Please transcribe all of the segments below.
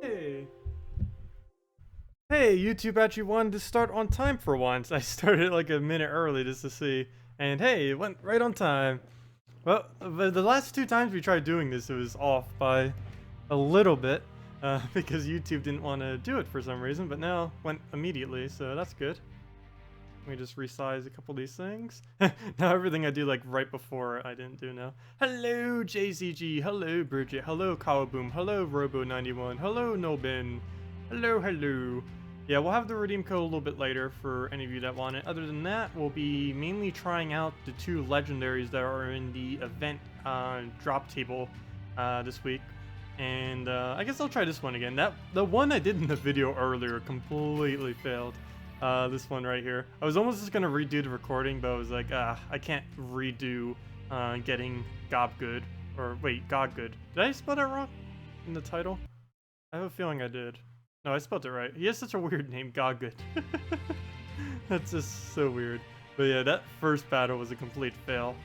Hey. Hey, YouTube actually wanted to start on time for once. I started like a minute early just to see. And hey, it went right on time. Well, the last two times we tried doing this, it was off by a little bit. Because YouTube didn't want to do it for some reason, but now went immediately, so that's good. Let me just resize a couple of these things. Now everything I do like right before I didn't do now. Hello JCG, hello Bridget, hello Kawaboom, hello Robo91, hello Nobin, hello. Yeah, we'll have the redeem code a little bit later for any of you that want it. Other than that, we'll be mainly trying out the two legendaries that are in the event drop table this week. And I guess I'll try this one again. The one I did in the video earlier completely failed. This one right here. I was almost just gonna redo the recording, but I was like, I can't redo getting Gobgood. Or wait, Godgood. Did I spell that wrong in the title? I have a feeling I did. No, I spelled it right. He has such a weird name, Godgood. That's just so weird. But yeah, that first battle was a complete fail.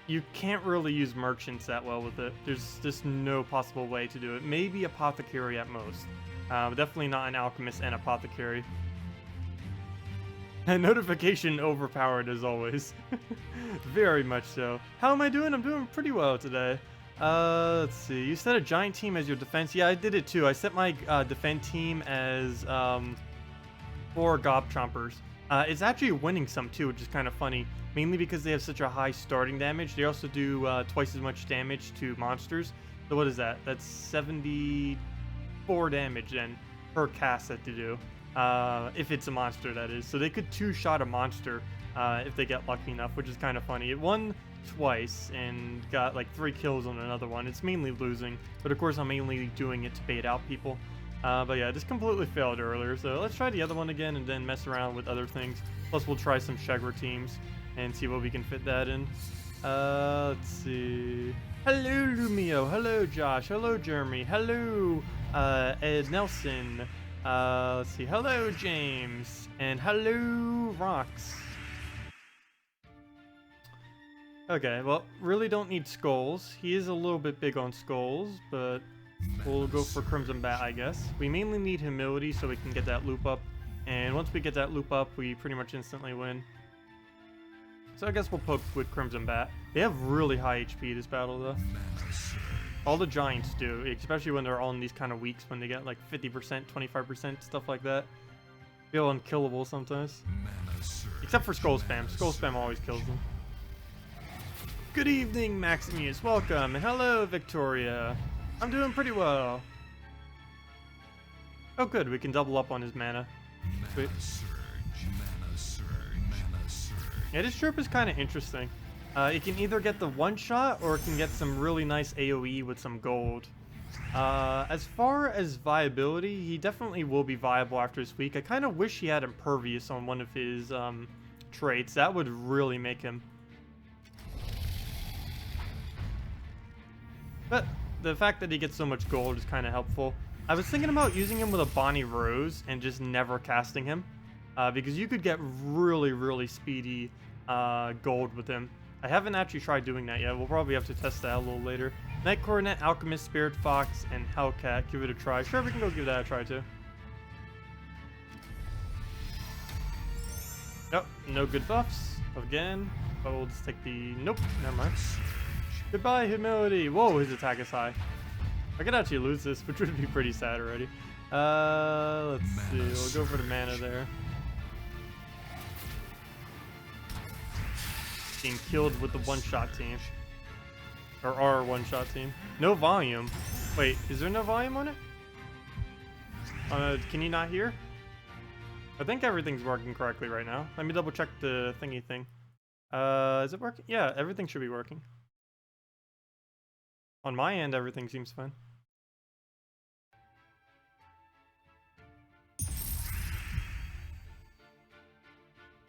You can't really use merchants that well with it. There's just no possible way to do it. Maybe apothecary at most. But definitely not an alchemist and apothecary. And notification overpowered as always. Very much so. How am I doing? I'm doing pretty well today. Let's see. You set a giant team as your defense. Yeah, I did it too. I set my defend team as 4 Gob Chompers. It's actually winning some too, which is kind of funny. Mainly because they have such a high starting damage. They also do twice as much damage to monsters. So what is that? That's 74 damage then per cast that they do. If it's a monster, that is. So they could 2-shot a monster if they get lucky enough, which is kind of funny. It won twice and got like 3 kills on another one. It's mainly losing, but of course I'm mainly doing it to bait out people. But yeah, this completely failed earlier, so let's try the other one again and then mess around with other things. Plus we'll try some Sheggra teams and see what we can fit that in. Let's see. Hello Lumio, hello Josh, hello Jeremy, hello Ed Nelson. Let's see. Hello, James. And hello, Rox. Okay, well, really don't need skulls. He is a little bit big on skulls, but we'll go for Crimson Bat, I guess. We mainly need humility so we can get that loop up. And once we get that loop up, we pretty much instantly win. So I guess we'll poke with Crimson Bat. They have really high HP this battle, though. All the giants do, especially when they're all in these kind of weeks, when they get like 50%, 25%, stuff like that. Feel unkillable sometimes. Except for Skull Spam. Skull Spam always kills them. Good evening, Maximus. Welcome. And hello, Victoria. I'm doing pretty well. Oh, good. We can double up on his mana. Sweet. Yeah, this trip is kind of interesting. It can either get the one-shot or it can get some really nice AoE with some gold. As far as viability, he definitely will be viable after this week. I kind of wish he had Impervious on one of his traits. That would really make him. But the fact that he gets so much gold is kind of helpful. I was thinking about using him with a Bonnie Rose and just never casting him. Because you could get really speedy gold with him. I haven't actually tried doing that yet. We'll probably have to test that a little later. Night Coronet, Alchemist, Spirit Fox, and Hellcat. Give it a try. Sure, we can go give that a try too. Nope, no good buffs. Again. But we'll just take the... Nope, never mind. Goodbye, humility. Whoa, his attack is high. I could actually lose this, which would be pretty sad already. Let's see. We'll go for the mana there. Being killed with the one-shot team. Or our one-shot team. No volume. Wait, is there no volume on it? Can you not hear? I think everything's working correctly right now. Let me double check the thingy thing. Is it working? Yeah, everything should be working. On my end, everything seems fine.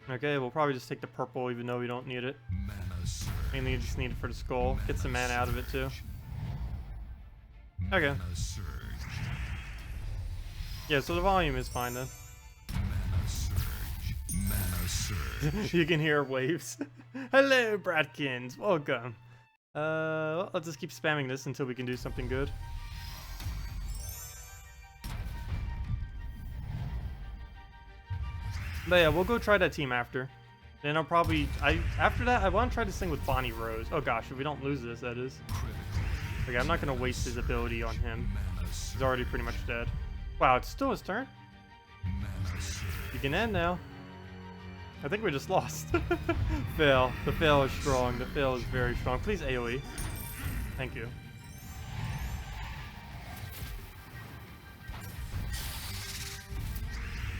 Okay, we'll probably just take the purple even though we don't need it. Mainly just need it for the skull. Get some mana out of it too. Okay. Yeah, so the volume is fine then. You can hear waves. Hello, Bratkins. Welcome. Well, let's just keep spamming this until we can do something good. But yeah, we'll go try that team after. Then I'll probably, after that, I want to try to sing with Bonnie Rose. Oh gosh, if we don't lose this, that is. Okay, I'm not going to waste his ability on him. He's already pretty much dead. Wow, it's still his turn. You can end now. I think we just lost. Fail. The fail is strong. The fail is very strong. Please AoE. Thank you.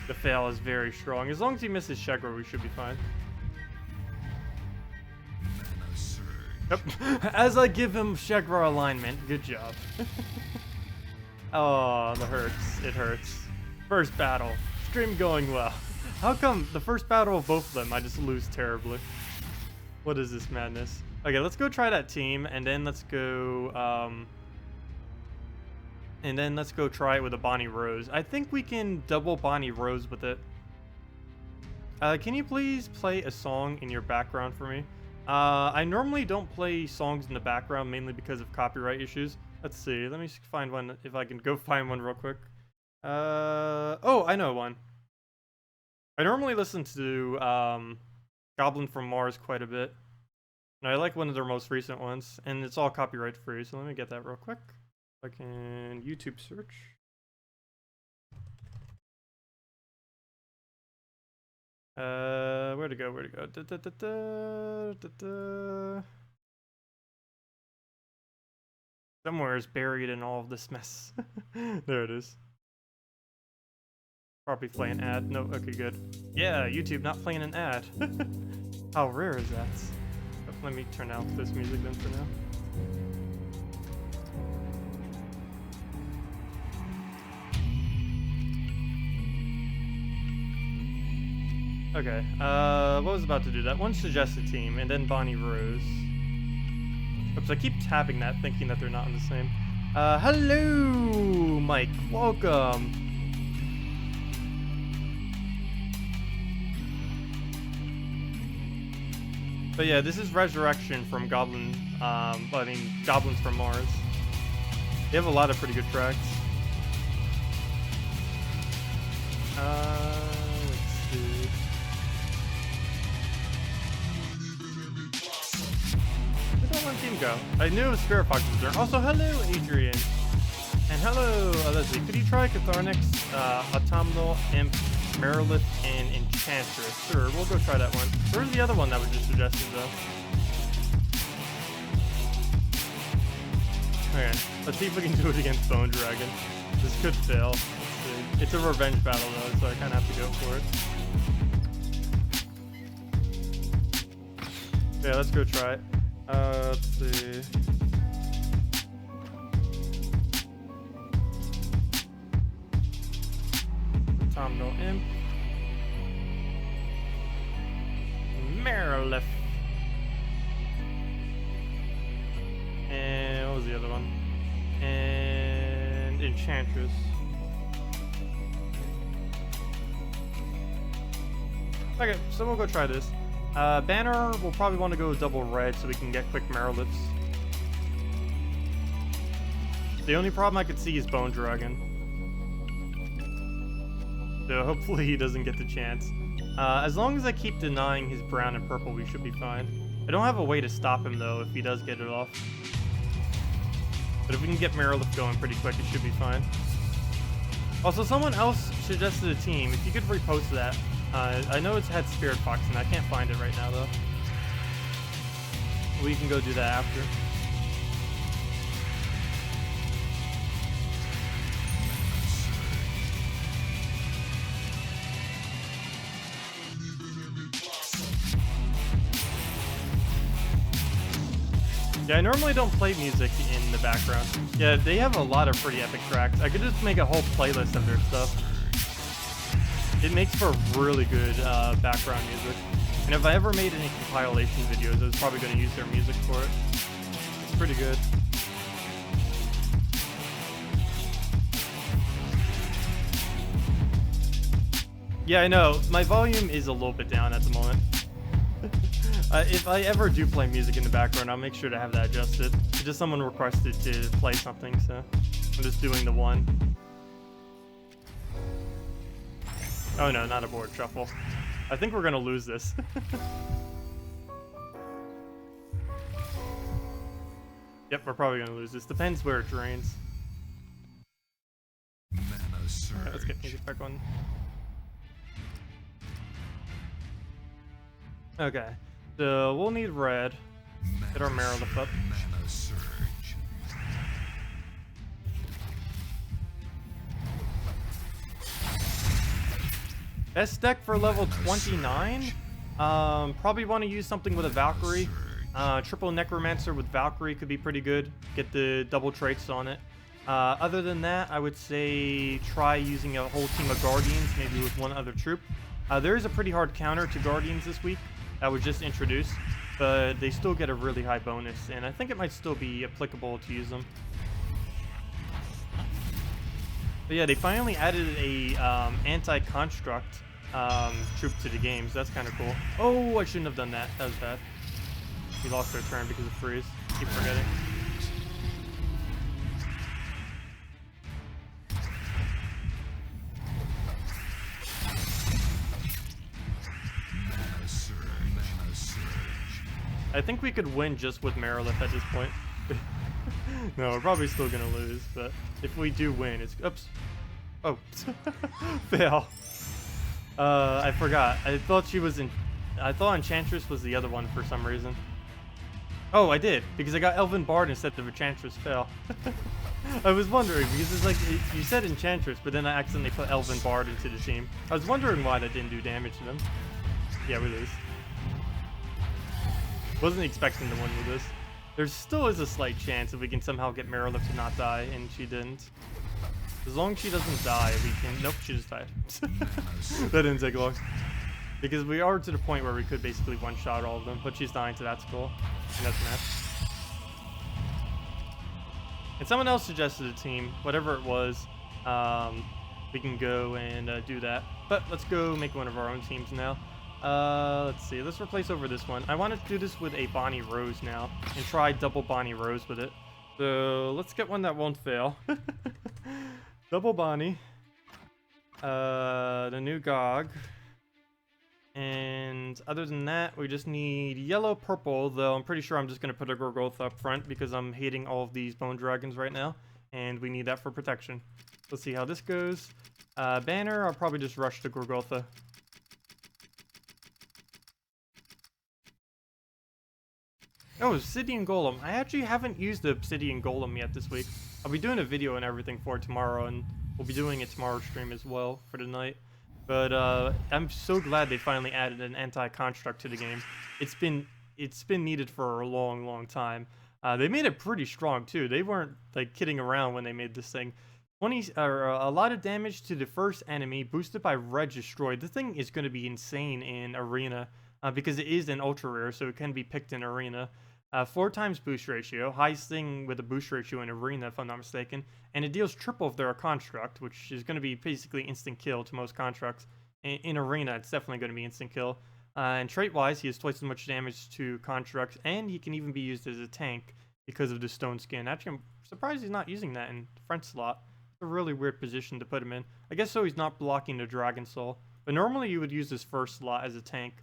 The fail is very strong. As long as he misses Sheggra, we should be fine. Yep. As I give him Sheggra alignment. Good job. Oh, that hurts. It hurts. First battle. Stream going well. How come the first battle of both of them I just lose terribly? What is this madness? Okay, let's go try that team, and then let's go try it with a Bonnie Rose. I think we can double Bonnie Rose with it. Can you please play a song in your background for me? I normally don't play songs in the background, mainly because of copyright issues. Let's see, let me find one, if I can go find one real quick. Oh, I know one. I normally listen to Goblin from Mars quite a bit. And I like one of their most recent ones, and it's all copyright free, so let me get that real quick. I can YouTube search. Where to go? Where to go? Somewhere is buried in all of this mess. There it is. Probably play an ad. No, okay, good. Yeah, YouTube not playing an ad. How rare is that? Let me turn out this music then for now. Okay, what was about to do that? One suggested team, and then Bonnie Rose. Oops, I keep tapping that, thinking that they're not in the same. Hello, Mike. Welcome. But yeah, this is Resurrection from Goblins from Mars. They have a lot of pretty good tracks. Let's see. Where'd that one team go? I knew it was Spirit Fox was there. Also, hello, Adrian. And hello, Leslie. Could you try Catharnix, Autumnal, Imp, Marilith, and Enchantress? Sure, we'll go try that one. Where's the other one that was just suggested, though? Okay, let's see if we can do it against Bone Dragon. This could fail. Let's see. It's a revenge battle, though, so I kind of have to go for it. Yeah, let's go try it. Let's see. Autumnal Imp. Marilith. And what was the other one? And Enchantress. Okay, so we'll go try this. Banner, we'll probably want to go double red so we can get quick Mariliths. The only problem I could see is Bone Dragon. So hopefully he doesn't get the chance. As long as I keep denying his brown and purple, we should be fine. I don't have a way to stop him, though, if he does get it off. But if we can get Marilith going pretty quick, it should be fine. Also, someone else suggested a team. If you could repost that. I know it's had Spirit Fox, and I can't find it right now, though. We can go do that after. Yeah, I normally don't play music in the background. Yeah, they have a lot of pretty epic tracks. I could just make a whole playlist of their stuff. It makes for really good background music. And if I ever made any compilation videos, I was probably going to use their music for it. It's pretty good. Yeah, I know. My volume is a little bit down at the moment. If I ever do play music in the background, I'll make sure to have that adjusted. Just someone requested to play something, so I'm just doing the one. Oh no, not a board shuffle. I think we're gonna lose this. Yep, we're probably gonna lose this. Depends where it drains. Alright, let's get music back on. Okay, so we'll need red. Get our Marilith up. Best deck for level 29? Probably want to use something with a Valkyrie. Triple Necromancer with Valkyrie could be pretty good. Get the double traits on it. Other than that, I would say try using a whole team of Guardians, maybe with one other troop. There is a pretty hard counter to Guardians this week that was just introduced, but they still get a really high bonus, and I think it might still be applicable to use them. But yeah, they finally added a anti-construct troop to the game, so that's kind of cool. Oh, I shouldn't have done that. That was bad. We lost our turn because of freeze. Keep forgetting. I think we could win just with Marilith at this point. No, we're probably still gonna lose, but if we do win, it's... Oops. Oh. Fail. I forgot. I thought she was in... I thought Enchantress was the other one for some reason. Oh, I did, because I got Elven Bard instead of Enchantress. Fail. I was wondering, because it's like, you said Enchantress, but then I accidentally put Elven Bard into the team. I was wondering why that didn't do damage to them. Yeah, we lose. Wasn't expecting to win with this. There still is a slight chance if we can somehow get Marilith to not die, and she didn't. As long as she doesn't die, we can... Nope, she just died. That didn't take long. Because we are to the point where we could basically one-shot all of them, but she's dying, so that's cool. And that's nice. And someone else suggested a team, whatever it was. We can go and do that. But let's go make one of our own teams now. Let's see. Let's replace over this one. I wanted to do this with a Bonnie Rose now and try double Bonnie Rose with it. So let's get one that won't fail. Double Bonnie. The new Gog. And other than that, we just need yellow, purple, though I'm pretty sure I'm just going to put a Gorgotha up front because I'm hating all of these bone dragons right now. And we need that for protection. Let's see how this goes. Banner, I'll probably just rush to Gorgotha. Oh, Obsidian Golem. I actually haven't used the Obsidian Golem yet this week. I'll be doing a video and everything for it tomorrow, and we'll be doing it tomorrow's stream as well for tonight. But I'm so glad they finally added an anti-construct to the game. It's been needed for a long, long time. They made it pretty strong too. They weren't like kidding around when they made this thing. A lot of damage to the first enemy, boosted by Red Destroyed. This thing is going to be insane in Arena because it is an ultra rare, so it can be picked in Arena. 4 times boost ratio, highest thing with a boost ratio in Arena, if I'm not mistaken, and it deals triple if they're a construct, which is going to be basically instant kill to most constructs. In Arena, it's definitely going to be instant kill. And trait-wise, he has twice as much damage to constructs, and he can even be used as a tank because of the stone skin. Actually, I'm surprised he's not using that in front slot. It's a really weird position to put him in. I guess so he's not blocking the Dragon Soul, but normally you would use this first slot as a tank.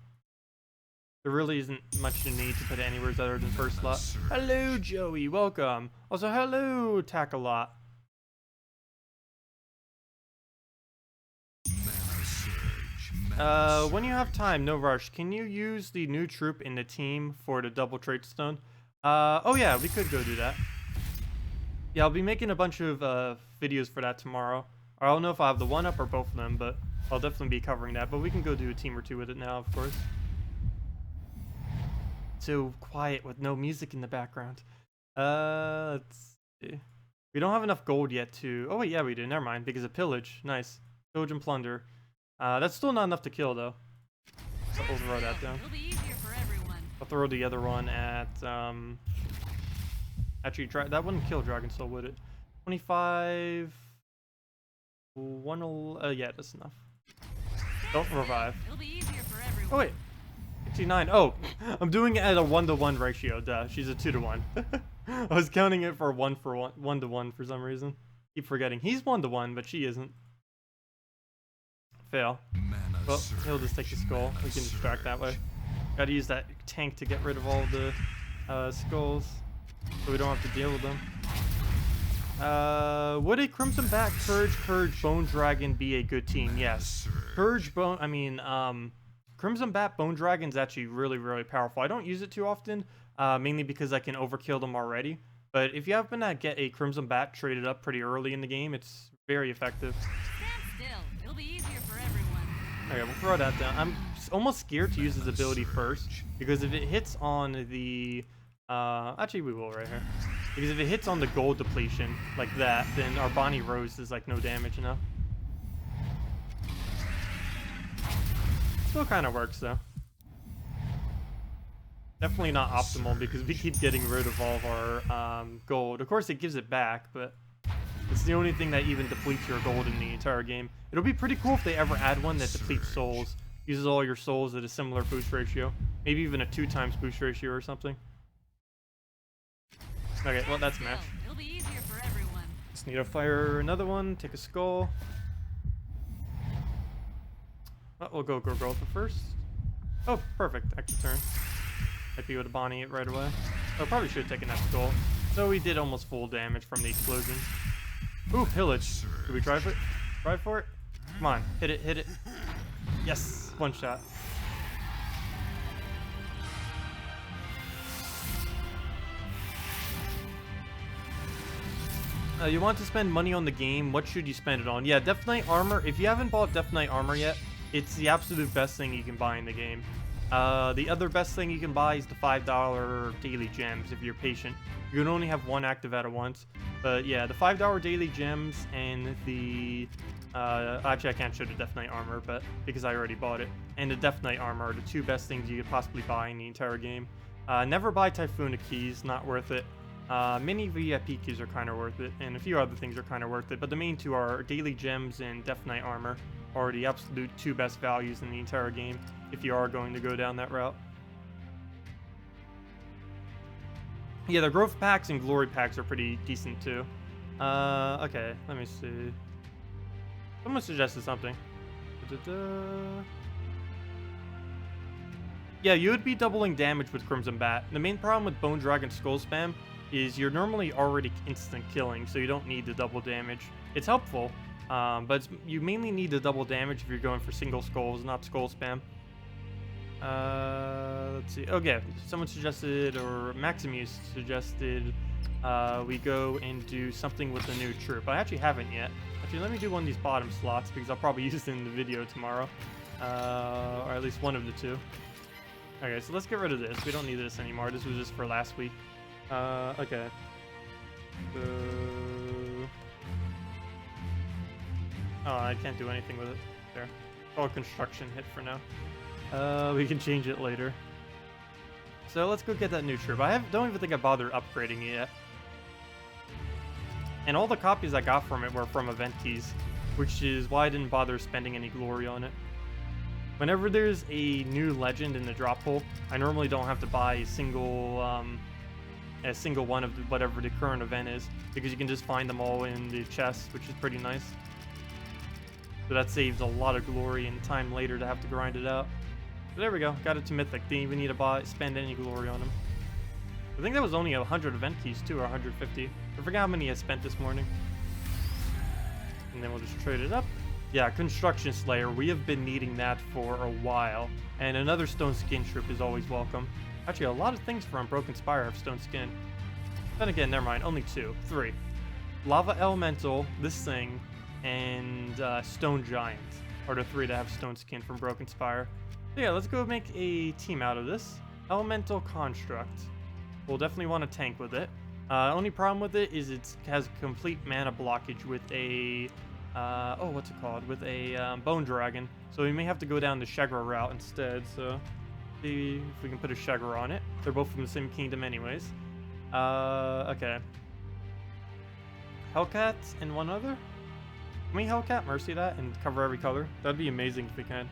There really isn't much to need to put anywhere other than first slot. Hello, Joey. Welcome. Also, hello, Takalot. When you have time, no rush. Can you use the new troop in the team for the double trait stone? Oh yeah, we could go do that. Yeah, I'll be making a bunch of videos for that tomorrow. I don't know if I have the one up or both of them, but I'll definitely be covering that. But we can go do a team or two with it now, of course. So quiet with no music in the background. Let's see. We don't have enough gold yet to... Oh wait, yeah we do. Never mind, because of pillage. Nice. Pillage and plunder. That's still not enough to kill though. So we'll throw that down. It'll be easier for everyone. I'll throw the other one at actually that wouldn't kill Dragon Soul, would it? 25. Yeah, that's enough. Don't revive. It'll be easier for everyone. Oh wait. 69. Oh, I'm doing it at a 1-to-1 ratio. Duh, she's a 2-to-1. I was counting it for 1-to-1 for some reason. Keep forgetting. He's 1-to-1, but she isn't. Fail. Well, he'll just take the skull. We can distract that way. Gotta use that tank to get rid of all the skulls, so we don't have to deal with them. Would a Crimson Bat, Courage, Bone Dragon be a good team? Yes. Crimson Bat, Bone Dragon's actually really, really powerful. I don't use it too often, mainly because I can overkill them already. But if you happen to get a Crimson Bat traded up pretty early in the game, it's very effective. Stand still. It'll be easier for everyone. Okay, we'll throw that down. I'm almost scared to use his ability first, because if it hits on the... actually, we will right here. Because if it hits on the gold depletion, like that, then our Bonnie Rose is like no damage enough. Still kind of works though. Definitely not optimal because we keep getting rid of all of our gold. Of course, it gives it back, but it's the only thing that even depletes your gold in the entire game. It'll be pretty cool if they ever add one that depletes souls. Uses all your souls at a similar boost ratio. Maybe even a 2x boost ratio or something. Okay, well, that's match. It'll be easier for everyone. Just need to fire another one, take a skull. Oh, we'll go Gorgulfa first. Oh, perfect. Extra turn. Might be able to Bonnie it right away. Oh, probably should have taken that skull. So we did almost full damage from the explosion. Ooh, pillage. Should we try for it? Try for it? Come on, hit it, hit it. Yes, one shot. You want to spend money on the game, what should you spend it on? Yeah, Death Knight Armor. If you haven't bought Death Knight Armor yet, it's the absolute best thing you can buy in the game. The other best thing you can buy is the $5 daily gems if you're patient. You can only have one active at once. But yeah, the $5 daily gems and the... actually, I can't show the Death Knight Armor, but because I already bought it. And the Death Knight Armor are the two best things you could possibly buy in the entire game. Never buy Typhoon keys, not worth it. Mini VIP keys are kind of worth it, and a few other things are kind of worth it, but the main two are Daily Gems and Death Knight Armor are the absolute two best values in the entire game if you are going to go down that route. Yeah, the Growth Packs and Glory Packs are pretty decent too. Okay, let me see. Someone suggested something. Yeah, you would be doubling damage with Crimson Bat. The main problem with Bone Dragon Skull Spam is you're normally already instant killing, so you don't need the double damage. It's helpful, but you mainly need the double damage if you're going for single skulls, not skull spam. Let's see. Okay, someone suggested, or Maximus suggested, we go and do something with the new troop. I actually haven't yet. Actually, let me do one of these bottom slots because I'll probably use it in the video tomorrow, or at least one of the two. Okay, so let's get rid of this. We don't need this anymore. This was just for last week. Okay. So... oh, I can't do anything with it. There. Oh, construction hit for now. We can change it later. So let's go get that new troop. Don't even think I bothered upgrading it yet. And all the copies I got from it were from event keys, which is why I didn't bother spending any glory on it. Whenever there's a new legend in the drop hole, I normally don't have to buy a single one of whatever the current event is, because you can just find them all in the chest, which is pretty nice. So that saves a lot of glory and time later to have to grind it out. So there we go, got it to Mythic. Didn't even need to spend any glory on him. I think that was only 100 event keys too, or 150. I forgot how many I spent this morning. And then we'll just trade it up. Yeah, Construction Slayer, we have been needing that for a while. And another Stone Skin troop is always welcome. Actually, a lot of things from Broken Spire have Stone Skin. Then again, never mind, only 3. Lava Elemental, this thing, and Stone Giant are the 3 that have Stone Skin from Broken Spire. So yeah, let's go make a team out of this. Elemental Construct. We'll definitely want to tank with it. Only problem with it is it has complete mana blockage with a... oh, what's it called? With a Bone Dragon. So we may have to go down the Sheggra route instead, so... see if we can put a Sheggra on it. They're both from the same kingdom anyways. Okay. Hellcat and one other? Can we Hellcat Mercy that and cover every color? That'd be amazing if we can.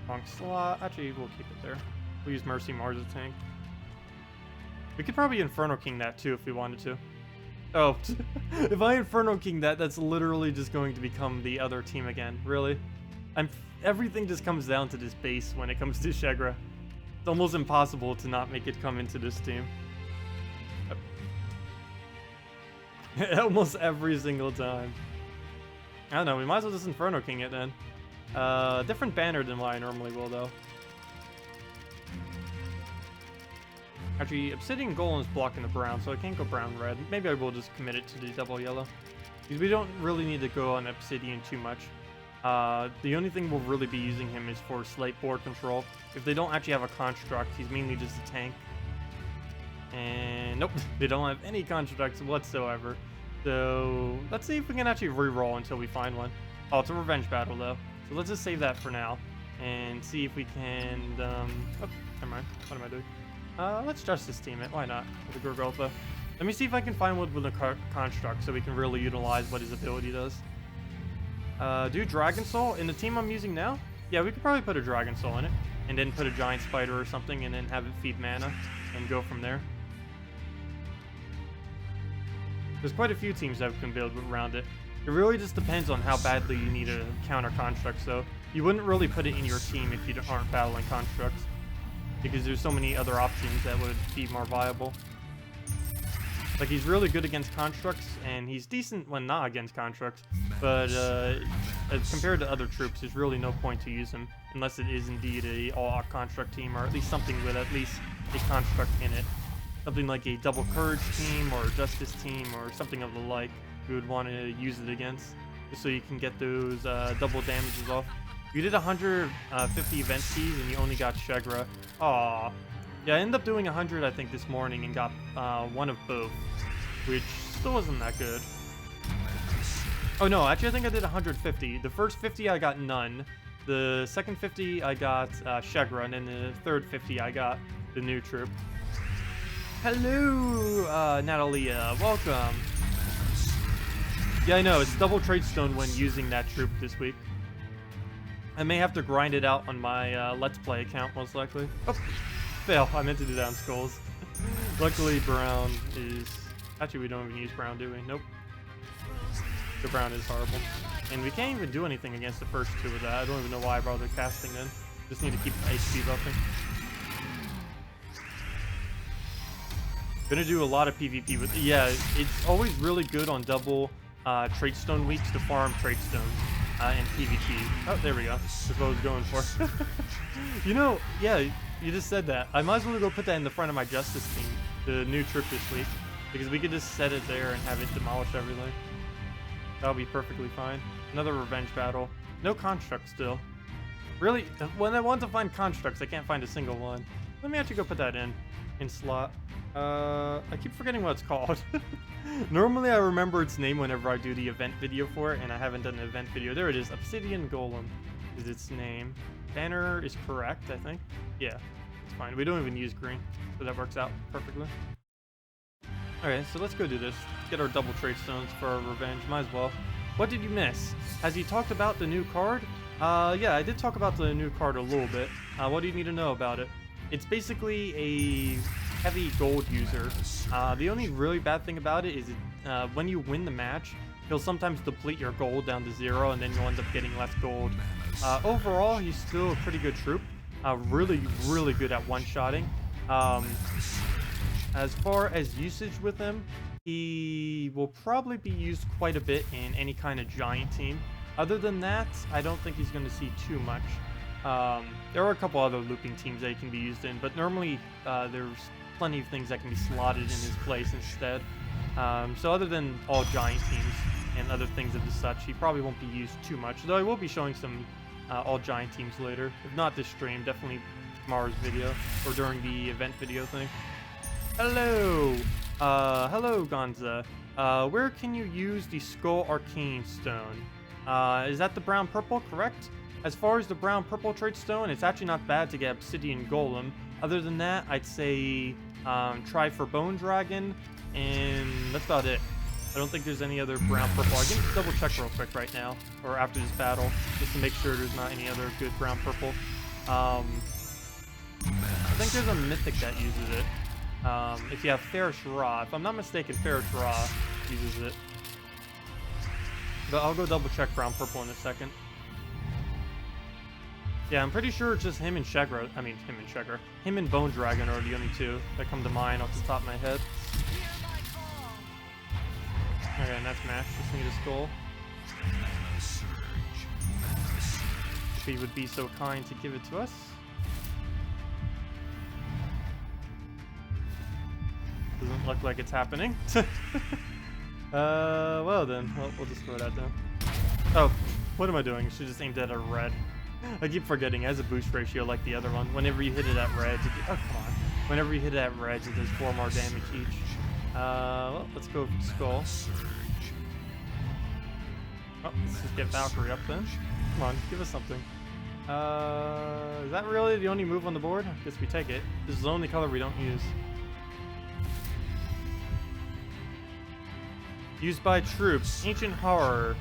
Long slot. Actually, we'll keep it there. We'll use Mercy Mars as a tank. We could probably Inferno King that too if we wanted to. Oh, if I Inferno King that, that's literally just going to become the other team again. Really? Everything just comes down to this base when it comes to Sheggra. It's almost impossible to not make it come into this team. Almost every single time. I don't know, we might as well just Inferno King it then. Different banner than what I normally will, though. Actually, Obsidian Golem is blocking the brown, so I can't go brown-red. Maybe I will just commit it to the double yellow. Because we don't really need to go on Obsidian too much. The only thing we'll really be using him is for slight board control. If they don't actually have a construct, he's mainly just a tank. And nope, they don't have any constructs whatsoever. So let's see if we can actually re-roll until we find one. Oh, it's a revenge battle though. So let's just save that for now and see if we can, oh, never mind. What am I doing? Let's Justice Team it. Why not? With the Gorgotha. Let me see if I can find one with a construct so we can really utilize what his ability does. Do Dragon Soul in the team I'm using now? Yeah, we could probably put a Dragon Soul in it and then put a Giant Spider or something and then have it feed mana and go from there. There's quite a few teams that can build around it. It really just depends on how badly you need a counter construct, so you wouldn't really put it in your team if you aren't battling constructs, because there's so many other options that would be more viable. Like, he's really good against constructs, and he's decent when not against constructs, but as compared to other troops, there's really no point to use him, unless it is indeed a all-out construct team, or at least something with at least a construct in it. Something like a double courage team, or a justice team, or something of the like, you would want to use it against, just so you can get those double damages off. You did 150 event keys, and you only got Sheggra. Aww. Yeah, I ended up doing 100, I think, this morning, and got one of both, which still wasn't that good. Oh no, actually I think I did 150. The first 50 I got none. The second 50 I got Sheggra, and then the third 50 I got the new troop. Hello, Natalia, welcome. Yeah, I know, it's double trade stone when using that troop this week. I may have to grind it out on my Let's Play account, most likely. Oh, fail, I meant to do that on skulls. Luckily, brown is... Actually, we don't even use brown, do we? Nope. The brown is horrible. And we can't even do anything against the first two of that. I don't even know why I bothered casting then. Just need to keep HP buffing. Gonna do a lot of PvP with... Yeah, it's always really good on double trade stone weeks to farm trade stones and PvP. Oh, there we go. That's what I was going for. You know, yeah, you just said that. I might as well go put that in the front of my Justice team, the new trip this week, because we could just set it there and have it demolish everything. That'll be perfectly fine. Another revenge battle. No constructs still. Really, when I want to find constructs, I can't find a single one. Let me actually go put that in slot. I keep forgetting what it's called. Normally I remember its name whenever I do the event video for it, and I haven't done an event video. There it is, Obsidian Golem is its name. Banner is correct, I think. Yeah, it's fine. We don't even use green, so that works out perfectly. Okay, so let's go do this. Get our double trade stones for our revenge, might as well. What did you miss? Has he talked about the new card? Yeah, I did talk about the new card a little bit. What do you need to know about it? It's basically a heavy gold user. The only really bad thing about it is when you win the match, he'll sometimes deplete your gold down to 0, and then you'll end up getting less gold. Overall, he's still a pretty good troop. Really, really good at one-shotting. As far as usage with him, he will probably be used quite a bit in any kind of giant team. Other than that, I don't think he's going to see too much. There are a couple other looping teams that he can be used in, but normally there's plenty of things that can be slotted in his place instead. So other than all giant teams and other things of the such, he probably won't be used too much, though I will be showing some all giant teams later. If not this stream, definitely tomorrow's video, or during the event video thing. Hello! Hello, Gonza. Where can you use the Skull Arcane Stone? Is that the brown-purple, correct? As far as the brown-purple trade stone, it's actually not bad to get Obsidian Golem. Other than that, I'd say try for Bone Dragon, and that's about it. I don't think there's any other brown-purple. I can double check real quick right now, or after this battle, just to make sure there's not any other good brown-purple. I think there's a Mythic that uses it. If you have Ferrous Raw, if I'm not mistaken, Ferrous Raw uses it. But I'll go double check brown purple in a second. Yeah, I'm pretty sure it's just him and Sheggra. I mean, him and Sheggra. Him and Bone Dragon are the only two that come to mind off the top of my head. Okay, and that's Mash. Just need a skull. If he would be so kind to give it to us. Doesn't look like it's happening. Well then, we'll just throw that down. Oh, what am I doing? I should just aimed at a red. I keep forgetting it has a boost ratio like the other one. Whenever you hit it at reds, oh come on. Whenever you hit it at reds, it does 4 more damage each. Well, let's go for the skull. Oh, let's just get Valkyrie up then. Come on, give us something. Is that really the only move on the board? I guess we take it. This is the only color we don't use. Used by troops. Ancient Horror.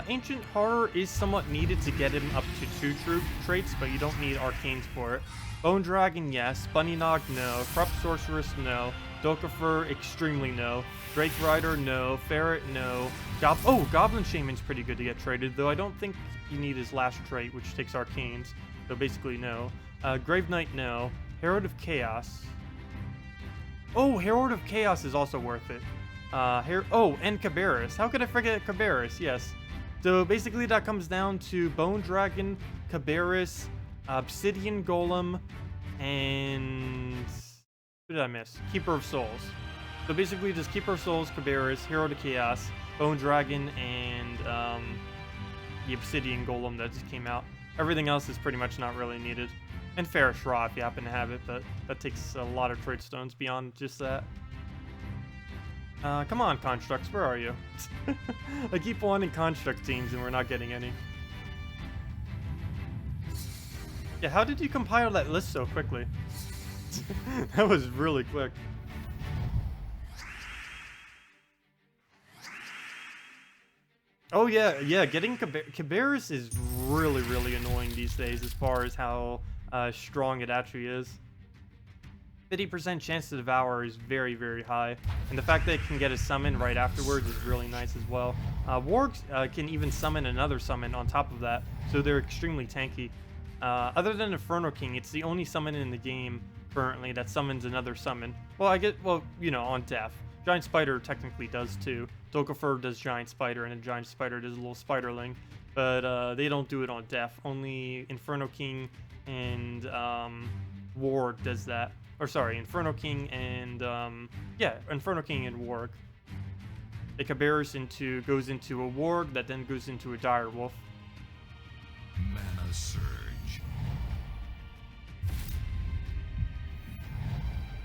Ancient Horror is somewhat needed to get him up to 2 troop traits, but you don't need Arcanes for it. Bone Dragon, yes. Bunny Nog, no. Corrupt Sorceress, no. Dokufer, extremely no. Drake Rider, no. Ferret, no. Goblin Shaman's pretty good to get traded, though I don't think you need his last trait, which takes Arcanes. So basically, no. Grave Knight, no. Herald of Chaos. Oh, Herald of Chaos is also worth it. And Cabarrus. How could I forget Cabarrus? Yes. So basically that comes down to Bone Dragon, Cabarrus, Obsidian Golem, and who did I miss? Keeper of Souls. So basically just Keeper of Souls, Cabarrus, Herald of Chaos, Bone Dragon, and the Obsidian Golem that just came out. Everything else is pretty much not really needed. And Ferrous Raw if you happen to have it, but that takes a lot of trade stones beyond just that. Come on, Constructs, where are you? I keep wanting Construct teams and we're not getting any. Yeah, how did you compile that list so quickly? That was really quick. Oh yeah, getting Cabarrus is really, really annoying these days as far as how strong it actually is. 50% chance to devour is very, very high, and the fact that it can get a summon right afterwards is really nice as well. Wargs can even summon another summon on top of that, so they're extremely tanky. Other than Inferno King, it's the only summon in the game currently that summons another summon. Well, you know, on death. Giant Spider technically does too. Dokufer does Giant Spider, and a Giant Spider does a little Spiderling, but they don't do it on death. Only Inferno King and Warg does that. Or sorry, Inferno King and Inferno King and Warg. A Cabarrus goes into a Warg that then goes into a Direwolf. Mana Surge.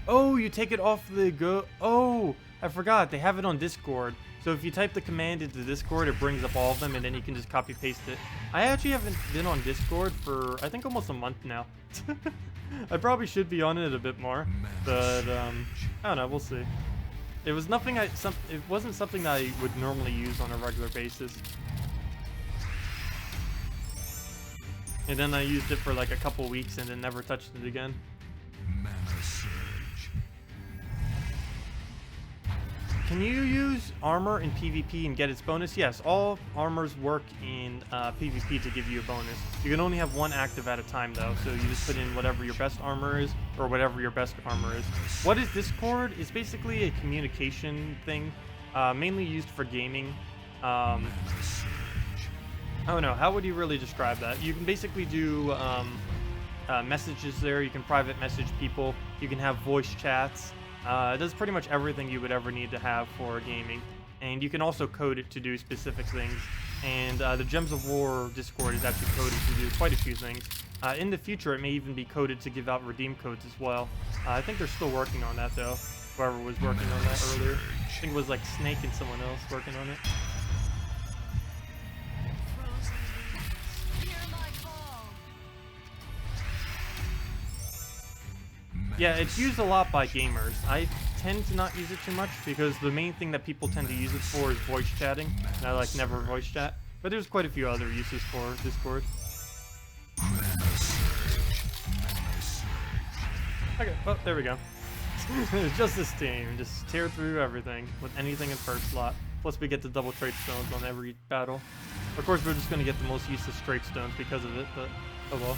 Oh, you take it off the go. Oh, I forgot. They have it on Discord. So if you type the command into Discord, it brings up all of them, and then you can just copy paste it. I actually haven't been on Discord for I think almost a month now. I probably should be on it a bit more, but I don't know. We'll see. It was nothing. It wasn't something that I would normally use on a regular basis. And then I used it for like a couple weeks and then never touched it again. Mana Surge. Can you use armor in PvP and get its bonus? Yes, all armors work in PvP to give you a bonus. You can only have one active at a time though, so you just put in whatever your best armor is, or whatever your best armor is. What is Discord? It's basically a communication thing, mainly used for gaming. I don't know, how would you really describe that? You can basically do messages there, you can private message people, you can have voice chats. It does pretty much everything you would ever need to have for gaming, and you can also code it to do specific things. And the Gems of War Discord is actually coded to do quite a few things. In the future, it may even be coded to give out redeem codes as well. I think they're still working on that though. Whoever was working on that earlier, I think it was like Snake and someone else working on it. Yeah, it's used a lot by gamers. I tend to not use it too much because the main thing that people tend to use it for is voice chatting, and I like never voice chat. But there's quite a few other uses for Discord. Okay, well, there we go. Just this team, just tear through everything with anything in first slot. Plus we get the double trade stones on every battle. Of course we're just gonna get the most useless trade stones because of it, but oh well.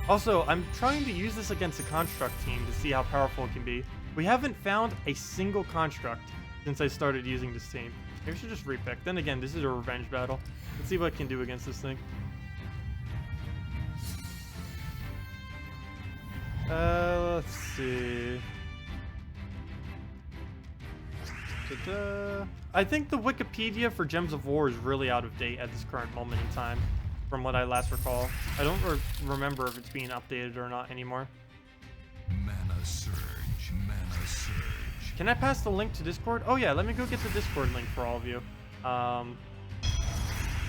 Also, I'm trying to use this against the construct team to see how powerful it can be. We haven't found a single construct since I started using this team. Maybe we should just repick. Then again, this is a revenge battle. Let's see what I can do against this thing. Let's see. Ta-da. I think the Wikipedia for Gems of War is really out of date at this current moment in time, from what I last recall. I don't remember if it's being updated or not anymore. Mana surge, mana surge. Can I pass the link to Discord? Oh yeah, let me go get the Discord link for all of you. Let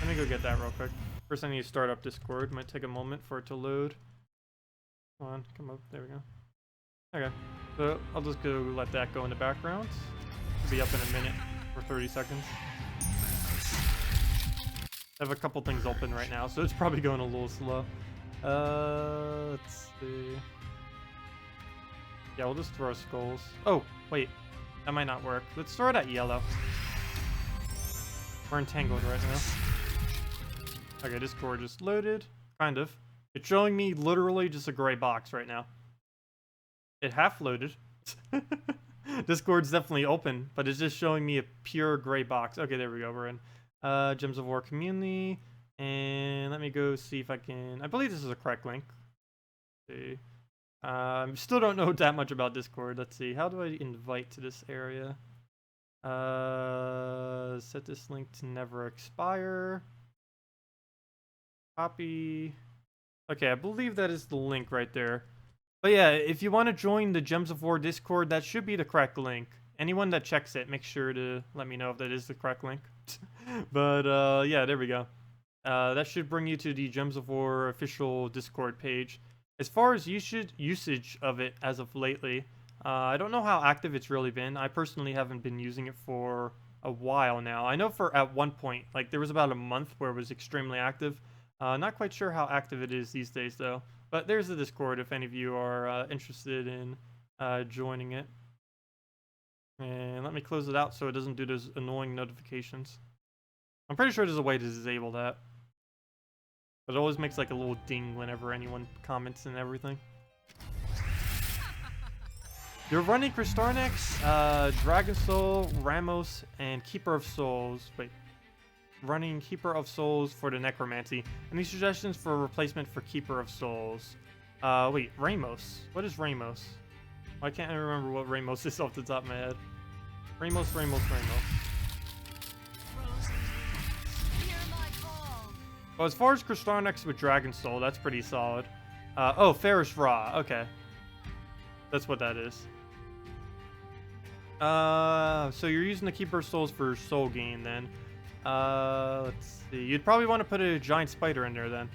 me go get that real quick. First I need to start up Discord. Might take a moment for it to load. Come on, come up. There we go. Okay, so I'll just go let that go in the background. It'll be up in a minute for 30 seconds. I have a couple things open right now, so it's probably going a little slow. Let's see. Yeah, we'll just throw skulls. Oh, wait. That might not work. Let's throw it at yellow. We're entangled right now. Okay, Discord just loaded. Kind of. It's showing me literally just a gray box right now. It half loaded. Discord's definitely open, but it's just showing me a pure gray box. Okay, there we go. We're in Gems of War community. And let me go see if I can... I believe this is a correct link. Let's see. Still don't know that much about Discord. Let's see. How do I invite to this area? Set this link to never expire. Copy. Okay, I believe that is the link right there. But yeah, if you want to join the Gems of War Discord, that should be the correct link. Anyone that checks it, make sure to let me know if that is the correct link. But yeah, there we go. That should bring you to the Gems of War official Discord page. As far as usage of it as of lately, I don't know how active it's really been. I personally haven't been using it for a while now. I know for at one point, like there was about a month where it was extremely active. Not quite sure how active it is these days though. But there's the Discord if any of you are interested in joining it. And let me close it out so it doesn't do those annoying notifications. I'm pretty sure there's a way to disable that. But it always makes like a little ding whenever anyone comments and everything. You're running Kristarnex, Dragon Soul, Ramos, and Keeper of Souls. Wait. Running Keeper of Souls for the Necromancy. Any suggestions for a replacement for Keeper of Souls? Wait, Ramos. What is Ramos? Why can't I remember what Ramos is off the top of my head? Ramos. Well, as far as Kristarnex with Dragon Soul, that's pretty solid. Oh, Ferris Ra. Okay. That's what that is. So you're using the Keeper of Souls for soul gain then. Let's see. You'd probably want to put a giant spider in there then.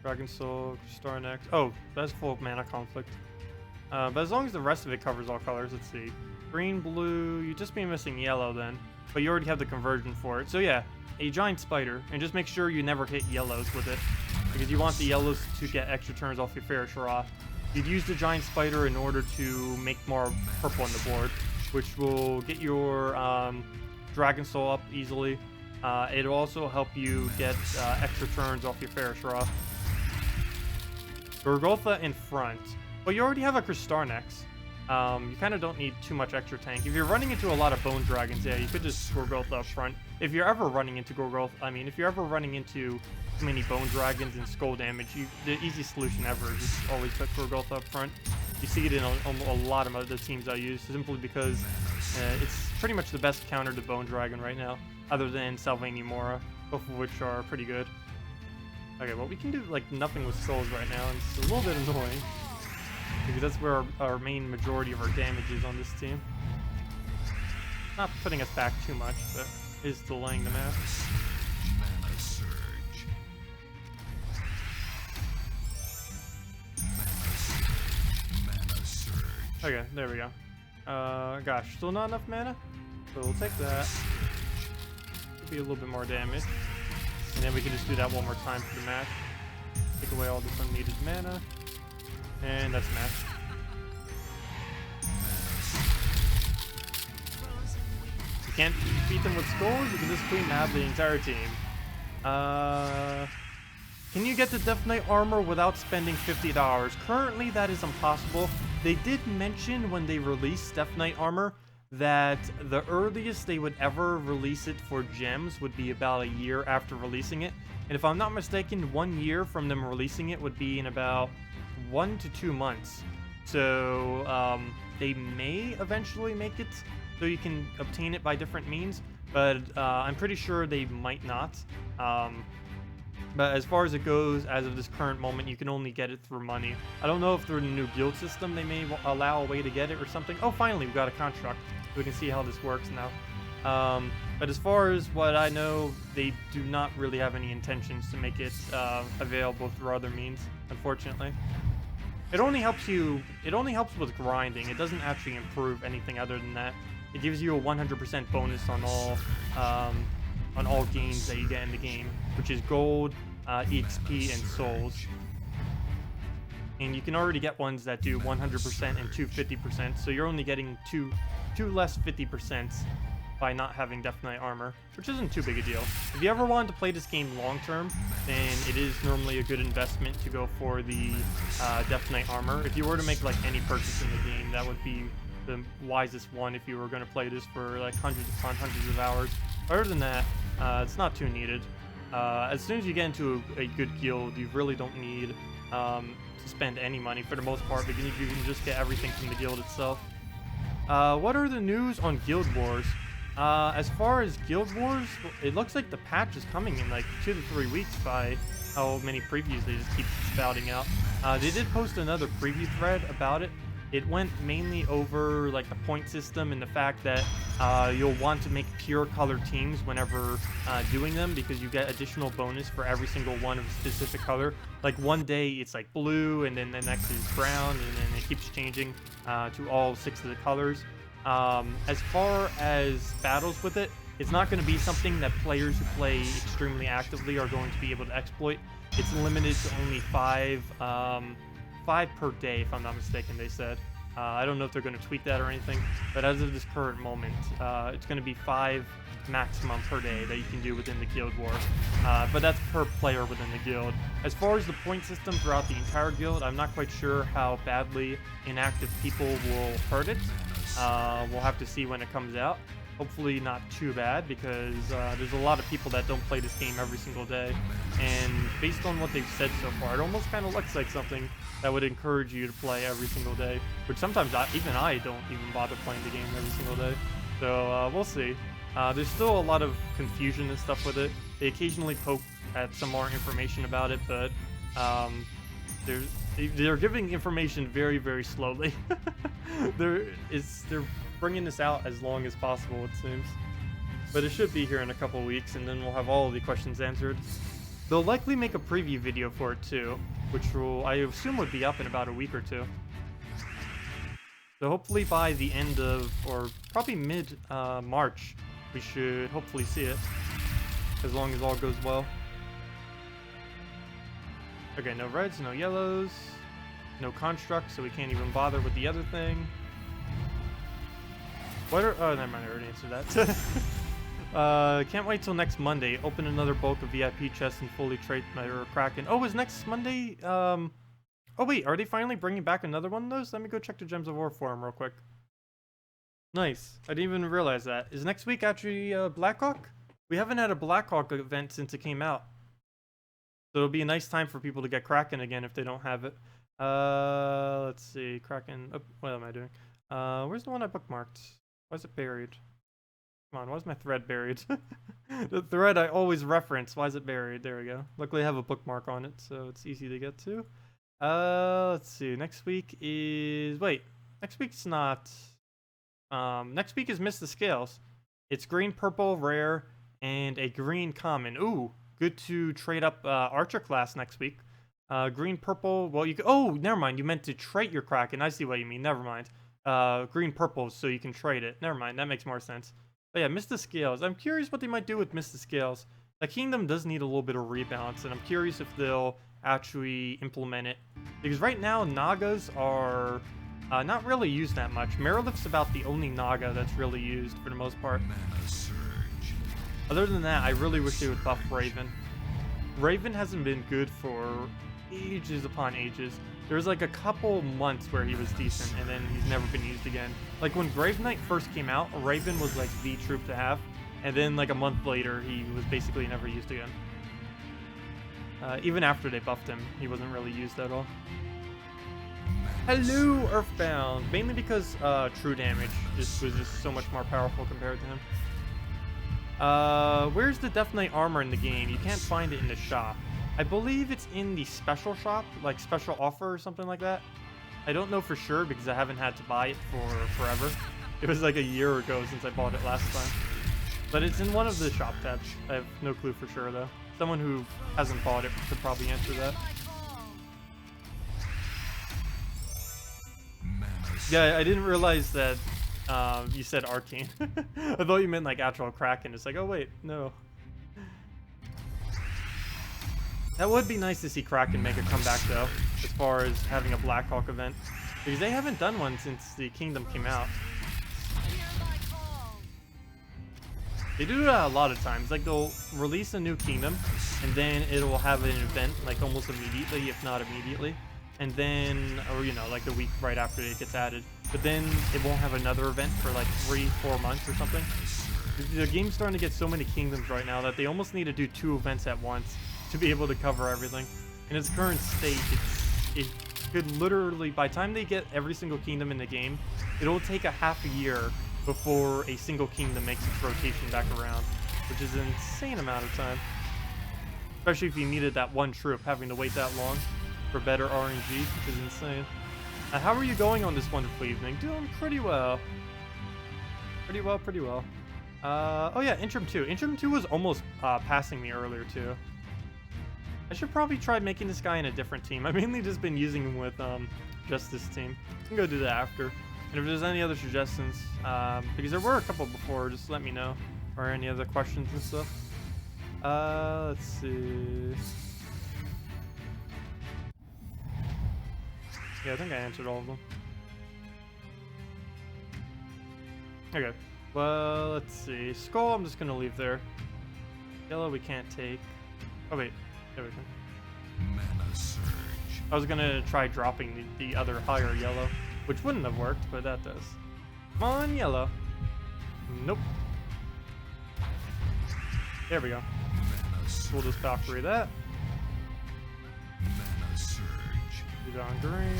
Dragon Soul, Kristarnex. Oh, that's full of mana conflict. But as long as the rest of it covers all colors, let's see. Green, blue, you'd just be missing yellow then. But you already have the conversion for it. So yeah, a giant spider. And just make sure you never hit yellows with it. Because you want the yellows to get extra turns off your Ferris Ra. You'd use the giant spider in order to make more purple on the board. Which will get your Dragon Soul up easily. It'll also help you get extra turns off your Ferris Ra. Gorgotha in front. Well, you already have a Kristarnex. You kind of don't need too much extra tank. If you're running into a lot of Bone Dragons, yeah, you could just Gorgotha up front. If you're ever running into if you're ever running into too many Bone Dragons and skull damage, the easy solution ever is just always put Gorgotha up front. You see it in a lot of the teams I use, simply because it's pretty much the best counter to Bone Dragon right now, other than Sylvania Mora, both of which are pretty good. Okay, well, we can do like nothing with souls right now, and it's a little bit annoying. Because that's where our main majority of our damage is on this team. Not putting us back too much, but is delaying the match. Mana surge. Mana surge. Okay, there we go. Gosh, still not enough mana? So we'll take that. Be a little bit more damage. And then we can just do that one more time for the match. Take away all this unneeded mana. And that's match. can't beat them with skulls, you can just clean out the entire team. Can you get the Death Knight armor without spending $50? Currently, that is impossible. They did mention when they released Death Knight armor that the earliest they would ever release it for gems would be about a year after releasing it. And if I'm not mistaken, 1 year from them releasing it would be in about 1 to 2 months. So they may eventually make it so you can obtain it by different means, but I'm pretty sure they might not. But as far as it goes, as of this current moment, you can only get it through money. I don't know if through the new guild system they may allow a way to get it or something. Oh, finally, we got a construct. We can see how this works now. But as far as what I know, they do not really have any intentions to make it available through other means, unfortunately. It only helps you. It only helps with grinding. It doesn't actually improve anything other than that. It gives you a 100% bonus on all gains that you get in the game, which is gold, EXP, and souls. And you can already get ones that do 100% and 250%, so you're only getting two less 50% by not having Death Knight armor, which isn't too big a deal. If you ever wanted to play this game long term, then it is normally a good investment to go for the Death Knight armor. If you were to make like any purchase in the game, that would be the wisest one if you were going to play this for like hundreds upon hundreds of hours. Other than that, it's not too needed. As soon as you get into a good guild, you really don't need to spend any money for the most part, because you can just get everything from the guild itself. What are the news on Guild Wars? As far as Guild Wars, it looks like the patch is coming in like 2 to 3 weeks by how many previews they just keep spouting out. They did post another preview thread about it. It went mainly over like the point system and the fact that you'll want to make pure color teams whenever doing them, because you get additional bonus for every single one of a specific color. Like one day it's like blue, and then the next is brown, and then it keeps changing to all 6 of the colors. As far as battles with it, it's not going to be something that players who play extremely actively are going to be able to exploit. It's limited to only 5 per day, if I'm not mistaken, they said. I don't know if they're going to tweak that or anything, but as of this current moment, it's going to be 5 maximum per day that you can do within the Guild War. But that's per player within the guild. As far as the point system throughout the entire guild, I'm not quite sure how badly inactive people will hurt it. We'll have to see when it comes out. Hopefully not too bad, because there's a lot of people that don't play this game every single day. And based on what they've said so far, it almost kind of looks like something that would encourage you to play every single day, which sometimes even I don't even bother playing the game every single day. So we'll see. There's still a lot of confusion and stuff with it. They occasionally poke at some more information about it, but they're giving information very, very slowly. They're bringing this out as long as possible, it seems. But it should be here in a couple weeks, and then we'll have all of the questions answered. They'll likely make a preview video for it too, which will, I assume, would be up in about a week or two. So hopefully by the end of, or probably mid-March, we should hopefully see it, as long as all goes well. Okay, no reds, no yellows, no construct, so we can't even bother with the other thing. What are, oh, never mind, I already answered that. Can't wait till next Monday. Open another bulk of VIP chests and fully trade my Kraken. Oh, is next Monday? Oh wait, are they finally bringing back another one of those? Let me go check the Gems of War forum real quick. Nice. I didn't even realize that. Is next week actually Blackhawk? We haven't had a Blackhawk event since it came out. So it'll be a nice time for people to get Kraken again if they don't have it. Let's see. Kraken. Oh, what am I doing? Where's the one I bookmarked? Why is it buried? Come on, why is my thread buried? The thread I always reference. Why is it buried? There we go. Luckily I have a bookmark on it, so it's easy to get to. Let's see. Next week is... Wait. Next week's not... next week is Miss the Scales. It's green, purple, rare, and a green common. Ooh, good to trade up Archer class next week. Green, purple... Well, you can... Oh, never mind. You meant to trade your Kraken. I see what you mean. Never mind. Green, purple, so you can trade it. Never mind. That makes more sense. But yeah, Mr. Scales. I'm curious what they might do with Mr. Scales. The kingdom does need a little bit of rebalance, and I'm curious if they'll actually implement it. Because right now, Nagas are Not really used that much. Merilith's about the only Naga that's really used for the most part. Mana surge. Other than that, I really wish they would buff Raven. Raven hasn't been good for ages upon ages. There was like a couple months where he was decent, and then he's never been used again. Like when Grave Knight first came out, Raven was like the troop to have, and then like a month later, he was basically never used again. Even after they buffed him, he wasn't really used at all. Hello, Earthbound! Mainly because true damage was just so much more powerful compared to him. Where's the Death Knight armor in the game? You can't find it in the shop. I believe it's in the special shop, like special offer or something like that. I don't know for sure because I haven't had to buy it for forever. It was like a year ago since I bought it last time. But it's in one of the shop tabs. I have no clue for sure though. Someone who hasn't bought it could probably answer that. Yeah, I didn't realize that you said Arcane. I thought you meant like actual Kraken. It's like, oh wait, no. That would be nice to see Kraken make a comeback though, as far as having a Blackhawk event. Because they haven't done one since the Kingdom came out. They do that a lot of times. Like they'll release a new Kingdom, and then it'll have an event like almost immediately, if not immediately. And then, or you know, like the week right after it gets added. But then it won't have another event for like 3-4 months or something. The game's starting to get so many Kingdoms right now that they almost need to do 2 events at once to be able to cover everything. In its current state, it could literally, by the time they get every single Kingdom in the game, it'll take a half a year before a single Kingdom makes its rotation back around, which is an insane amount of time. Especially if you needed that one troop, having to wait that long for better RNG, which is insane. How are you going on this wonderful evening? Doing pretty well. Pretty well. Oh yeah, Interim 2. Interim 2 was almost passing me earlier too. I should probably try making this guy in a different team. I've mainly just been using him with just this team. I can go do that after. And if there's any other suggestions, because there were a couple before, just let me know. Or any other questions and stuff. Let's see. Yeah, I think I answered all of them. Okay. Well, let's see. Skull, I'm just gonna leave there. Yellow, we can't take. Oh wait, there we go. Mana surge. I was gonna try dropping the other higher yellow, which wouldn't have worked, but that does. Come on, yellow. Nope. There we go. Mana surge. We'll just Valkyrie that. Mana surge. Put it on green.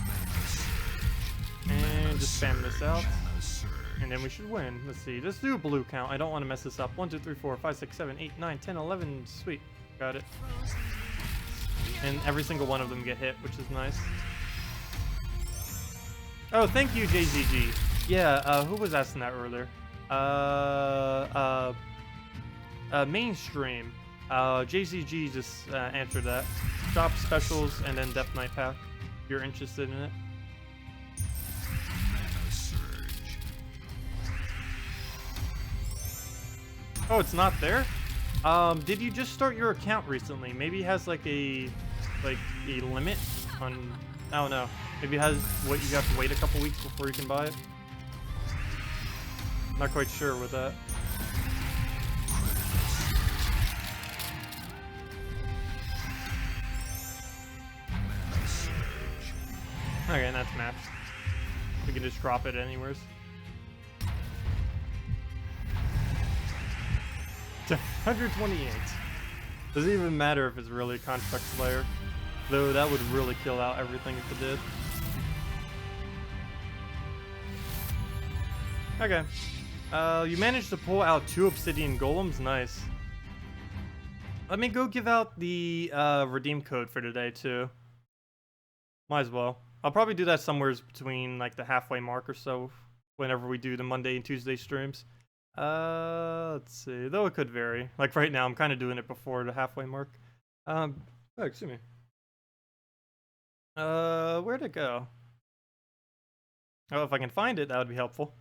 Mana surge. And just spam this out. Mana surge. And then we should win. Let's see. Let's do a blue count. I don't want to mess this up. 1, 2, 3, 4, 5, 6, 7, 8, 9, 10, 11. Sweet. Got it. And every single one of them get hit, which is nice. Oh, thank you, JZG. Yeah, who was asking that earlier? Mainstream. JZG just answered that. Shop specials and then Death Knight pack. If you're interested in it. Mana surge. Oh, it's not there? Did you just start your account recently? Maybe it has like a limit on, I don't know. Maybe it has what you have to wait a couple weeks before you can buy it. Not quite sure with that. Mana surge. Okay, and that's matched. We can just drop it anywheres. 128. Doesn't even matter if it's really a Construct Slayer. Though that would really kill out everything if it did. Okay. You managed to pull out 2 Obsidian Golems? Nice. Let me go give out the redeem code for today too. Might as well. I'll probably do that somewhere between like the halfway mark or so whenever we do the Monday and Tuesday streams. Let's see. Though it could vary. Like right now, I'm kind of doing it before the halfway mark. Oh, excuse me. Where'd it go? Oh, if I can find it, that would be helpful.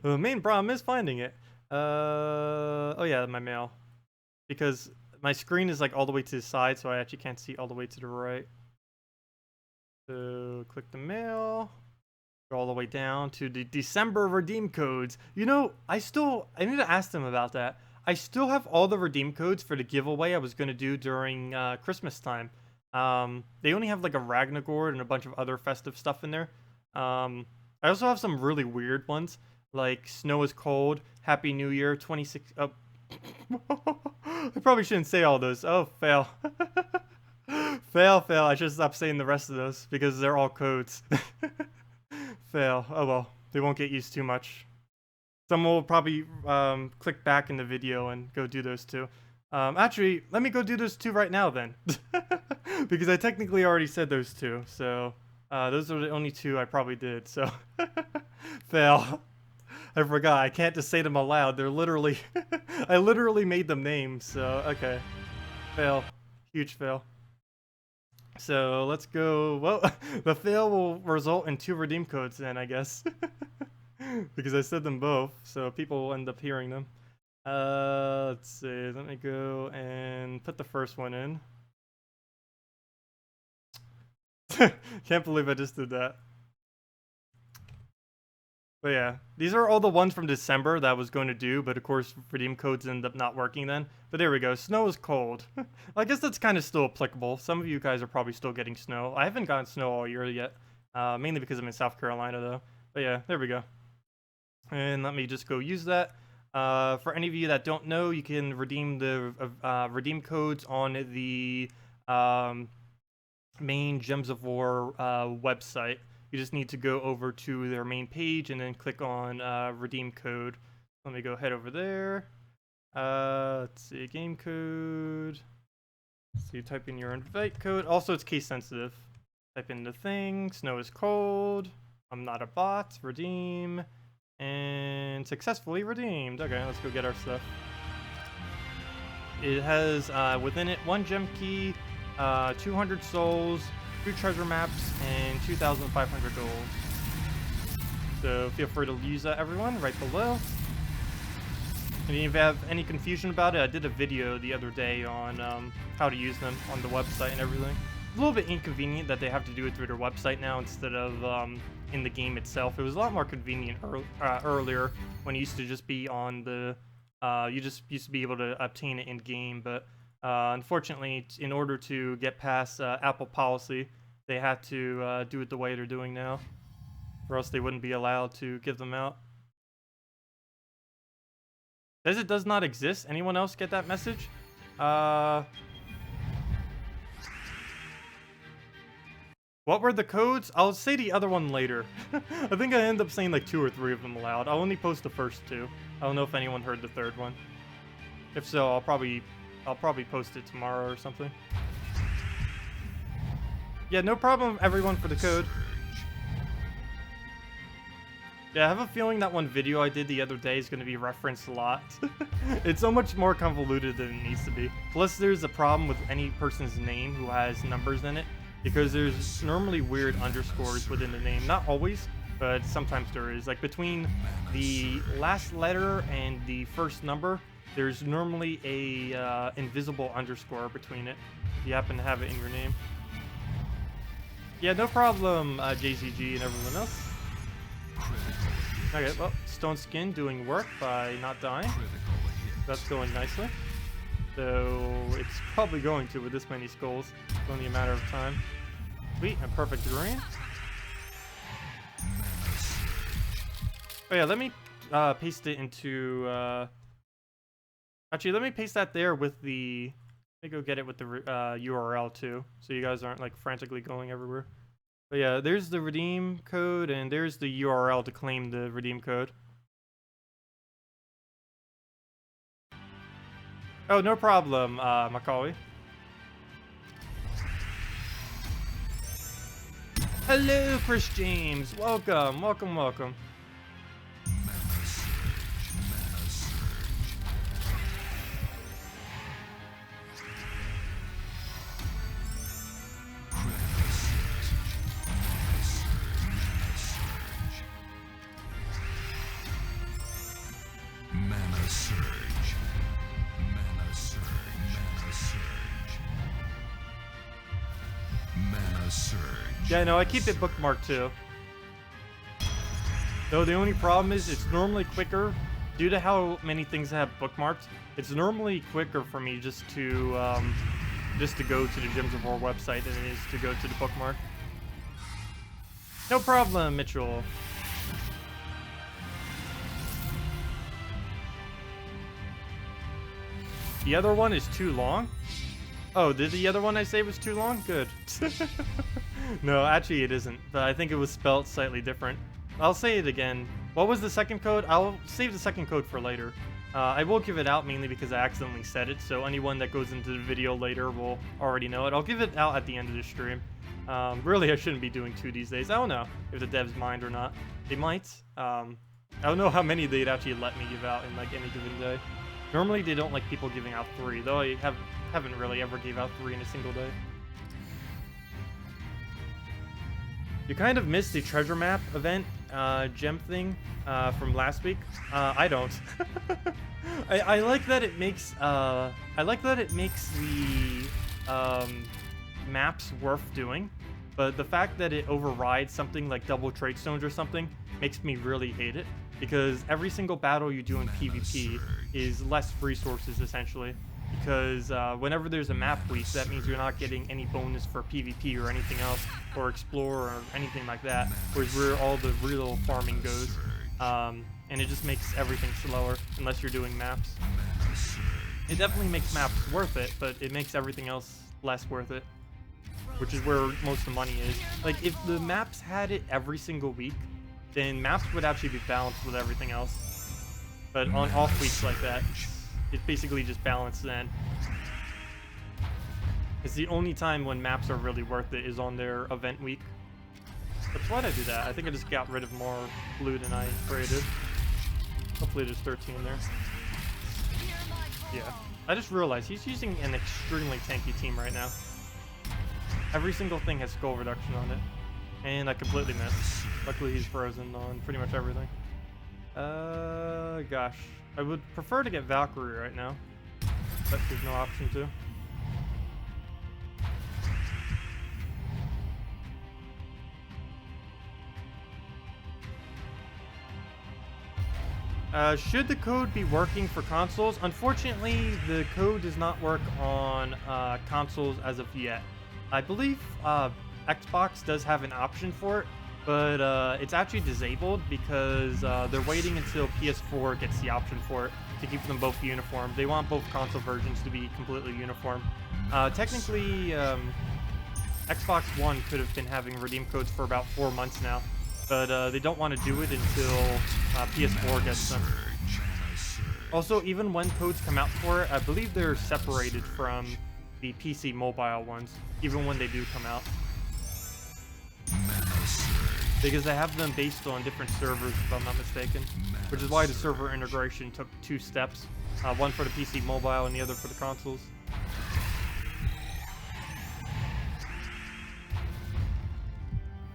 The main problem is finding it. Oh yeah, my mail. Because my screen is like all the way to the side, so I actually can't see all the way to the right. So click the mail. Go all the way down to the December redeem codes. You know, I need to ask them about that. I still have all the redeem codes for the giveaway I was going to do during Christmas time. They only have like a Ragnagord and a bunch of other festive stuff in there. I also have some really weird ones, like Snow is Cold, Happy New Year, 26... Oh. I probably shouldn't say all those. Oh, fail. Fail. I should stop saying the rest of those, because they're all codes. Fail. Oh well, they won't get used too much. Someone will probably click back in the video and go do those two. Actually, let me go do those two right now then. Because I technically already said those two, so those are the only two I probably did, so fail. I forgot, I can't just say them aloud, they're literally, I literally made them names, so okay. Fail, huge fail. So let's go, well, the fail will result in 2 redeem codes then, I guess. Because I said them both, so people will end up hearing them. Let's see, let me go and put the first one in. Can't believe I just did that. But yeah, these are all the ones from December that I was going to do, but of course redeem codes ended up not working then. But there we go, Snow is Cold. I guess that's kind of still applicable. Some of you guys are probably still getting snow. I haven't gotten snow all year yet, mainly because I'm in South Carolina though. But yeah, there we go. And let me just go use that. For any of you that don't know, you can redeem the redeem codes on the main Gems of War website. You just need to go over to their main page and then click on redeem code. Let me go head over there. Let's see, game code. So you type in your invite code. Also, it's case sensitive. Type in the thing. Snow is Cold. I'm not a bot. Redeem. And successfully redeemed. Okay, let's go get our stuff. It has within it 1 gem key, 200 souls, 2 treasure maps, and 2,500 gold. So feel free to use that, everyone, right below. And if you have any confusion about it, I did a video the other day on how to use them on the website and everything. It's a little bit inconvenient that they have to do it through their website now instead of in the game itself. It was a lot more convenient earlier when it used to just be on the you just used to be able to obtain it in game, but unfortunately, in order to get past Apple policy, they had to do it the way they're doing now, or else they wouldn't be allowed to give them out. Says it does not exist. Anyone else get that message? What were the codes? I'll say the other one later. I think I end up saying like 2 or 3 of them aloud. I'll only post the first 2. I don't know if anyone heard the 3rd one. If so, I'll probably post it tomorrow or something. Yeah, no problem, everyone, for the code. Yeah, I have a feeling that one video I did the other day is going to be referenced a lot. It's so much more convoluted than it needs to be. Plus, there's a problem with any person's name who has numbers in it, because there's normally weird underscores within the name. Not always, but sometimes there is. Like between the last letter and the first number, there's normally a invisible underscore between it. If you happen to have it in your name. Yeah, no problem, JCG and everyone else. Okay, well, Stone Skin doing work by not dying. That's going nicely. So it's probably going to with this many skulls. It's only a matter of time. Sweet, and perfect green. Oh yeah, let me paste it into... Actually, let me paste that there with the... Let me go get it with the URL too, so you guys aren't like frantically going everywhere. But yeah, there's the redeem code, and there's the URL to claim the redeem code. Oh, no problem, Macaulay. Hello, Chris James. Welcome, welcome, welcome. Yeah, no, I keep it bookmarked too. Though the only problem is it's normally quicker, due to how many things I have bookmarked, it's normally quicker for me just to go to the Gems of War website than it is to go to the bookmark. No problem, Mitchell. The other one is too long? Oh, did the other one I say was too long? Good. No, actually it isn't, but I think it was spelled slightly different. I'll say it again. What was the second code? I'll save the second code for later. I will give it out mainly because I accidentally said it, so anyone that goes into the video later will already know it. I'll give it out at the end of the stream. Really, I shouldn't be doing 2 these days. I don't know if the devs mind or not. They might. I don't know how many they'd actually let me give out in like any given day. Normally, they don't like people giving out 3, though I haven't really ever gave out 3 in a single day. You kind of missed the treasure map event gem thing from last week. I don't. I like that it makes the maps worth doing, but the fact that it overrides something like double trade stones or something makes me really hate it, because every single battle you do in PvP is less resources essentially. Because whenever there's a map week, that means you're not getting any bonus for PvP or anything else, or explore or anything like that, whereas where all the real farming goes. And it just makes everything slower unless you're doing maps. It definitely makes maps worth it, but it makes everything else less worth it, which is where most of the money is. Like, if the maps had it every single week, then maps would actually be balanced with everything else. But on off weeks like that, it's basically just balanced then. It's the only time when maps are really worth it is on their event week. That's why I do that. I think I just got rid of more blue than I created. Hopefully there's 13 there. Yeah. I just realized he's using an extremely tanky team right now. Every single thing has skull reduction on it. And I completely missed. Luckily he's frozen on pretty much everything. Gosh. I would prefer to get Valkyrie right now, but there's no option to. Should the code be working for consoles? Unfortunately, the code does not work on consoles as of yet. I believe Xbox does have an option for it, but it's actually disabled because they're waiting until PS4 gets the option for it to keep them both uniform. They want both console versions to be completely uniform. Technically, Xbox One could have been having redeem codes for about 4 months now, but they don't want to do it until PS4 gets them. Also, even when codes come out for it, I believe they're separated from the PC mobile ones, even when they do come out. Because they have them based on different servers, if I'm not mistaken. Which is why the server integration took 2 steps. One for the PC mobile and the other for the consoles.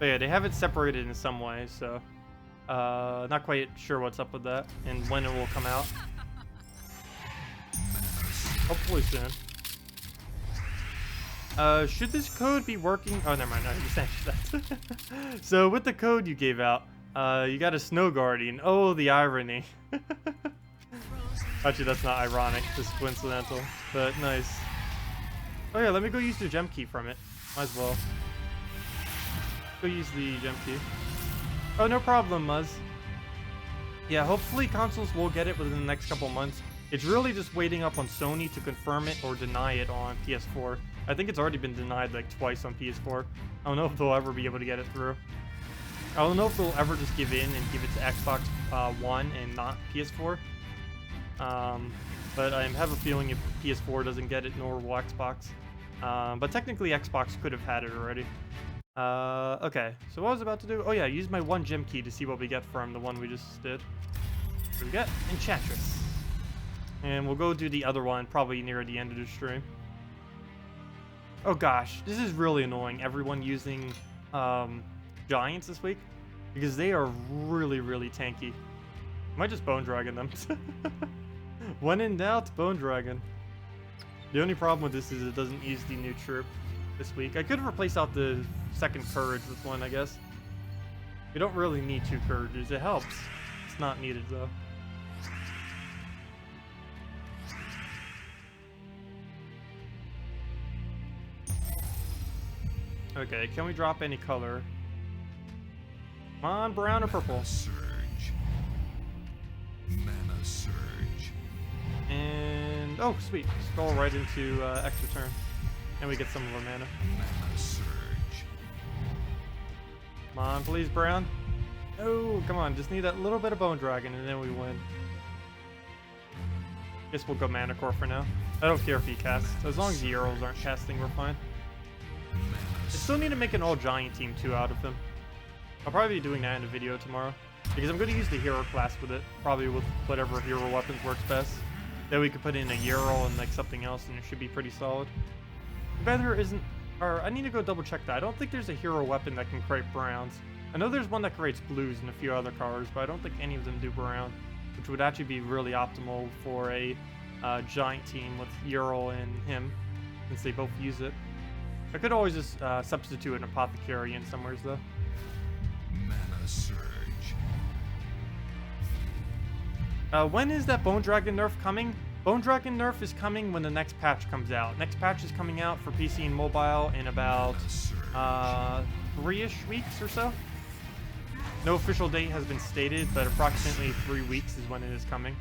But yeah, they have it separated in some way, so... not quite sure what's up with that, and when it will come out. Hopefully soon. Should this code be working? Oh, never mind. I just answered that. So, with the code you gave out, you got a Snow Guardian. Oh, the irony. Actually, that's not ironic. Just coincidental. But nice. Oh, yeah. Let me go use the gem key from it. Might as well. Go use the gem key. Oh, no problem, Muzz. Yeah, hopefully consoles will get it within the next couple months. It's really just waiting up on Sony to confirm it or deny it on PS4. I think it's already been denied like twice on PS4. I don't know if they'll ever be able to get it through. I don't know if they'll ever just give in and give it to Xbox One and not PS4. But I have a feeling if PS4 doesn't get it, nor will Xbox. But technically Xbox could have had it already. Okay, so what I was about to do? Oh yeah, use my 1 gem key to see what we get from the one we just did. What we got? Enchantress. And we'll go do the other one probably near the end of the stream. Oh gosh, this is really annoying. Everyone using giants this week, because they are really, really tanky. I might just Bone Dragon them. When in doubt, Bone Dragon. The only problem with this is it doesn't use the new troop. this week. I could replace out the second courage with one, I guess. You don't really need 2 courages. It helps. It's not needed though. Okay, can we drop any color? Come on, brown or purple? Mana surge. Mana surge. And oh, sweet, scroll right into extra turn, and we get some of our mana. Mana surge. Come on, please, brown. Oh, come on, just need that little bit of bone dragon, and then we win. Guess we'll go mana core for now. I don't care if he casts, as long as the arrows aren't casting, we're fine. I still need to make an all giant team too out of him. I'll probably be doing that in a video tomorrow, because I'm going to use the hero class with it, probably with whatever hero weapons works best. Then we could put in a Euro and like something else, and it should be pretty solid. There isn't, or I need to go double check that. I don't think there's a hero weapon that can create browns. I know there's one that creates blues and a few other colors, but I don't think any of them do brown, which would actually be really optimal for a giant team with Euro and him, since they both use it. I could always just substitute an apothecary in somewheres though. Mana surge. When is that Bone Dragon nerf coming? Bone Dragon nerf is coming when the next patch comes out. Next patch is coming out for PC and mobile in about 3-ish weeks or so. No official date has been stated, but approximately 3 weeks is when it is coming.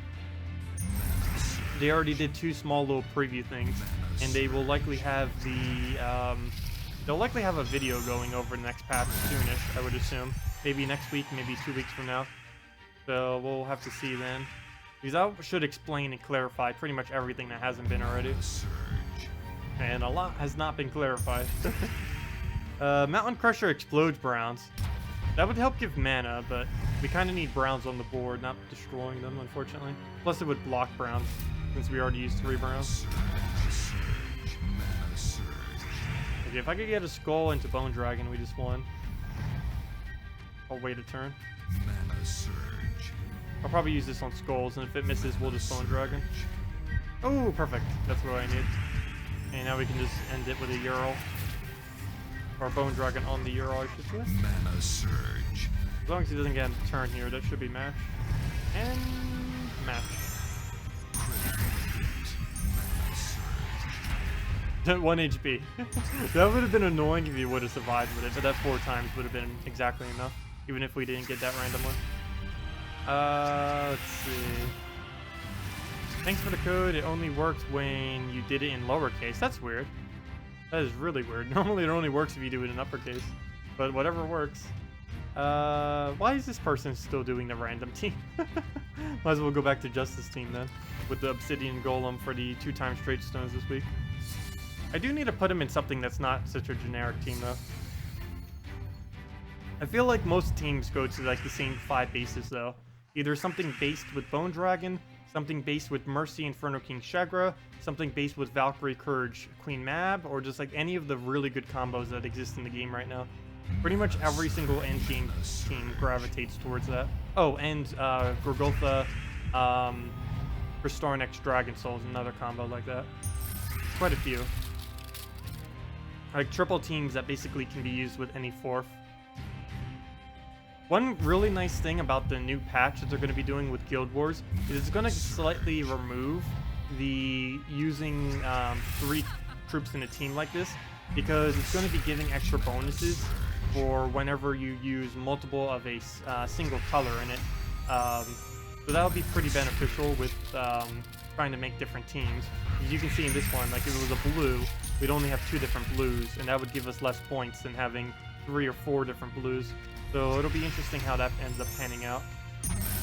They already did 2 small little preview things, and they will likely have the they'll likely have a video going over the next patch soonish, I would assume. Maybe next week, maybe 2 weeks from now. So we'll have to see then. Because that should explain and clarify pretty much everything that hasn't been already. And a lot has not been clarified. Mountain Crusher explodes browns. That would help give mana, but we kind of need browns on the board, not destroying them, unfortunately. Plus it would block browns, since we already used 3 browns. Okay, if I could get a skull into Bone Dragon, we just won. I'll wait a turn. Mana surge. I'll probably use this on skulls, and if it misses, we'll just Bone Dragon. Oh, perfect. That's what I need. And now we can just end it with a Euro. Or Bone Dragon on the Euro, I should say. Mana surge. As long as he doesn't get a turn here, that should be match. And match. Mana surge. 1 HP. That would have been annoying if he would have survived with it, but that 4 times would have been exactly enough, even if we didn't get that randomly. Let's see. Thanks for the code. It only works when you did it in lowercase. That's weird. That is really weird. Normally it only works if you do it in uppercase, but whatever works. Why is this person still doing the random team? Might as well go back to Justice team then, with the Obsidian Golem for the 2 times straight stones this week. I do need to put him in something that's not such a generic team though. I feel like most teams go to like the same 5 bases though. Either something based with Bone Dragon, something based with Mercy Inferno King Sheggra, something based with Valkyrie Courage Queen Mab, or just like any of the really good combos that exist in the game right now. Pretty much every single end game team gravitates towards that. Oh, and Gorgotha, Restore Next Dragon Soul is another combo like that. Quite a few. Like triple teams that basically can be used with any 4th. One really nice thing about the new patch that they're going to be doing with Guild Wars is it's going to slightly remove the using 3 troops in a team like this, because it's going to be giving extra bonuses for whenever you use multiple of a single color in it. So that would be pretty beneficial with trying to make different teams. As you can see in this one, like if it was a blue, we'd only have 2 different blues, and that would give us less points than having 3 or 4 different blues. So it'll be interesting how that ends up panning out.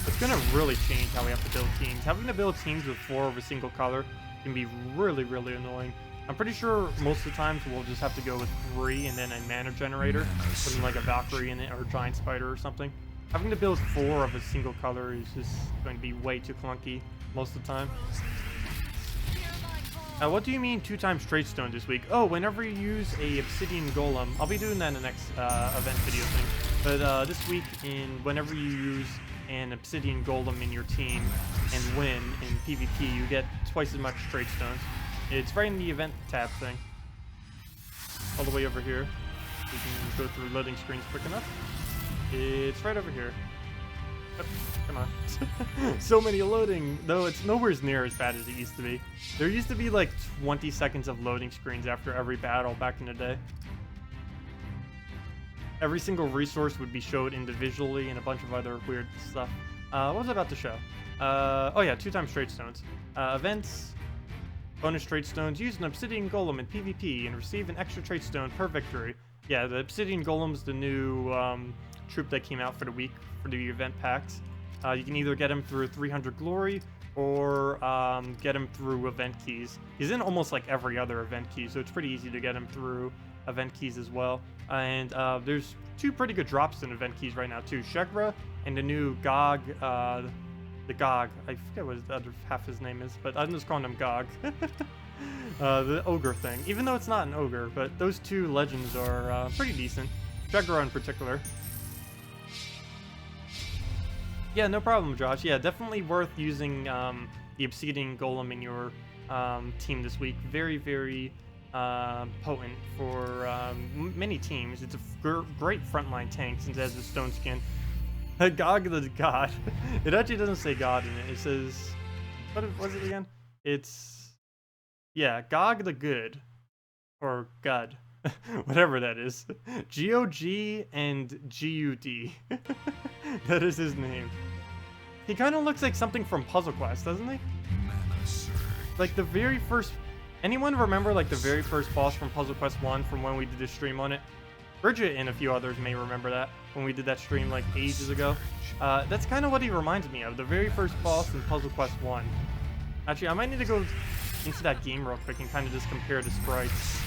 It's going to really change how we have to build teams. Having to build teams with 4 of a single color can be really, really annoying. I'm pretty sure most of the times we'll just have to go with 3 and then a mana generator, putting like a Valkyrie in it or a Giant Spider or something. Having to build 4 of a single color is just going to be way too clunky most of the time. What do you mean 2 times straight stone this week? Oh, whenever you use a Obsidian Golem, I'll be doing that in the next event video thing. But this week, whenever you use an Obsidian Golem in your team and win in PvP, you get twice as much straight stones. It's right in the event tab thing. all the way over here. We can go through loading screens quick enough. It's right over here. Oh, come on. So many loading, though it's nowhere near as bad as it used to be. There used to be like 20 seconds of loading screens after every battle back in the day. Every single resource would be showed individually and a bunch of other weird stuff. What was I about to show? Oh yeah, 2x trade stones. Events, bonus trade stones. Use an Obsidian Golem in PvP and receive an extra trade stone per victory. Yeah, the Obsidian Golem's the new troop that came out for the week for the event packs. You can either get him through 300 glory or get him through event keys. He's in almost like every other event key, so it's pretty easy to get him through event keys as well. And there's 2 pretty good drops in event keys right now too. Sheggra and the new Gog, the Gog. I forget what the other half his name is, but I'm just calling him Gog. The ogre thing, even though it's not an ogre, but those 2 legends are pretty decent. Sheggra in particular. Yeah, no problem, Josh. Yeah, definitely worth using the Obsidian Golem in your team this week. Very, very potent for many teams. It's a great frontline tank since it has a stone skin. Gog the God. It actually doesn't say God in it. It says, what was it again? It's, yeah, Gog the Good. Or God. Whatever that is. G-O-G and G-U-D. That is his name. He kind of looks like something from Puzzle Quest, doesn't he? Like the very first... Anyone remember like the very first boss from Puzzle Quest 1 from when we did a stream on it? Bridget and a few others may remember that when we did that stream like ages ago. That's kind of what he reminds me of. The very first boss in Puzzle Quest 1. Actually, I might need to go into that game real quick and kind of just compare the sprites.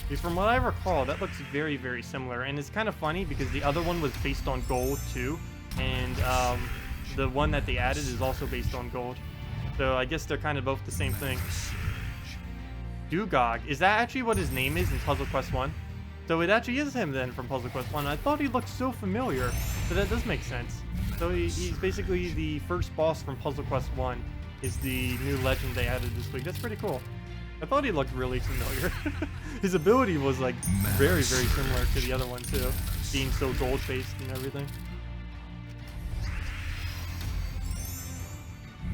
Because from what I recall, that looks very, very similar. And it's kind of funny because the other one was based on gold too. And the one that they added is also based on gold. So I guess they're kind of both the same thing. Dugog. Is that actually what his name is in Puzzle Quest 1? So it actually is him then from Puzzle Quest 1. I thought he looked so familiar. So that does make sense. So he's basically the first boss from Puzzle Quest 1 is the new legend they added this week. That's pretty cool. I thought he looked really familiar. His ability was like very, very similar to the other one too, being so gold-based and everything.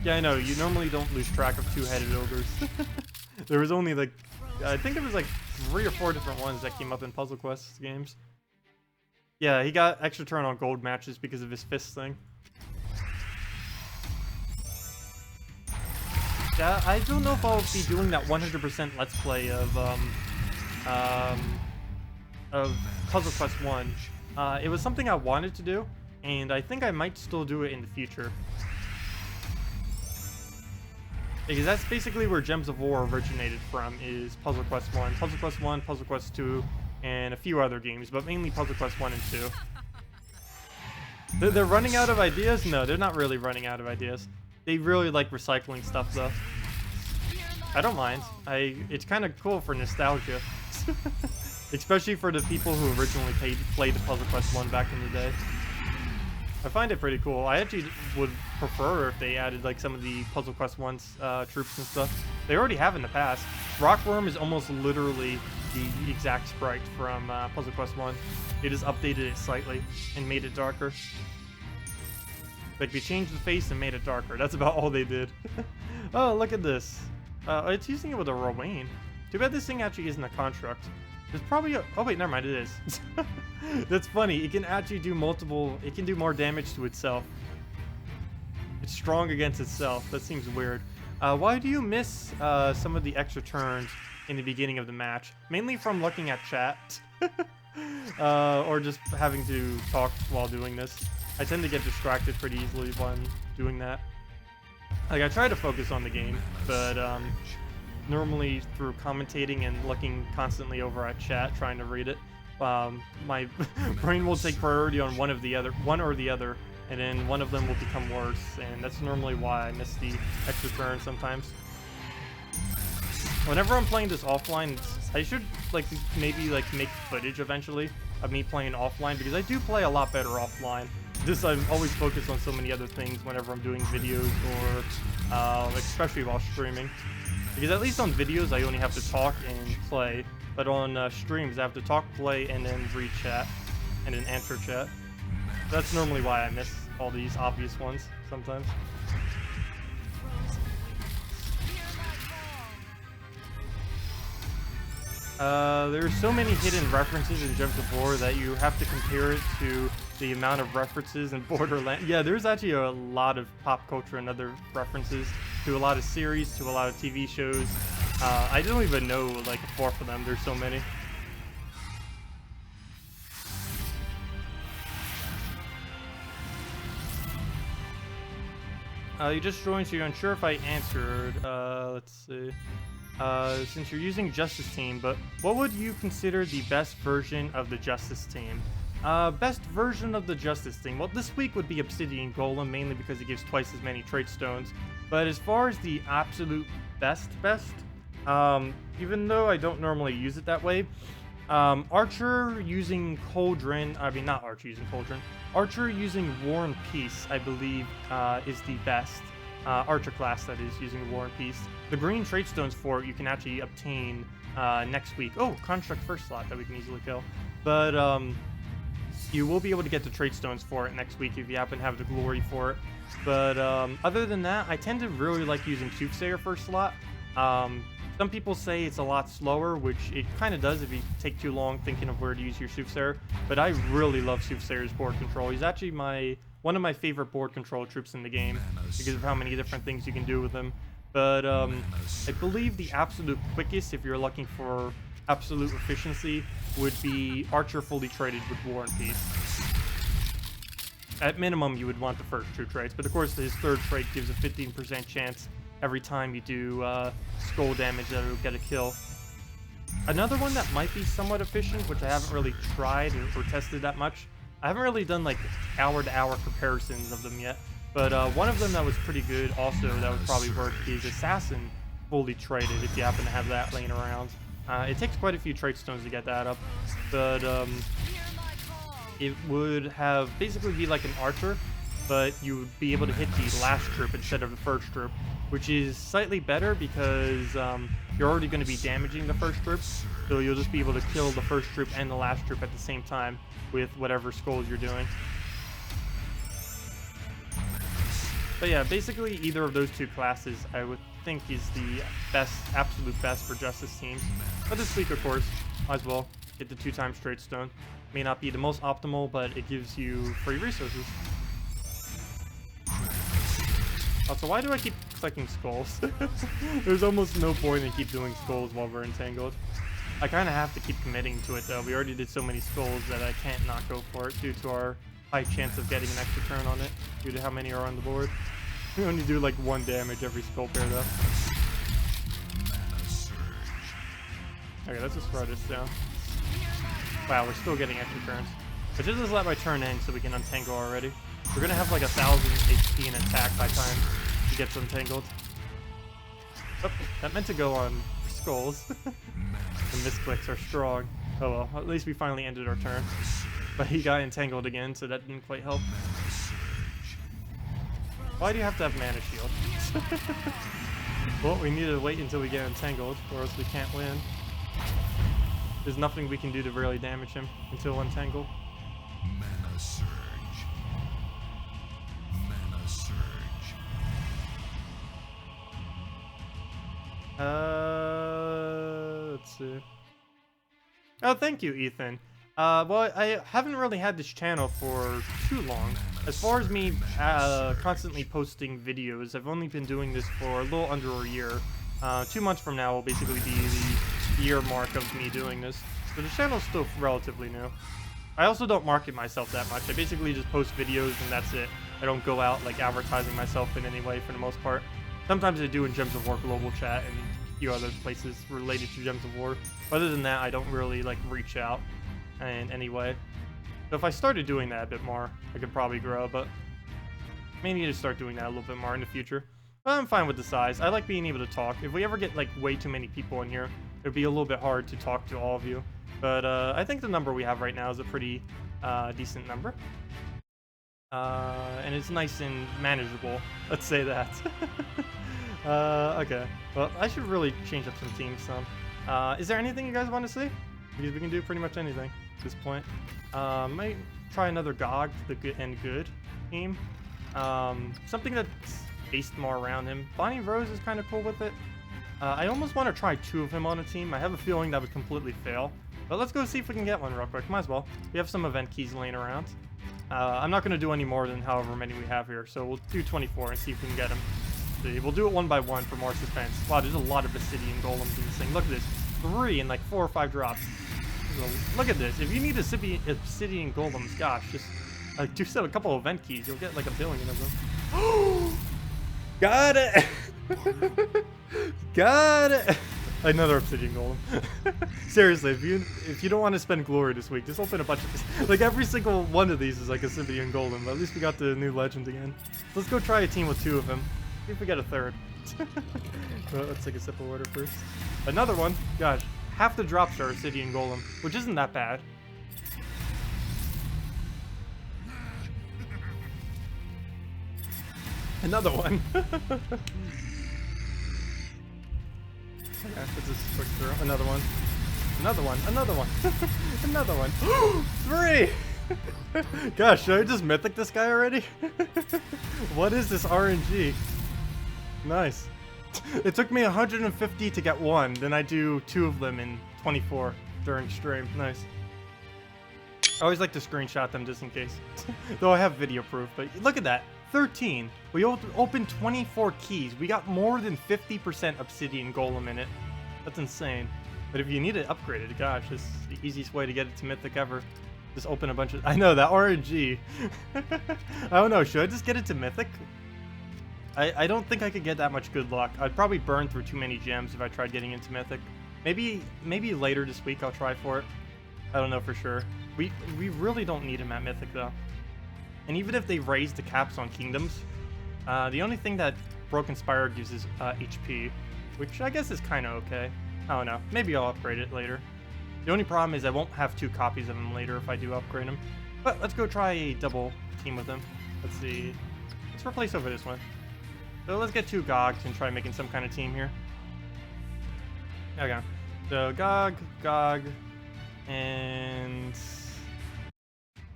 Yeah, I know, you normally don't lose track of 2-headed ogres. There was only like, I think there was like 3 or 4 different ones that came up in Puzzle Quest games. Yeah, he got extra turn on gold matches because of his fist thing. Yeah, I don't know if I'll be doing that 100% Let's Play of Puzzle Quest 1. It was something I wanted to do, and I think I might still do it in the future. Because that's basically where Gems of War originated from, is Puzzle Quest 1. Puzzle Quest 1, Puzzle Quest 2, and a few other games, but mainly Puzzle Quest 1 and 2. They're running out of ideas? No, they're not really running out of ideas. They really like recycling stuff, though. I don't mind. It's kind of cool for nostalgia. Especially for the people who originally played the Puzzle Quest 1 back in the day. I find it pretty cool. I actually would prefer if they added like some of the Puzzle Quest 1's troops and stuff. They already have in the past. Rockworm is almost literally the exact sprite from Puzzle Quest 1. They just updated it slightly and made it darker. Like, they changed the face and made it darker. That's about all they did. Oh, look at this. It's using it with a Rowan. Too bad this thing actually isn't a construct. There's probably a... Oh, wait, never mind, it is. That's funny. It can actually do multiple... It can do more damage to itself. It's strong against itself. That seems weird. Why do you miss some of the extra turns in the beginning of the match? Mainly from looking at chat. Or just having to talk while doing this. I tend to get distracted pretty easily when doing that. Like, I try to focus on the game, but normally through commentating and looking constantly over at chat, trying to read it, my brain will take priority on one or the other, and then one of them will become worse, and that's normally why I miss the extra turn sometimes. Whenever I'm playing this offline, I should maybe make footage eventually of me playing offline, because I do play a lot better offline. Just I'm always focused on so many other things whenever I'm doing videos or especially while streaming. Because at least on videos I only have to talk and play, but on streams I have to talk, play, and then read chat, and then answer chat. That's normally why I miss all these obvious ones sometimes. There's so many hidden references in Gems of War that you have to compare it to the amount of references in Borderlands. Yeah, there's actually a lot of pop culture and other references to a lot of series, to a lot of TV shows. I don't even know like a fourth of them. There's so many. You just joined, so you're unsure if I answered. Let's see. Since you're using Justice Team, but what would you consider the best version of the Justice Team? Best version of the Justice Team. Well, this week would be Obsidian Golem, mainly because it gives twice as many trait stones. But as far as the absolute best, even though I don't normally use it that way, Archer using Cauldron, I mean not Archer using Cauldron, Archer using War and Peace, I believe, is the best. Archer class, that is, using War and Peace. The green trait stones for it you can actually obtain next week. Oh, Construct first slot that we can easily kill. But you will be able to get the trait stones for it next week if you happen to have the glory for it. But other than that, I tend to really like using Soothsayer first slot. Some people say it's a lot slower, which it kind of does if you take too long thinking of where to use your Soothsayer. But I really love Soothsayer's board control. He's actually one of my favorite board control troops in the game because of how many different things you can do with him. But I believe the absolute quickest, if you're looking for absolute efficiency, would be Archer fully traded with War and Peace. At minimum, you would want the first two traits, but of course his third trait gives a 15% chance every time you do skull damage that it'll get a kill. Another one that might be somewhat efficient, which I haven't really tried or tested that much, I haven't really done like hour-to-hour comparisons of them yet, but one of them that was pretty good also that would probably work is Assassin fully traded if you happen to have that laying around. It takes quite a few trait stones to get that up, but it would have basically be like an Archer, but you would be able to hit the last troop instead of the first troop, which is slightly better because you're already going to be damaging the first troop, so you'll just be able to kill the first troop and the last troop at the same time with whatever skulls you're doing. But yeah, basically either of those two classes I would think is the best, absolute best for Justice teams. But this week, of course, might as well get the 2x trait stone. May not be the most optimal, but it gives you free resources. Also, why do I keep clicking skulls? There's almost no point in keep doing skulls while we're entangled. I kind of have to keep committing to it though. We already did so many skulls that I can't not go for it due to our high chance of getting an extra turn on it, due to how many are on the board. We only do like 1 damage every skull pair though. Okay, let's just write this down. Wow, we're still getting extra turns. But just let my turn end so we can untangle already. We're gonna have like 1,000 HP in attack by time he gets untangled. Oh, that meant to go on skulls. The misclicks are strong. Oh well, at least we finally ended our turn. But he got entangled again, so that didn't quite help. Why do you have to have mana shield? Well, we need to wait until we get entangled, or else we can't win. There's nothing we can do to really damage him until entangled. Mana surge. Mana surge. Let's see. Oh, thank you, Ethan. Well, I haven't really had this channel for too long. As far as me constantly posting videos, I've only been doing this for a little under a year. 2 months from now will basically be the year mark of me doing this. So the channel's still relatively new. I also don't market myself that much. I basically just post videos and that's it. I don't go out like advertising myself in any way for the most part. Sometimes I do in Gems of War Global Chat and a few other places related to Gems of War. Other than that, I don't really like reach out in any way. So if I started doing that a bit more, I could probably grow, but may need to start doing that a little bit more in the future. But I'm fine with the size. I like being able to talk. If we ever get like way too many people in here, it'd be a little bit hard to talk to all of you. But I think the number we have right now is a pretty decent number. And it's nice and manageable. Let's say that. Okay. Well, I should really change up some teams some. Is there anything you guys want to see? Because we can do pretty much anything at this point. Might try another GOG, the good and good team. Something that's based more around him. Bonnie Rose is kind of cool with it. I almost want to try 2 of him on a team. I have a feeling that would completely fail. But let's go see if we can get one real quick. Might as well. We have some event keys laying around. I'm not going to do any more than however many we have here. So we'll do 24 and see if we can get them. See, we'll do it one by one for more suspense. Wow, there's a lot of Obsidian Golems in this thing. Look at this. 3 in like 4 or 5 drops. Look at this. If you need Obsidian Golems, gosh, just do a couple event keys. You'll get like 1 billion of them. Got it! Got it! Another Obsidian Golem. Seriously, if you don't want to spend glory this week, just open a bunch of these. Like every single one of these is like a Obsidian Golem. At least we got the new legend again. Let's go try a team with 2 of them. See if we get a 3rd. Well, let's take a sip of water first. Another one. Gosh, half the drops are Obsidian Golem, which isn't that bad. Another one. Okay, let's just quick through. Another one. Another one. Another one. Another one. 3! Gosh, should I just mythic this guy already? What is this RNG? Nice. It took me 150 to get 1. Then I do 2 of them in 24 during stream. Nice. I always like to screenshot them just in case. Though I have video proof, but look at that. 13. We opened 24 keys. We got more than 50% Obsidian Golem in it. That's insane. But if you need it upgraded, gosh, it's the easiest way to get it to Mythic ever. Just open a bunch of... I know, that RNG. I don't know, should I just get it to Mythic? I don't think I could get that much good luck. I'd probably burn through too many gems if I tried getting into Mythic. Maybe later this week I'll try for it. I don't know for sure. We really don't need him at Mythic though. And even if they raise the caps on kingdoms, the only thing that Broken Spire gives is HP, which I guess is kind of okay. I don't know. Maybe I'll upgrade it later. The only problem is I won't have 2 copies of him later if I do upgrade him. But let's go try a double team with him. Let's see. Let's replace over this one. So let's get 2 Gogs and try making some kind of team here. Okay. So Gog, and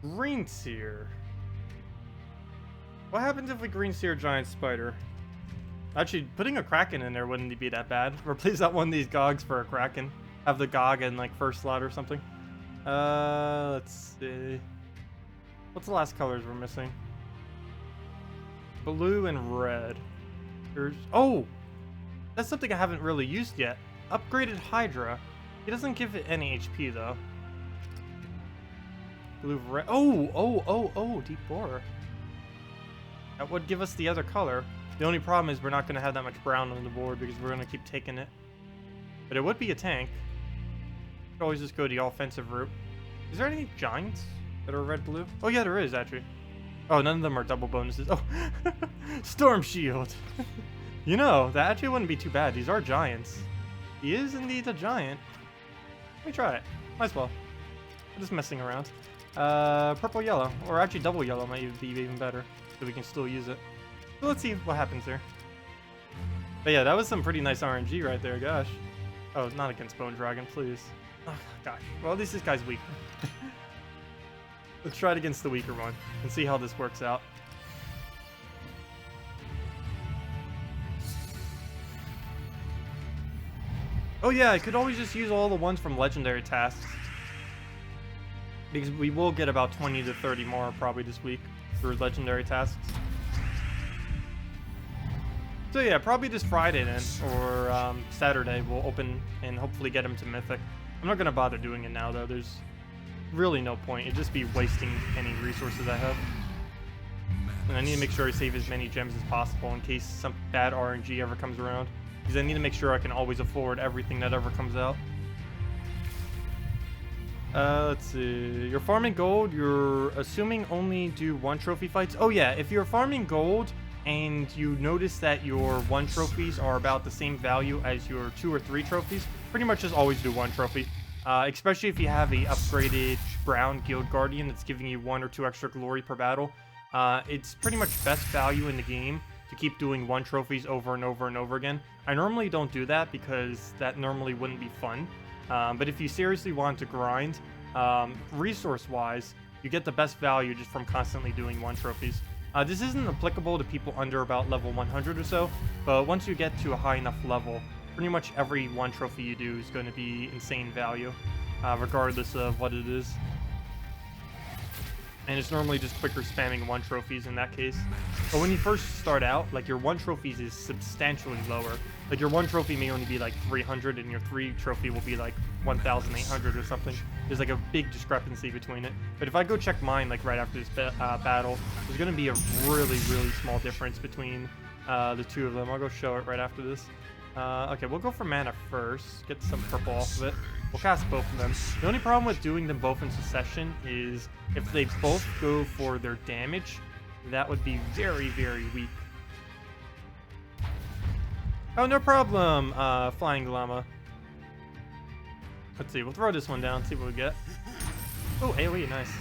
Green Seer. What happens if we Green Seer Giant Spider? Actually, putting a Kraken in there wouldn't be that bad. Replace that one of these Gogs for a Kraken. Have the Gog in like first slot or something. Let's see. What's the last colors we're missing? Blue and red. Oh! That's something I haven't really used yet. Upgraded Hydra. He doesn't give it any HP though. Blue, red. Oh, Deep Borer. That would give us the other color. The only problem is we're not going to have that much brown on the board because we're going to keep taking it. But it would be a tank. Could always just go the offensive route. Is there any giants that are red-blue? Oh yeah, there is actually. Oh, none of them are double bonuses. Oh, Storm Shield. You know, that actually wouldn't be too bad. These are giants. He is indeed a giant. Let me try it. Might as well. I'm just messing around. Purple yellow, or actually double yellow might be even better, so we can still use it. So let's see what happens here. But yeah, that was some pretty nice RNG right there, gosh. Oh, not against Bone Dragon, please. Oh, gosh. Well, at least this guy's weak. Let's try it against the weaker one and see how this works out. Oh yeah, I could always just use all the ones from legendary tasks. Because we will get about 20 to 30 more probably this week through legendary tasks. So yeah, probably this Friday then, or Saturday, we'll open and hopefully get him to Mythic. I'm not going to bother doing it now though, there's really no point. It'd just be wasting any resources I have. And I need to make sure I save as many gems as possible in case some bad RNG ever comes around. Because I need to make sure I can always afford everything that ever comes out. Let's see. You're farming gold, you're assuming only do 1 trophy fights. Oh yeah, if you're farming gold and you notice that your 1 trophies are about the same value as your 2 or 3 trophies, pretty much just always do 1 trophy. Especially if you have a upgraded Brown Guild Guardian that's giving you 1 or 2 extra glory per battle. It's pretty much best value in the game to to keep doing 1 trophies over and over and over again. I normally don't do that because that normally wouldn't be fun. But if you seriously want to grind, resource-wise, you get the best value just from constantly doing 1 trophies. This isn't applicable to people under about level 100 or so, but once you get to a high enough level, pretty much every 1 trophy you do is going to be insane value, regardless of what it is. And it's normally just quicker spamming 1 trophies in that case. But when you first start out, like your 1 trophies is substantially lower. Like your 1 trophy may only be like 300 and your 3 trophy will be like 1,800 or something. There's like a big discrepancy between it. But if I go check mine like right after this battle, there's going to be a really, really small difference between the 2 of them. I'll go show it right after this. Okay, we'll go for mana first. Get some purple off of it. We'll cast both of them. The only problem with doing them both in succession is if they both go for their damage, that would be very, very weak. Oh, no problem, Flying Llama. Let's see, we'll throw this one down, see what we get. Oh, AoE, nice.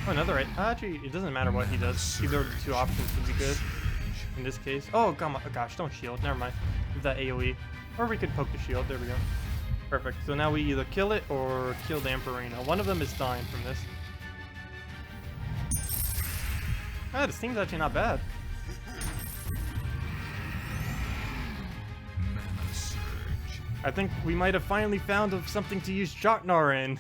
Oh, another right. Actually, it doesn't matter what he does. Either of the 2 options would be good in this case. Oh, come on. Oh, gosh, don't shield. Never mind. Give that AoE. Or we could poke the shield. There we go. Perfect. So now we either kill it or kill the Emperino. One of them is dying from this. Ah, this team's actually not bad. I think we might have finally found something to use Jotnar in.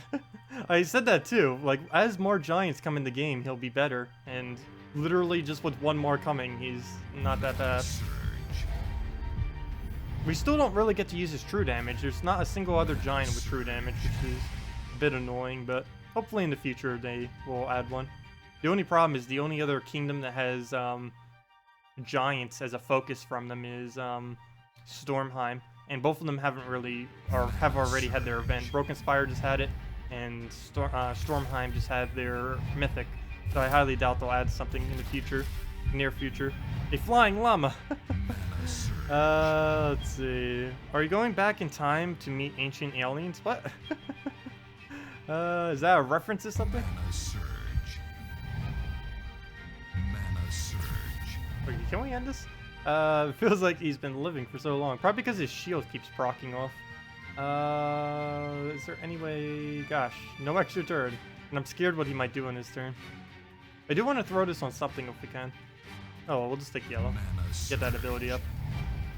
I said that too. Like, as more giants come in the game, he'll be better. And literally just with 1 more coming, he's not that bad. We still don't really get to use his true damage. There's not a single other giant with true damage, which is a bit annoying, but hopefully in the future they will add one. The only problem is the only other kingdom that has giants as a focus from them is Stormheim, and both of them haven't really, or have already had their event. Broken Spire just had it, and Stormheim just had their Mythic, so I highly doubt they'll add something in the future, near future. A flying llama! Let's see. Are you going back in time to meet ancient aliens? What? Is that a reference to something? Wait, can we end this? It feels like he's been living for so long. Probably because his shield keeps proccing off. Is there any way... Gosh, no extra turn. And I'm scared what he might do on his turn. I do want to throw this on something if we can. Oh, well, we'll just take yellow. Get that ability up.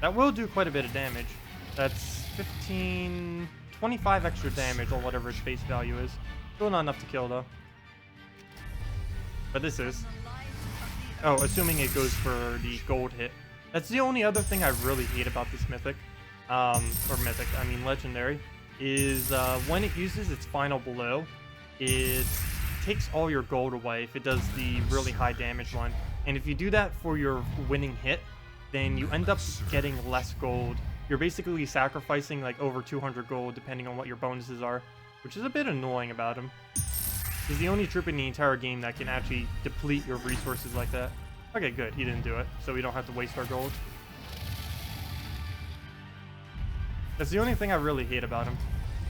That will do quite a bit of damage. That's 15... 25 extra damage on whatever its base value is. Still not enough to kill, though. But this is. Oh, assuming it goes for the gold hit. That's the only other thing I really hate about this Mythic. Or Mythic, I mean Legendary. Is when it uses its final blow, it takes all your gold away if it does the really high damage one. And if you do that for your winning hit, then you end up getting less gold. You're basically sacrificing like over 200 gold depending on what your bonuses are, which is a bit annoying about him. He's the only troop in the entire game that can actually deplete your resources like that. Okay, good, he didn't do it, so we don't have to waste our gold. That's the only thing I really hate about him.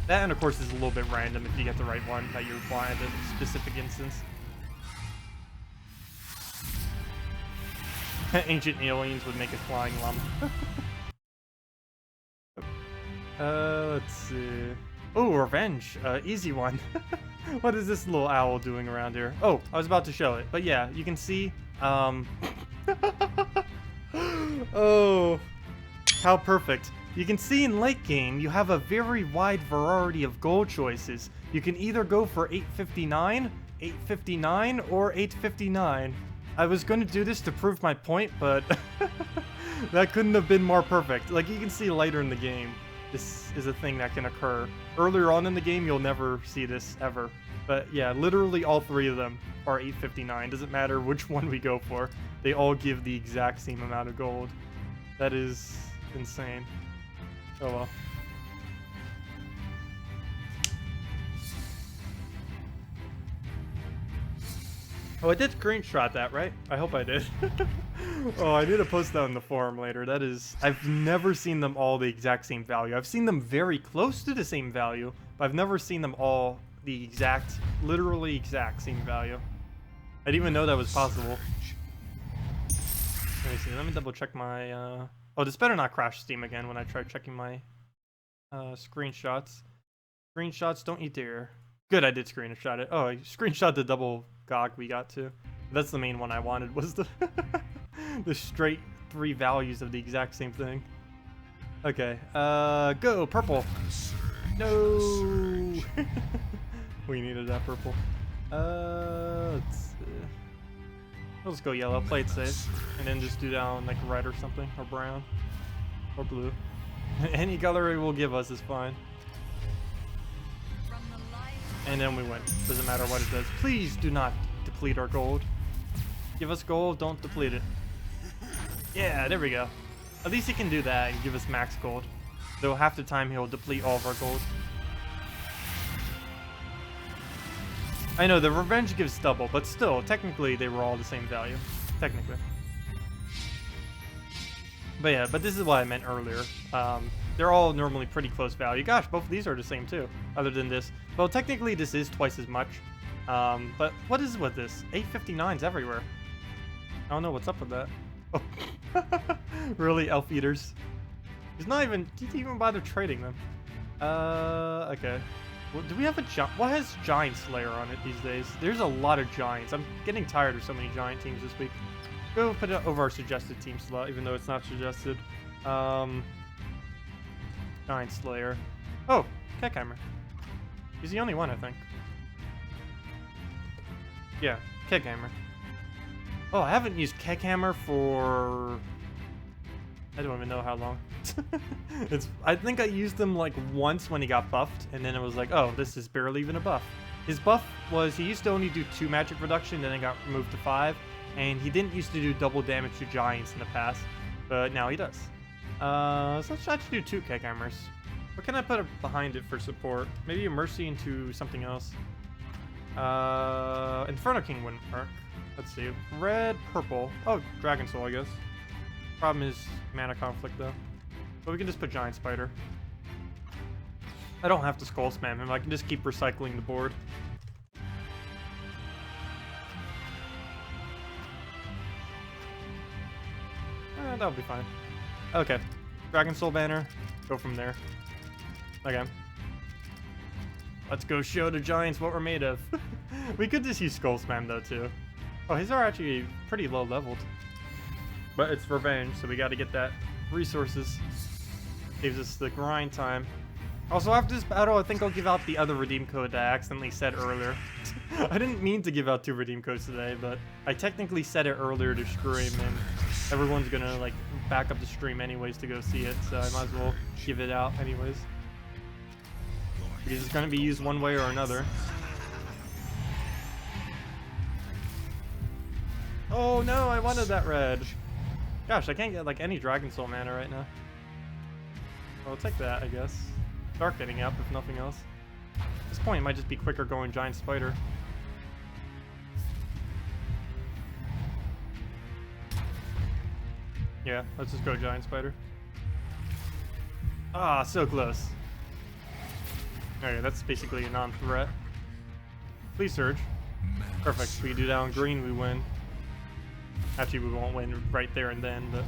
That, and of course, is a little bit random if you get the right one that you apply at a specific instance. Ancient aliens would make a flying llama. Let's see. Oh, revenge. Easy one. What is this little owl doing around here? Oh, I was about to show it. But yeah, you can see, oh, how perfect. You can see in late game, you have a very wide variety of gold choices. You can either go for 859, 859, or 859. I was going to do this to prove my point, but that couldn't have been more perfect. Like, you can see later in the game, this is a thing that can occur. Earlier on in the game, you'll never see this ever. But yeah, literally all 3 of them are 859. Doesn't matter which one we go for. They all give the exact same amount of gold. That is insane. Oh well. Oh, I did screenshot that, right? I hope I did. Oh, I need to post that on the forum later. That is... I've never seen them all the exact same value. I've seen them very close to the same value, but I've never seen them all the exact, literally exact same value. I didn't even know that was possible. Let me see. Let me double check my. Oh, this better not crash Steam again when I try checking my screenshots. Screenshots, don't you dare. Good, I did screenshot it. Oh, I screenshot the double GOG we got too. That's the main one I wanted, was the the straight 3 values of the exact same thing. Okay, go purple. No, we needed that purple. Let's see. We'll just go yellow, play it safe, and then just do down like red or something, or brown, or blue. Any color it will give us is fine. And then we win. Doesn't matter what it does. Please do not deplete our gold. Give us gold, don't deplete it. Yeah, there we go. At least he can do that and give us max gold. Though half the time he'll deplete all of our gold. I know, the revenge gives double, but still, technically they were all the same value. Technically. But yeah, but this is what I meant earlier. They're all normally pretty close value. Gosh, both of these are the same too, other than this. Well, technically this is twice as much. But what is with this? 859s everywhere. I don't know what's up with that. Oh. Really, elf eaters? He's not even, did he even bother trading them? Okay. Well, do we have a what has Giant Slayer on it these days? There's a lot of giants. I'm getting tired of so many giant teams this week. Go put it over our suggested team slot, even though it's not suggested. Giant Slayer. Oh, Keckheimer. He's the only one, I think. Yeah, Keckheimer. Oh, I haven't used Keckheimer for... I don't even know how long. I think I used him like once when he got buffed, and then it was like, oh, this is barely even a buff. His buff was he used to only do 2 magic reduction, then it got removed to 5, and he didn't used to do double damage to giants in the past, but now he does. So let's try to do 2 Keckhammers. What can I put behind it for support? Maybe a Mercy into something else. Inferno King wouldn't work. Let's see. Red, purple. Oh, Dragon Soul, I guess. Problem is mana conflict though. But we can just put Giant Spider. I don't have to skull spam him. I can just keep recycling the board. That'll be fine. Okay. Dragon Soul banner. Go from there. Okay. Let's go show the giants what we're made of. We could just use skull spam though too. Oh, his are actually pretty low leveled. But it's revenge, so we gotta get that resources. Gives us the grind time. Also, after this battle, I think I'll give out the other redeem code that I accidentally said earlier. I didn't mean to give out 2 redeem codes today, but I technically said it earlier to stream, and everyone's gonna like back up the stream anyways to go see it, so I might as well give it out anyways. Because it's gonna be used one way or another. Oh no, I wanted that red. Gosh, I can't get like any Dragon Soul mana right now. Well, I'll take that, I guess. Start getting up, if nothing else. At this point, it might just be quicker going Giant Spider. Yeah, let's just go Giant Spider. Ah, so close. Okay, that's basically a non-threat. Please Surge. Perfect. If we do down green, we win. Actually, we won't win right there and then, but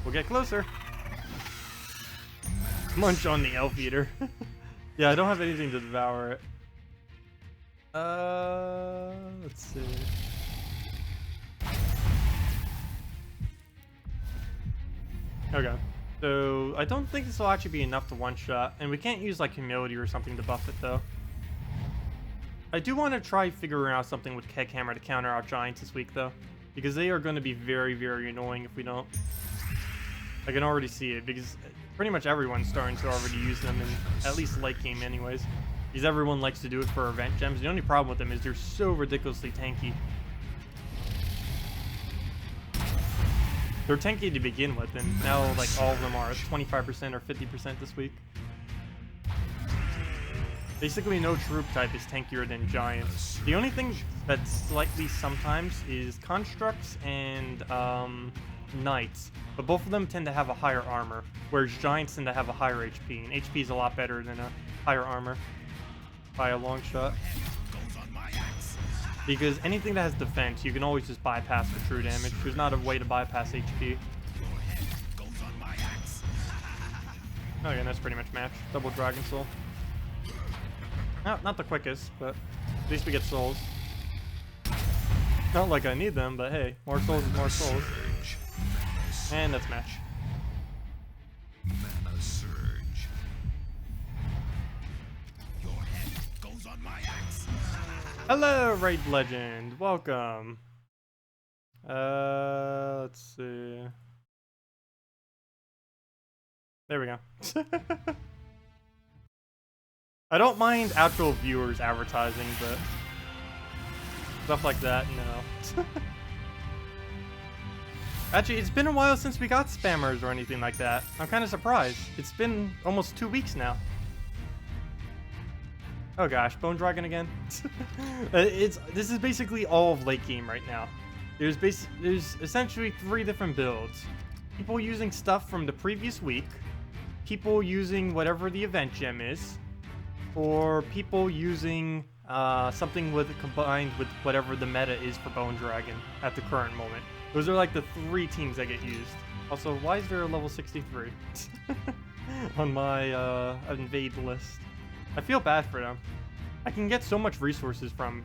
we'll get closer. Munch on the Elf Eater. Yeah, I don't have anything to devour it. Let's see. Okay. So, I don't think this will actually be enough to one-shot, and we can't use, like, Humility or something to buff it, though. I do want to try figuring out something with Keckhammer to counter out Giants this week, though. Because they are going to be very, very annoying if we don't. I can already see it, because pretty much everyone's starting to already use them in at least late game anyways. Because everyone likes to do it for event gems. The only problem with them is they're so ridiculously tanky. They're tanky to begin with, and now like all of them are 25% or 50% this week. Basically no troop type is tankier than giants. The only thing that's slightly sometimes is constructs and knights, but both of them tend to have a higher armor, whereas giants tend to have a higher HP, and HP is a lot better than a higher armor by a long shot. Because anything that has defense, you can always just bypass for true damage. There's not a way to bypass HP. Okay, that's pretty much match. Double Dragon Soul. No, not the quickest, but at least we get souls. Not like I need them, but hey, more souls is more souls. And that's match. Mana surge. Your head goes on my axe. Hello, Raid Legend. Welcome. Let's see. There we go. I don't mind actual viewers advertising, but stuff like that, no. Actually, it's been a while since we got spammers or anything like that. I'm kind of surprised. It's been almost 2 weeks now. Oh gosh, Bone Dragon again. This is basically all of late game right now. There's essentially 3 different builds. People using stuff from the previous week, people using whatever the event gem is, or people using something combined with whatever the meta is for Bone Dragon at the current moment. Those are like the 3 teams that get used. Also, why is there a level 63 on my invade list? I feel bad for them. I can get so much resources from,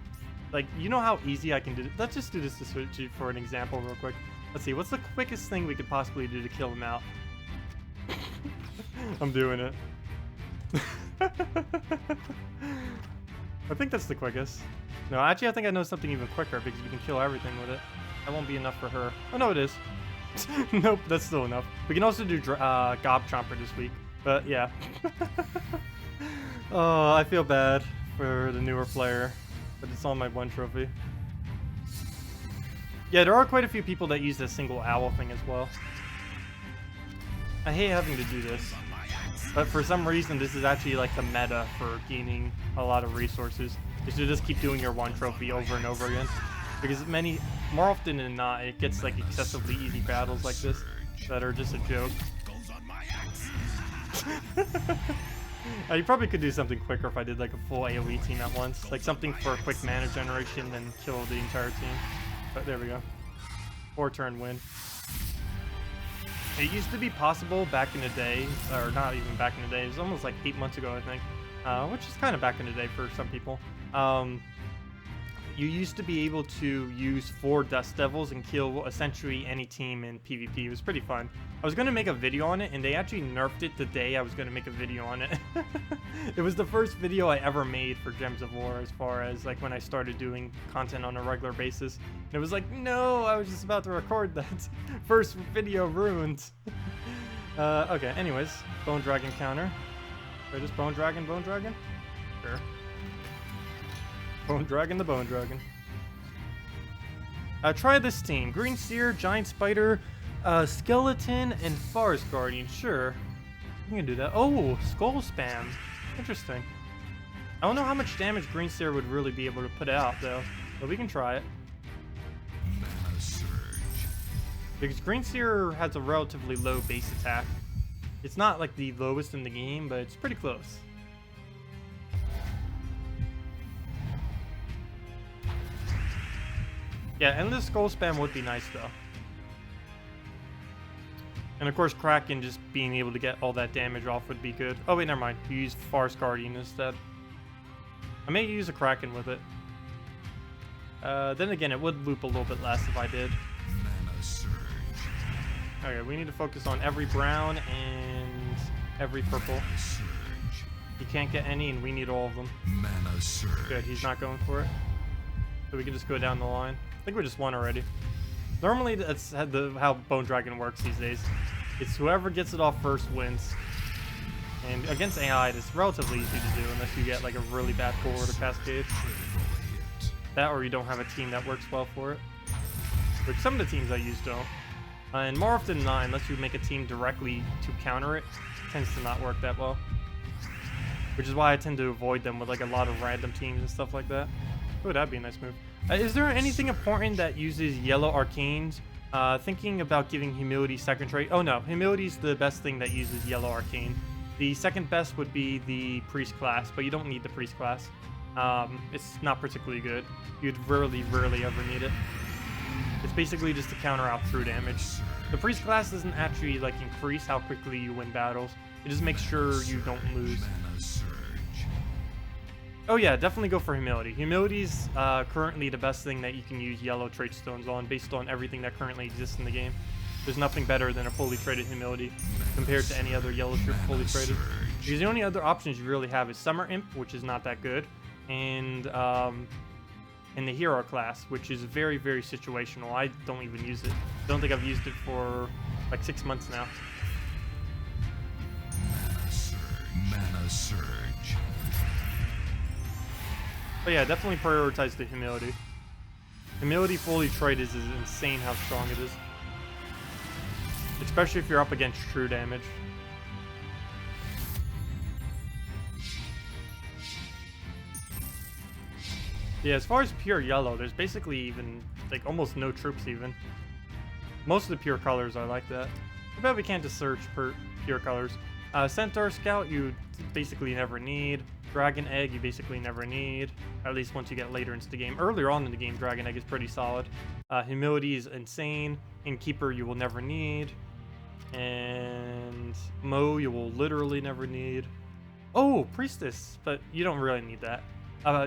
like, you know how easy I can do. Let's just do this to switch it for an example real quick. Let's see, what's the quickest thing we could possibly do to kill him out? I'm doing it. I think that's the quickest. No, actually, I think I know something even quicker because we can kill everything with it. That won't be enough for her. Oh, no, it is. Nope, that's still enough. We can also do Gob Chomper this week, but yeah. Oh, I feel bad for the newer player, but it's on my 1 trophy. Yeah, there are quite a few people that use this single owl thing as well. I hate having to do this, but for some reason this is actually like the meta for gaining a lot of resources. Is to just keep doing your 1 trophy over and over again. Because more often than not, it gets like excessively easy battles like this that are just a joke. You probably could do something quicker if I did like a full AoE team at once. Like something for quick mana generation and kill the entire team. But there we go. 4-turn win. It used to be possible back in the day, or not even back in the day, it was almost like 8 months ago I think. Which is kind of back in the day for some people. You used to be able to use 4 Dust Devils and kill essentially any team in PvP. It was pretty fun. I was going to make a video on it, and they actually nerfed it the day I was going to make a video on it. It was the first video I ever made for Gems of War as far as like when I started doing content on a regular basis. And it was like, no, I was just about to record that. First video ruined. Okay, anyways, Bone Dragon counter. Wait, just Bone Dragon, Bone Dragon? Sure. Bone Dragon, the Bone Dragon. Try this team. Green Seer, Giant Spider, Skeleton, and Forest Guardian. Sure. We can do that. Oh, Skull Spam. Interesting. I don't know how much damage Green Seer would really be able to put out, though. But we can try it. Mana surge. Because Green Seer has a relatively low base attack. It's not like the lowest in the game, but it's pretty close. Yeah, Endless Skull Spam would be nice, though. And of course, Kraken just being able to get all that damage off would be good. Oh wait, never mind. You use Forest Guardian instead. I may use a Kraken with it. Then again, it would loop a little bit less if I did. Mana surge. Okay, we need to focus on every brown and every purple. Mana surge. He can't get any, and we need all of them. Mana surge. Good, he's not going for it. So we can just go down the line. I think we just won already. Normally, that's how Bone Dragon works these days. It's whoever gets it off first wins. And against AI, it's relatively easy to do unless you get like a really bad forward or cascade. That or you don't have a team that works well for it. Which some of the teams I use don't. And more often than not, unless you make a team directly to counter it, it tends to not work that well. Which is why I tend to avoid them with like a lot of random teams and stuff like that. Oh, that'd be a nice move. Is there anything important that uses yellow arcanes? Thinking about giving Humility second trait. Oh no, Humility's the best thing that uses yellow arcane. The second best would be the Priest class, but you don't need the Priest class. it's not particularly good. You'd rarely ever need it. It's basically just to counter out true damage. The priest class doesn't actually like increase how quickly you win battles. It just makes sure you don't lose. Mana surge. Oh yeah, definitely go for humility. Humility's currently the best thing that you can use yellow trait stones on based on everything that currently exists in the game. There's nothing better than a fully traded humility compared to any other yellow troop fully traded. Because the only other options you really have is Summer Imp, which is not that good, and the hero class, which is very situational. I don't even use it. Don't think I've used it for like 6 months now. Mana surge. Mana surge. But yeah, definitely prioritize the humility. Humility fully traded is insane how strong it is. Especially if you're up against true damage. Yeah, as far as pure yellow, there's basically even, like, almost no troops even. Most of the pure colors are like that. I bet we can't just search per pure colors. Centaur Scout, you basically never need. Dragon Egg, you basically never need. At least once you get later into the game. Earlier on in the game, Dragon Egg is pretty solid. Humility is insane. Innkeeper, you will never need. And Mo, you will literally never need. Oh, Priestess, but you don't really need that.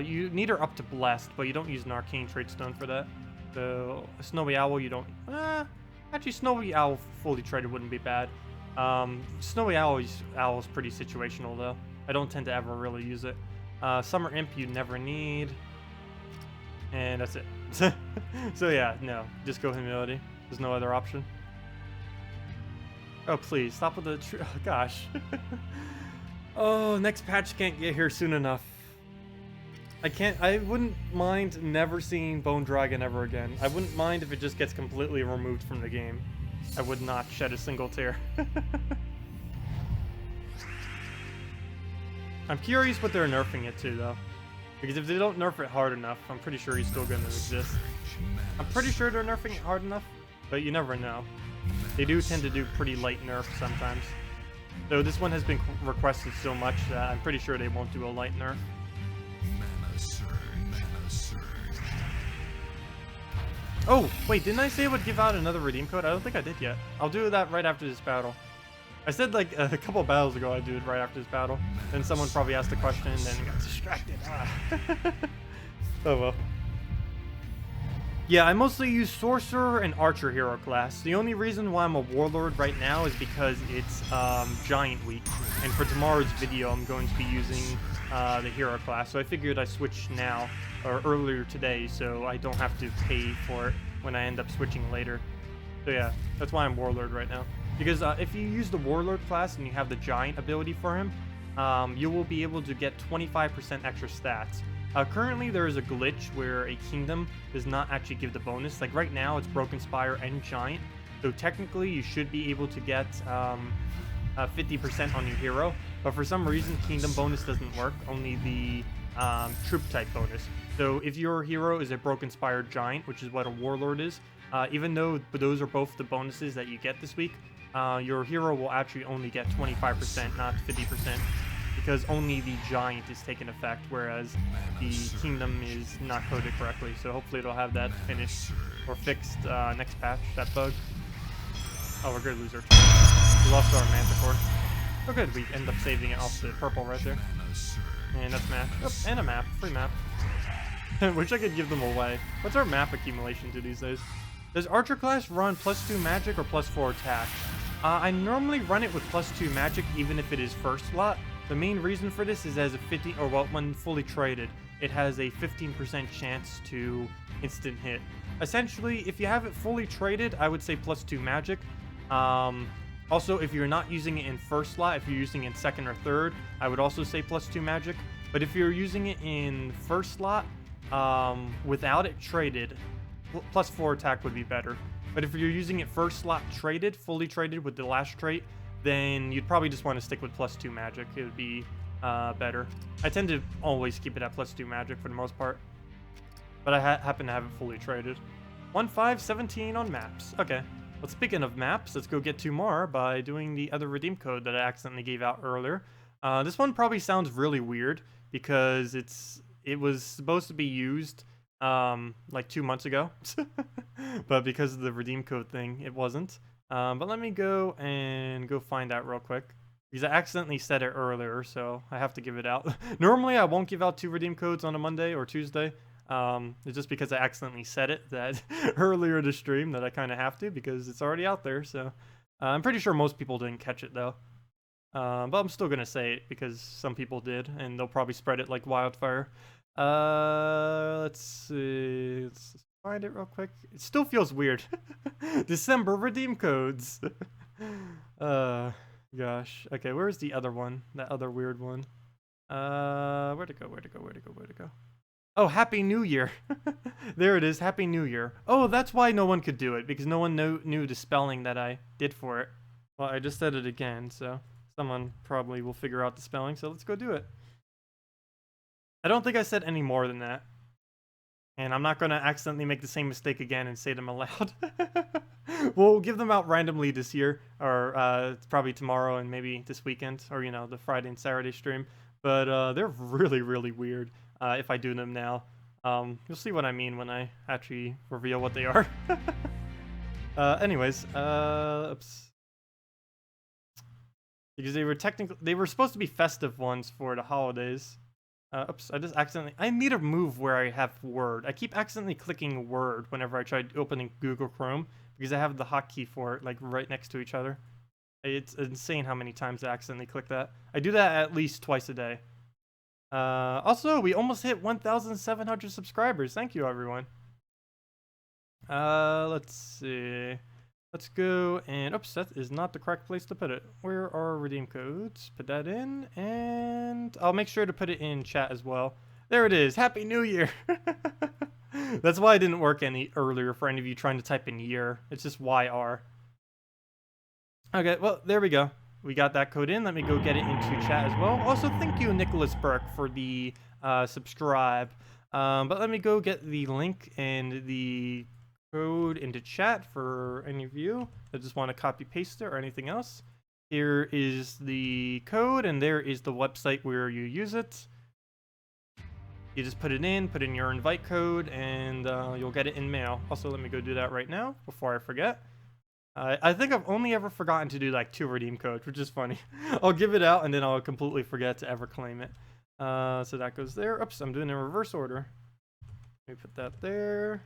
You need her up to Blessed, but you don't use an Arcane Trait Stone for that. So, Snowy Owl, you don't... actually, Snowy Owl fully traded wouldn't be bad. Snowy Owl is pretty situational, though. I don't tend to ever really use it. Summer Imp, you never need. And that's it. So yeah, no. Just go Humility. There's no other option. Oh, please, stop with the... Oh, gosh. Oh, next patch can't get here soon enough. I wouldn't mind never seeing Bone Dragon ever again. I wouldn't mind if it just gets completely removed from the game. I would not shed a single tear. I'm curious what they're nerfing it to, though. Because if they don't nerf it hard enough, I'm pretty sure he's still going to exist. I'm pretty sure they're nerfing it hard enough, but you never know. They do tend to do pretty light nerfs sometimes. Though this one has been requested so much that I'm pretty sure they won't do a light nerf. Mana surge. Mana surge. Oh, wait, didn't I say I would give out another redeem code? I don't think I did yet. I'll do that right after this battle. I said like a couple battles ago I'd do it right after this battle. Then someone probably asked a question and then got distracted. Oh well. Yeah, I mostly use Sorcerer and Archer hero class. The only reason why I'm a Warlord right now is because it's Giant Week. And for tomorrow's video I'm going to be using the hero class. So I figured I'd switch now, or earlier today, so I don't have to pay for it when I end up switching later. So yeah, that's why I'm Warlord right now. Because if you use the Warlord class and you have the Giant ability for him, you will be able to get 25% extra stats. Currently, there is a glitch where a kingdom does not actually give the bonus. Like right now, it's Broken Spire and Giant. So technically, you should be able to get 50% on your hero. But for some reason, kingdom bonus doesn't work. Only the troop type bonus. So if your hero is a Broken Spire Giant, which is what a Warlord is, even though those are both the bonuses that you get this week, your hero will actually only get 25%, not 50%, because only the Giant is taking effect, whereas the Kingdom is not coded correctly. So hopefully it'll have that finished or fixed next patch, that bug. Oh, we're good, loser. We lost our Manticore. Oh good, we end up saving it off the purple right there. And that's map. Oh, and a map, free map. Wish I could give them away. What's our map accumulation to these days? Does Archer class run +2 magic or +4 attack? I normally run it with +2 magic even if it is first slot. The main reason for this is as a 50, or well, when fully traded, it has a 15% chance to instant hit. Essentially, if you have it fully traded, I would say +2 magic. Also, if you're not using it in first slot, if you're using it in second or third, I would also say +2 magic. But if you're using it in first slot, without it traded, +4 attack would be better. But if you're using it first slot traded, fully traded with the last trait, then you'd probably just want to stick with +2 magic. It would be better. I tend to always keep it at +2 magic for the most part. But I happen to have it fully traded. 1-5-17 on maps. Okay. Well, speaking of maps, let's go get 2 more by doing the other redeem code that I accidentally gave out earlier. This one probably sounds really weird because it's it was supposed to be used like 2 months ago, but because of the redeem code thing, it wasn't. But let me go find out real quick, because I accidentally said it earlier, so I have to give it out. Normally, I won't give out 2 redeem codes on a Monday or Tuesday. It's just because I accidentally said it that earlier in the stream that I kind of have to, because it's already out there. So I'm pretty sure most people didn't catch it though. But I'm still gonna say it because some people did, and they'll probably spread it like wildfire. Let's see. Let's find it real quick. It still feels weird. December redeem codes. Gosh. Okay, where's the other one? That other weird one. Where'd it go? Where'd it go? Where'd it go? Where'd it go? Oh, Happy New Year. There it is. Happy New Year. Oh, that's why no one could do it, because no one knew the spelling that I did for it. Well, I just said it again, so someone probably will figure out the spelling, so let's go do it. I don't think I said any more than that. And I'm not going to accidentally make the same mistake again and say them aloud. We'll give them out randomly this year, or probably tomorrow and maybe this weekend, or, you know, the Friday and Saturday stream. But they're really, really weird if I do them now. You'll see what I mean when I actually reveal what they are. Anyways, oops. Because they were supposed to be festive ones for the holidays. Oops, I just accidentally... I need a move where I have Word. I keep accidentally clicking Word whenever I try opening Google Chrome, because I have the hotkey for it, like, right next to each other. It's insane how many times I accidentally click that. I do that at least twice a day. Also, we almost hit 1,700 subscribers. Thank you, everyone. Let's see. Let's go and... Oops, that is not the correct place to put it. Where are redeem codes? Put that in, and I'll make sure to put it in chat as well. There it is. Happy New Year! That's why it didn't work any earlier for any of you trying to type in year. It's just YR. Okay, well, there we go. We got that code in. Let me go get it into chat as well. Also, thank you, Nicholas Burke, for the subscribe. But let me go get the link and the code into chat for any of you that just want to copy paste it or anything else. Here is the code, and there is the website where you use it. You just put it in, put in your invite code, and you'll get it in mail. Also, let me go do that right now before I forget. I think I've only ever forgotten to do like 2 redeem codes, which is funny. I'll give it out and then I'll completely forget to ever claim it. So that goes there. Oops, I'm doing it in reverse order. Let me put that there.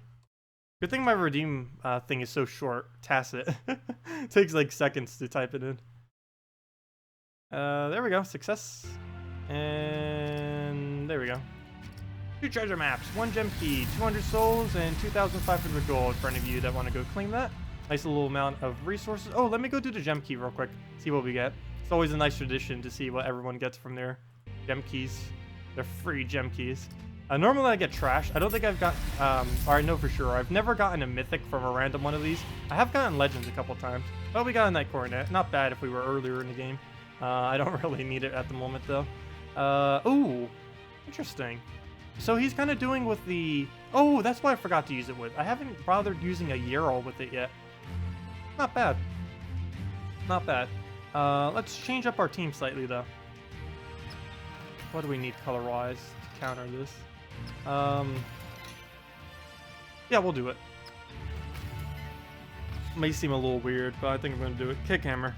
Good thing my redeem thing is so short. Tacet. It takes like seconds to type it in. There we go. Success. And there we go. 2 treasure maps, 1 gem key, 200 souls, and 2,500 gold for any of you that want to go claim that. Nice little amount of resources. Oh, let me go do the gem key real quick. See what we get. It's always a nice tradition to see what everyone gets from their gem keys. Their free gem keys. Normally I get trash. I don't think I've got, or I know for sure, I've never gotten a mythic from a random one of these. I have gotten legends a couple times. But we got a night coronet. Not bad if we were earlier in the game. I don't really need it at the moment though. Ooh, interesting. So he's kind of doing with the... Oh, that's why I forgot to use it with. I haven't bothered using a Yarrow with it yet. Not bad. Not bad. Let's change up our team slightly, though. What do we need color-wise to counter this? Yeah, we'll do it. May seem a little weird, but I think I'm going to do it. Kickhammer.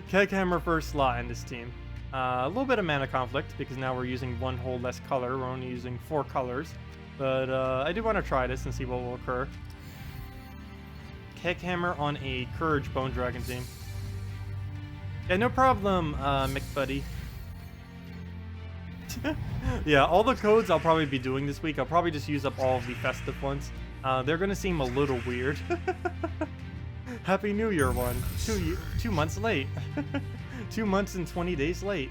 Kickhammer first slot in this team. A little bit of mana conflict, because now we're using 1 whole less color. We're only using 4 colors. But I do want to try this and see what will occur. Kickhammer on a Courage Bone Dragon team. Yeah, no problem, McBuddy. Yeah, all the codes I'll probably be doing this week, I'll probably just use up all of the festive ones. They're going to seem a little weird. Happy New Year one. 2 months late. 2 months and 20 days late.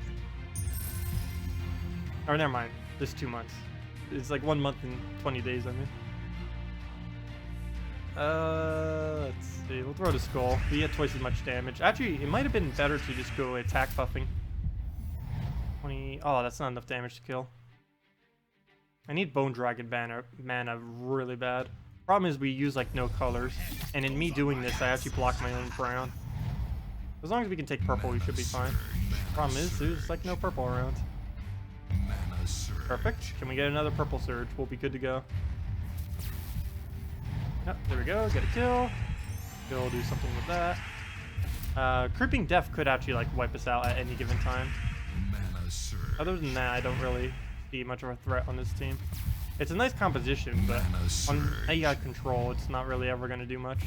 Or never mind, just 2 months. It's like 1 month and 20 days, I mean. Let's see. We'll throw the skull. We get twice as much damage. Actually, it might have been better to just go attack buffing. 20. Oh, that's not enough damage to kill. I need Bone Dragon mana really bad. Problem is we use like no colors, and in me doing this, I actually block my own brown. As long as we can take purple, we should be fine. Problem is, there's like no purple around. Mana surge. Perfect. Can we get another purple surge? We'll be good to go. Yep, there we go. Get a kill. We'll do something with that. Creeping Death could actually like wipe us out at any given time. Mana surge. Other than that, I don't really see much of a threat on this team. It's a nice composition, but on AI control, it's not really ever going to do much.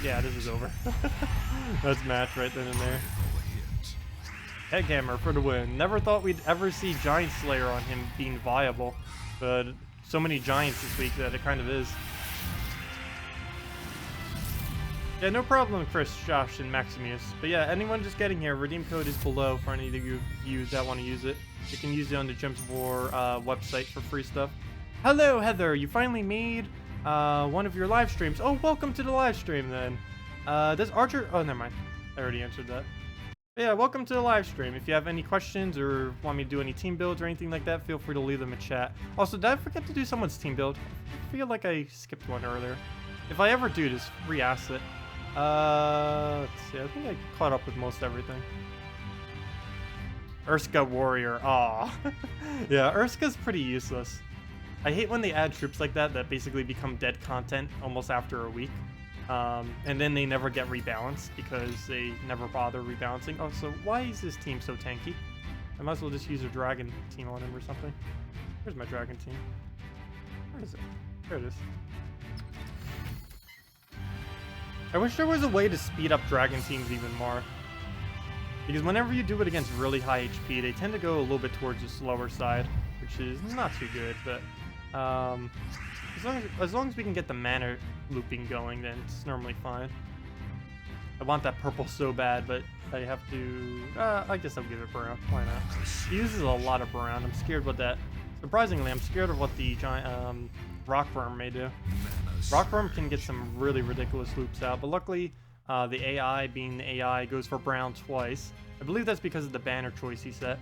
Yeah, this is over. That's match right then and there. Headhammer for the win. Never thought we'd ever see Giant Slayer on him being viable, but so many giants this week that it kind of is. Yeah, no problem, Chris, Josh, and Maximus. But yeah, anyone just getting here, redeem code is below for any of you that want to use it. You can use it on the Gems of War website for free stuff. Hello, Heather. You finally made one of your live streams. Oh, welcome to the live stream then. Does Archer... Oh, never mind. I already answered that. But yeah, welcome to the live stream. If you have any questions or want me to do any team builds or anything like that, feel free to leave them in chat. Also, did I forget to do someone's team build? I feel like I skipped one earlier. If I ever do, just re-ask it. Let's see. I think I caught up with most everything. Urska Warrior. Aw. Yeah, Urska's pretty useless. I hate when they add troops like that that basically become dead content almost after a week. And then they never get rebalanced because they never bother rebalancing. Oh, so why is this team so tanky? I might as well just use a dragon team on him or something. Where's my dragon team? Where is it? There it is. I wish there was a way to speed up dragon teams even more. Because whenever you do it against really high HP, they tend to go a little bit towards the slower side, which is not too good, but as long as we can get the mana looping going, then it's normally fine. I want that purple so bad, but I have to... I guess I'll give it brown. Why not? He uses a lot of brown. I'm scared what that... Surprisingly, I'm scared of what the giant Rockworm may do. Rockworm can get some really ridiculous loops out, but luckily the AI, being the AI, goes for brown twice. I believe that's because of the banner choice he set.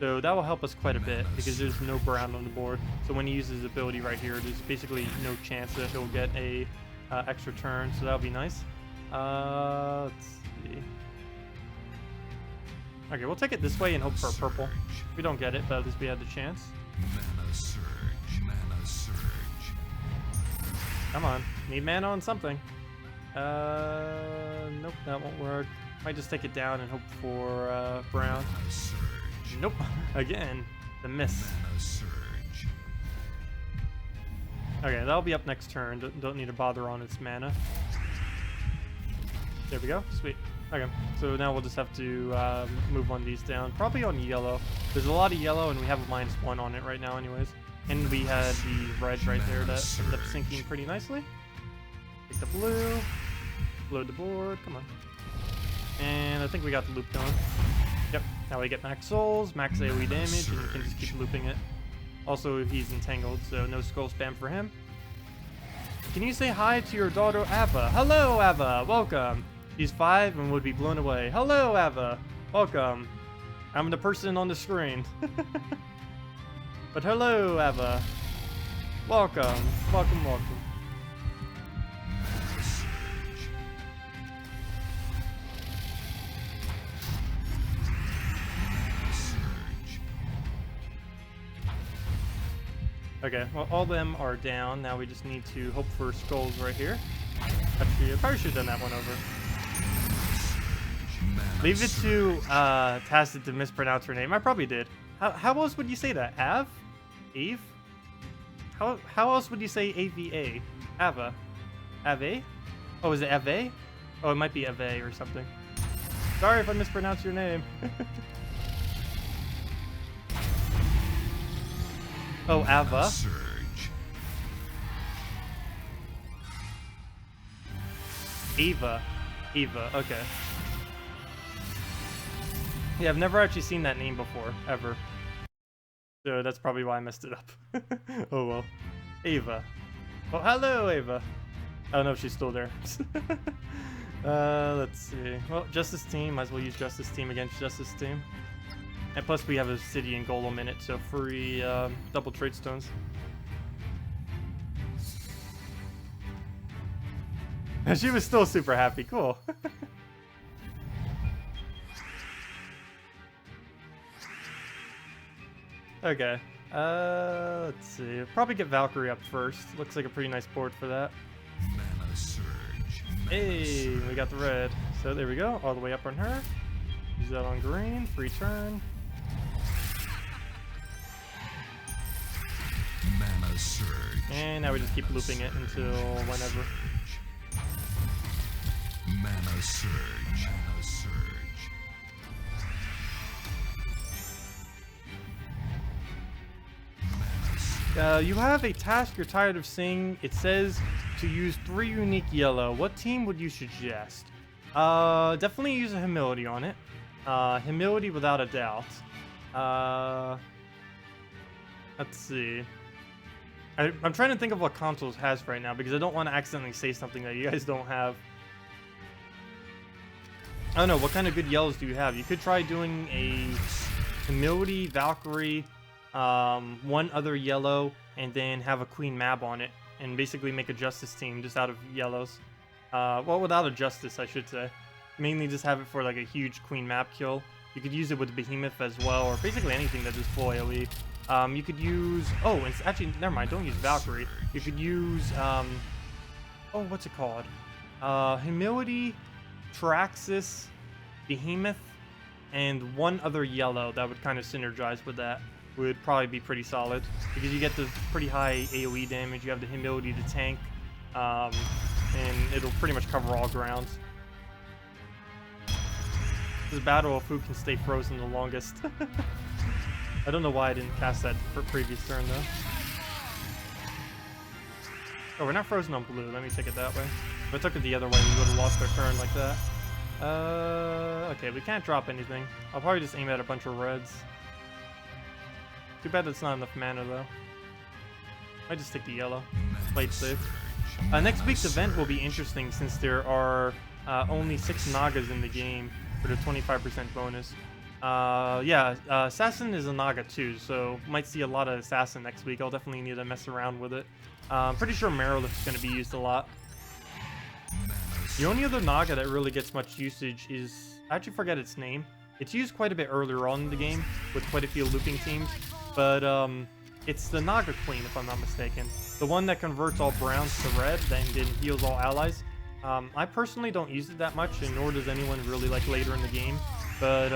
So that will help us quite a bit because there's no brown on the board. So when he uses his ability right here, there's basically no chance that he'll get a extra turn. So that'll be nice. Let's see. Okay, we'll take it this way and hope for a purple. We don't get it, but at least we had the chance. Mana surge. Mana surge. Come on, need mana on something. Nope, that won't work. Might just take it down and hope for brown. Mana surge. Nope, again, the miss. Mana surge. Okay, that'll be up next turn. Don't need to bother on its mana. There we go, sweet. Okay, so now we'll just have to move one of these down. Probably on yellow. There's a lot of yellow and we have a -1 on it right now anyways. And we had the red right there that ended up sinking pretty nicely. Take the blue. Load the board, come on. And I think we got the loop going. Yep, now we get max souls, max AoE damage, and we can just keep looping it. Also, he's entangled, so no skull spam for him. Can you say hi to your daughter, Ava? Hello, Ava, welcome. She's 5 and would be blown away. Hello, Ava, welcome. I'm the person on the screen. But hello, Ava. Welcome, welcome, welcome. Mana surge. Mana surge. Okay, well, all of them are down. Now we just need to hope for skulls right here. Actually, I probably should have done that one over. Mana Leave it to surge. Tacet to mispronounce her name. I probably did. How else would you say that? Av? Eve? How else would you say AVA? Ava? Ave? Oh, is it Ave? Oh, it might be Ave or something. Sorry if I mispronounced your name. Oh, Mana Ava. surge. Eva. Eva, okay. Yeah, I've never actually seen that name before, ever. So that's probably why I messed it up. Oh well. Ava. Well, hello, Ava. I don't know if she's still there. Let's see. Well, Justice Team. Might as well use Justice Team against Justice Team. And plus we have Obsidian Golem in it, so free double trade stones. She was still super happy. Cool. Okay. Let's see. Probably get Valkyrie up first. Looks like a pretty nice board for that. Mana surge. Hey, we got the red. So there we go. All the way up on her. Use that on green. Free turn. Mana surge. And now we just keep looping it until whenever. Mana surge. Mana surge. You have a task you're tired of seeing. It says to use 3 unique yellow. What team would you suggest? Definitely use a humility on it. Humility without a doubt. Let's see. I'm trying to think of what consoles has right now because I don't want to accidentally say something that you guys don't have. I don't know, what kind of good yellows do you have? You could try doing a humility, Valkyrie, one other yellow, and then have a Queen Mab on it, and basically make a Justice team just out of yellows. Well, without a Justice, I should say. Mainly just have it for like a huge Queen Mab kill. You could use it with Behemoth as well, or basically anything that is full AoE. You could use... Oh, and actually, never mind, don't use Valkyrie. You could use... Oh, what's it called? Humility, Traxxas, Behemoth, and one other yellow that would kind of synergize with that. Would probably be pretty solid because you get the pretty high AoE damage. You have the humility to tank, and it'll pretty much cover all grounds. This is a battle of who can stay frozen the longest. I don't know why I didn't cast that for previous turn though. Oh, we're not frozen on blue. Let me take it that way. If I took it the other way, we would have lost our turn like that. Okay, we can't drop anything. I'll probably just aim at a bunch of reds. Too bad that's not enough mana though. I just take the yellow. Plate safe. Next week's event will be interesting since there are only 6 Nagas in the game for the 25% bonus. Yeah, Assassin is a Naga too, so might see a lot of Assassin next week. I'll definitely need to mess around with it. Pretty sure Marilift is going to be used a lot. The only other Naga that really gets much usage is... I actually forget its name. It's used quite a bit earlier on in the game with quite a few looping teams. But it's the Naga Queen, if I'm not mistaken. The one that converts all browns to red, then heals all allies. I personally don't use it that much, and nor does anyone really like later in the game. But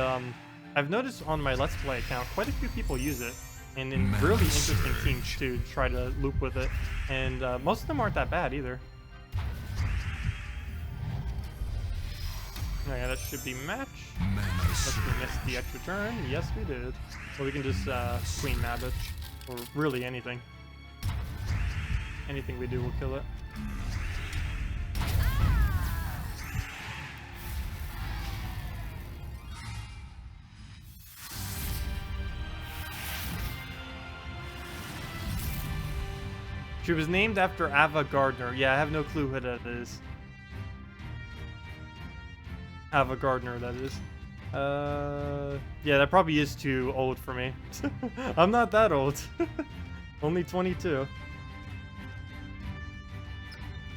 I've noticed on my Let's Play account, quite a few people use it. And in really interesting teams too, to try to loop with it. And most of them aren't that bad either. Oh yeah, that should be match. Unless we missed the extra turn. Yes, we did. So we can just Queen Mab it. Or really anything. Anything we do will kill it. She was named after Ava Gardner. Yeah, I have no clue who that is. Ava Gardner, that is. Yeah, that probably is too old for me. I'm not that old. Only 22.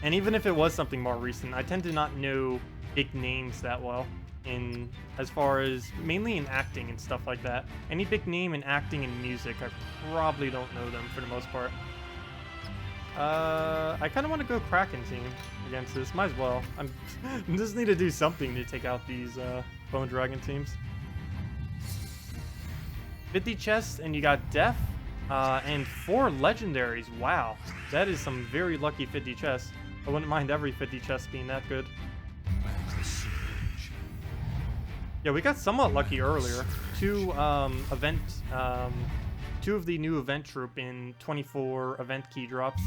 And even if it was something more recent, I tend to not know big names that well. As far as mainly in acting and stuff like that. Any big name in acting and music, I probably don't know them for the most part. I kind of want to go Kraken team against this. Might as well. I just need to do something to take out these Bone Dragon teams. 50 chests, and you got Death, and 4 legendaries. Wow, that is some very lucky 50 chests. I wouldn't mind every 50 chests being that good. Yeah, we got somewhat lucky earlier. 2 of the new event troop in 24 event key drops.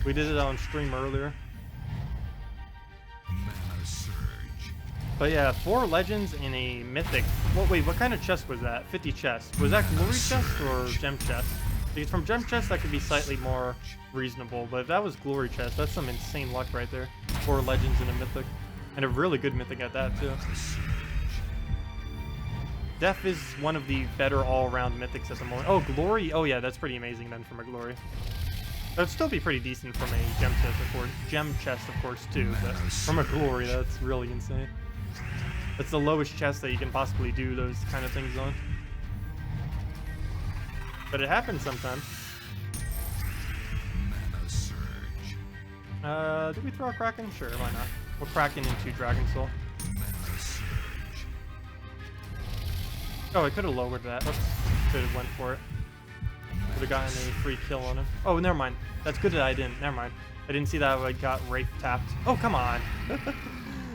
We did it on stream earlier. But yeah, 4 legends in a mythic. Well, wait, what kind of chest was that? 50 chests. Was that glory chest or gem chest? Because from gem chest that could be slightly more reasonable, but if that was glory chest, that's some insane luck right there. 4 legends in a mythic, and a really good mythic at that too. Death is one of the better all-around mythics at the moment. Oh, glory. Oh yeah, that's pretty amazing then from a glory. That'd still be pretty decent from a gem chest, of course. Gem chest, of course, too. But from a glory, that's really insane. That's the lowest chest that you can possibly do those kind of things on. but it happens sometimes. Mana surge. Did we throw a Kraken? Sure, why not? We'll Kraken into Dragon Soul. Mana surge. Oh, I could have lowered that. Oops. Should have went for it. Would have gotten a free kill on him. Oh, never mind. That's good that I didn't. Never mind. I didn't see that I got Wraith tapped. Oh, come on.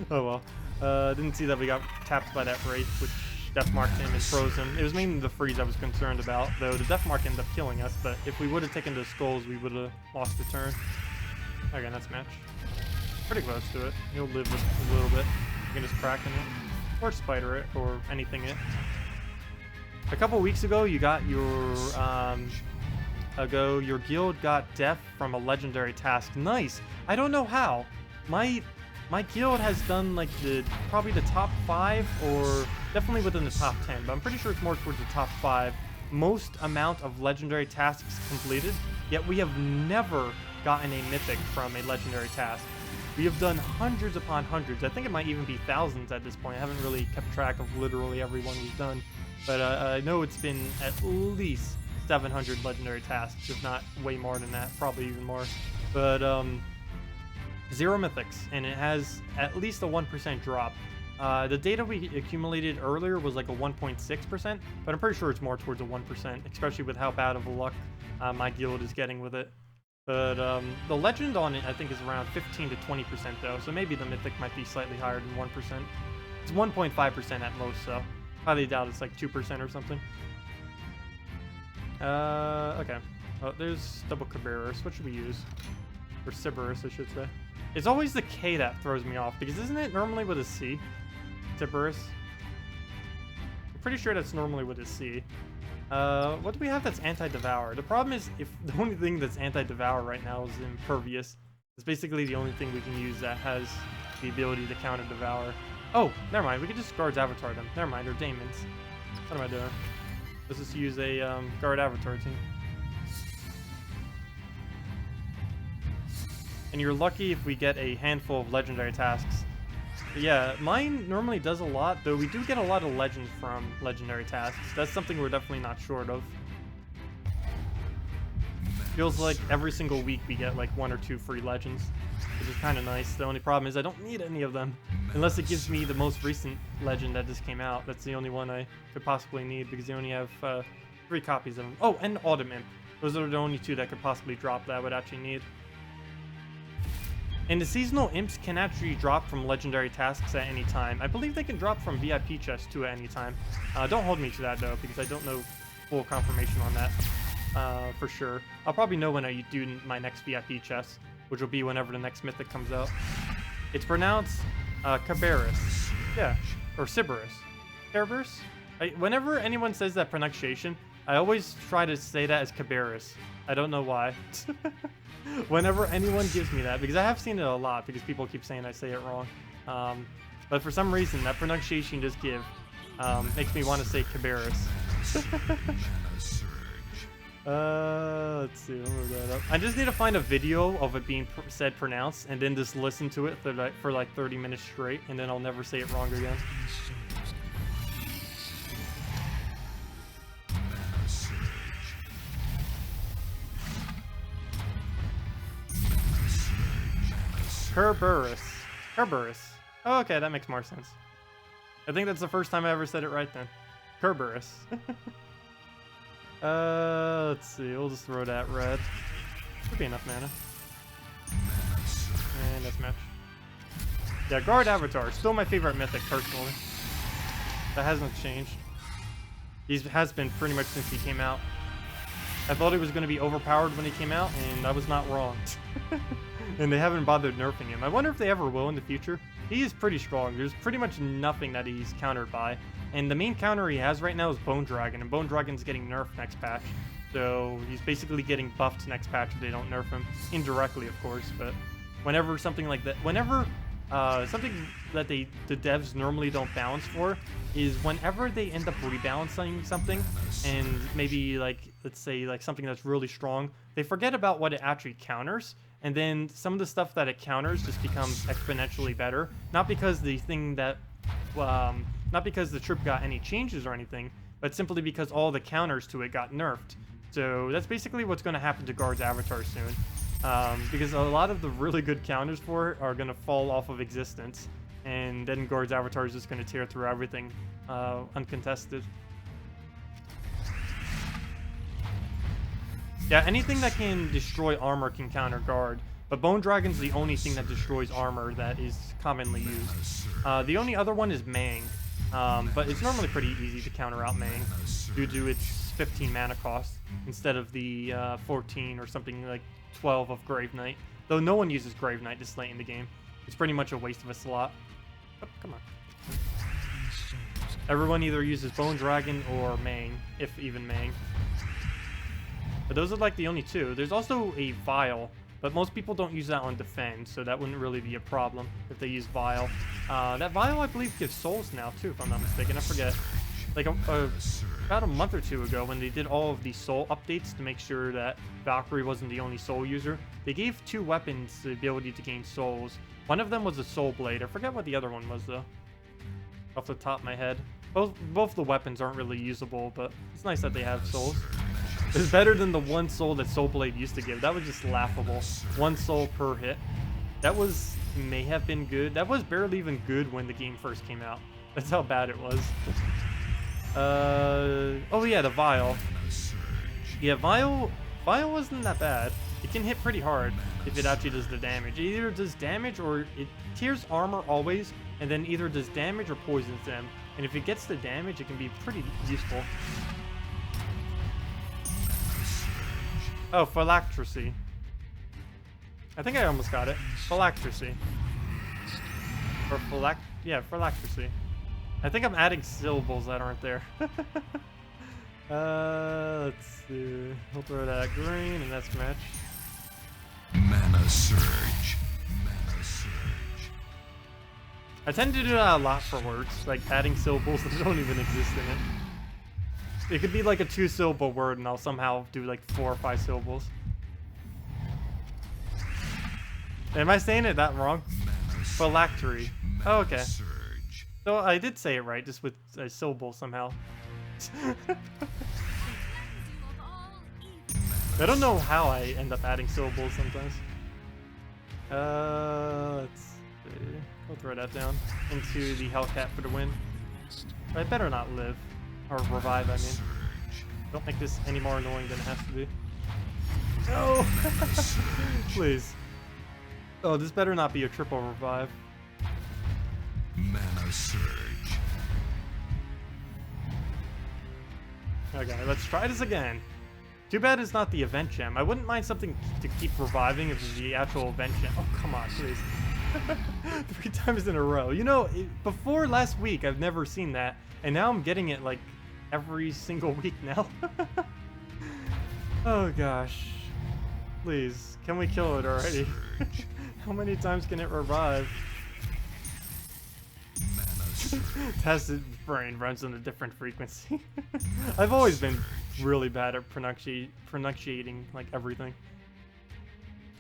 Oh, well. Didn't see that we got tapped by that Wraith, which death marked him and froze him. It was mainly the freeze I was concerned about, though the death mark ended up killing us, but if we would have taken the skulls, we would have lost the turn. Okay, that's match. Pretty close to it. He'll live with a little bit. You can just Kraken it, or Spider it, or anything it. A couple weeks ago, you got your your guild got death from a legendary task. Nice. I don't know how. My guild has done like probably the top 5 or definitely within the top 10, but I'm pretty sure it's more towards the top 5. Most amount of legendary tasks completed, yet we have never gotten a mythic from a legendary task. We have done hundreds upon hundreds. I think it might even be thousands at this point. I haven't really kept track of literally every one we've done. But I know it's been at least 700 legendary tasks, if not way more than that, probably even more. But 0 mythics, and it has at least a 1% drop. The data we accumulated earlier was like a 1.6%, but I'm pretty sure it's more towards a 1%, especially with how bad of a luck my guild is getting with it. But the legend on it, I think, is around 15 to 20% though, so maybe the mythic might be slightly higher than 1%. It's 1.5% at most, so highly doubt it's like 2% or something. Okay. Oh, there's double Caberis. What should we use? Or Cerberus, I should say. It's always the K that throws me off, because isn't it normally with a C? Cerberus? I'm pretty sure that's normally with a C. What do we have that's anti-devour? The problem is, if the only thing that's anti-devour right now is impervious. It's basically the only thing we can use that has the ability to counter devour. Oh, never mind. We could just guards avatar them. Never mind, they're daemons. What am I doing? Let's just use a guard avatar team. And you're lucky if we get a handful of legendary tasks. But yeah, mine normally does a lot, though we do get a lot of legends from legendary tasks. That's something we're definitely not short of. Feels like every single week we get like 1 or 2 free legends, which is kind of nice. The only problem is I don't need any of them, unless it gives me the most recent legend that just came out. That's the only one I could possibly need, because they only have 3 copies of them. Oh, and Autumn Imp. Those are the only 2 that could possibly drop that I would actually need. And the seasonal imps can actually drop from legendary tasks at any time. I believe they can drop from VIP chests too at any time. Don't hold me to that though, because I don't know full confirmation on that for sure. I'll probably know when I do my next VIP chest, which will be whenever the next mythic comes out. It's pronounced Caberis. Yeah, or Cerberus. Cerberus? Whenever anyone says that pronunciation, I always try to say that as Caberis. I don't know why. Whenever anyone gives me that, because I have seen it a lot, because people keep saying I say it wrong. But for some reason, that pronunciation you just give makes me want to say Caberis. Let's see, I'll move that up. I just need to find a video of it being said pronounced, and then just listen to it for like 30 minutes straight, and then I'll never say it wrong again. Kerberos. Oh, okay, that makes more sense. I think that's the first time I ever said it right then. Kerberos. Let's see, we'll just throw that red. Should be enough mana. And that's match. Yeah, Guard Avatar, still my favorite mythic personally. That hasn't changed. He has been pretty much since he came out. I thought he was going to be overpowered when he came out, and I was not wrong. And they haven't bothered nerfing him. I wonder if they ever will in the future. He is pretty strong. There's pretty much nothing that he's countered by. And the main counter he has right now is Bone Dragon, and Bone Dragon's getting nerfed next patch. So he's basically getting buffed next patch if they don't nerf him. Indirectly, of course, but whenever something like that... something that the devs normally don't balance for is whenever they end up rebalancing something, and maybe like, let's say like something that's really strong, they forget about what it actually counters, and then some of the stuff that it counters just becomes exponentially better. Not because the thing that, not because the troop got any changes or anything, but simply because all the counters to it got nerfed. So that's basically what's going to happen to Guard's avatar soon. Because a lot of the really good counters for it are going to fall off of existence. And then Guard's avatar is just going to tear through everything uncontested. Yeah, anything that can destroy armor can counter Guard. But Bone Dragon's the only thing that destroys armor that is commonly used. The only other one is Mang. But it's normally pretty easy to counter out Mang due to its 15 mana cost instead of the 14 or something like 12 of Grave Knight. Though no one uses Grave Knight this late in the game. It's pretty much a waste of a slot. Oh, come on. Everyone either uses Bone Dragon or Mang, if even Mang. But those are like the only two. There's also a Vial, but most people don't use that on Defend, so that wouldn't really be a problem if they use Vial. That Vial, I believe, gives souls now, too, if I'm not mistaken. I forget. Like, about a month or two ago, when they did all of the soul updates to make sure that Valkyrie wasn't the only soul user, they gave 2 weapons the ability to gain souls. One of them was a soul blade. I forget what the other one was, though. Off the top of my head. Both the weapons aren't really usable, but it's nice that they have souls. It's better than the 1 soul that Soul Blade used to give. That was just laughable. 1 soul per hit. That may have been good. That was barely even good when the game first came out. That's how bad it was. Oh yeah, the Vial. Yeah, Vial wasn't that bad. It can hit pretty hard if it actually does the damage. It either does damage or it tears armor always, and then either does damage or poisons them. And if it gets the damage, it can be pretty useful. Oh, Phylactery. I think I almost got it. Phylactery. Or yeah, Phylactery. I think I'm adding syllables that aren't there. Let's see. We'll throw that green and that's match. Mana Surge. Mana Surge. I tend to do that a lot for words, like adding syllables that don't even exist in it. It could be like a 2-syllable word and I'll somehow do like 4 or 5 syllables. Am I saying it that wrong? Phylactery. Oh, okay. So I did say it right, just with a syllable somehow. I don't know how I end up adding syllables sometimes. Let's see. We'll throw that down into the Hellcat for the win. I better not live. Or revive, I mean. Don't make this any more annoying than it has to be. No! Please. Oh, this better not be a triple revive. Mana Surge. Okay, let's try this again. Too bad it's not the event gem. I wouldn't mind something to keep reviving if it's the actual event gem. Oh, come on, please. 3 times in a row. You know, before last week, I've never seen that. And now I'm getting it, like, every single week now. Oh, gosh. Please, can we kill it already? How many times can it revive? Tacet brain runs on a different frequency. I've always been really bad at pronunciating like everything.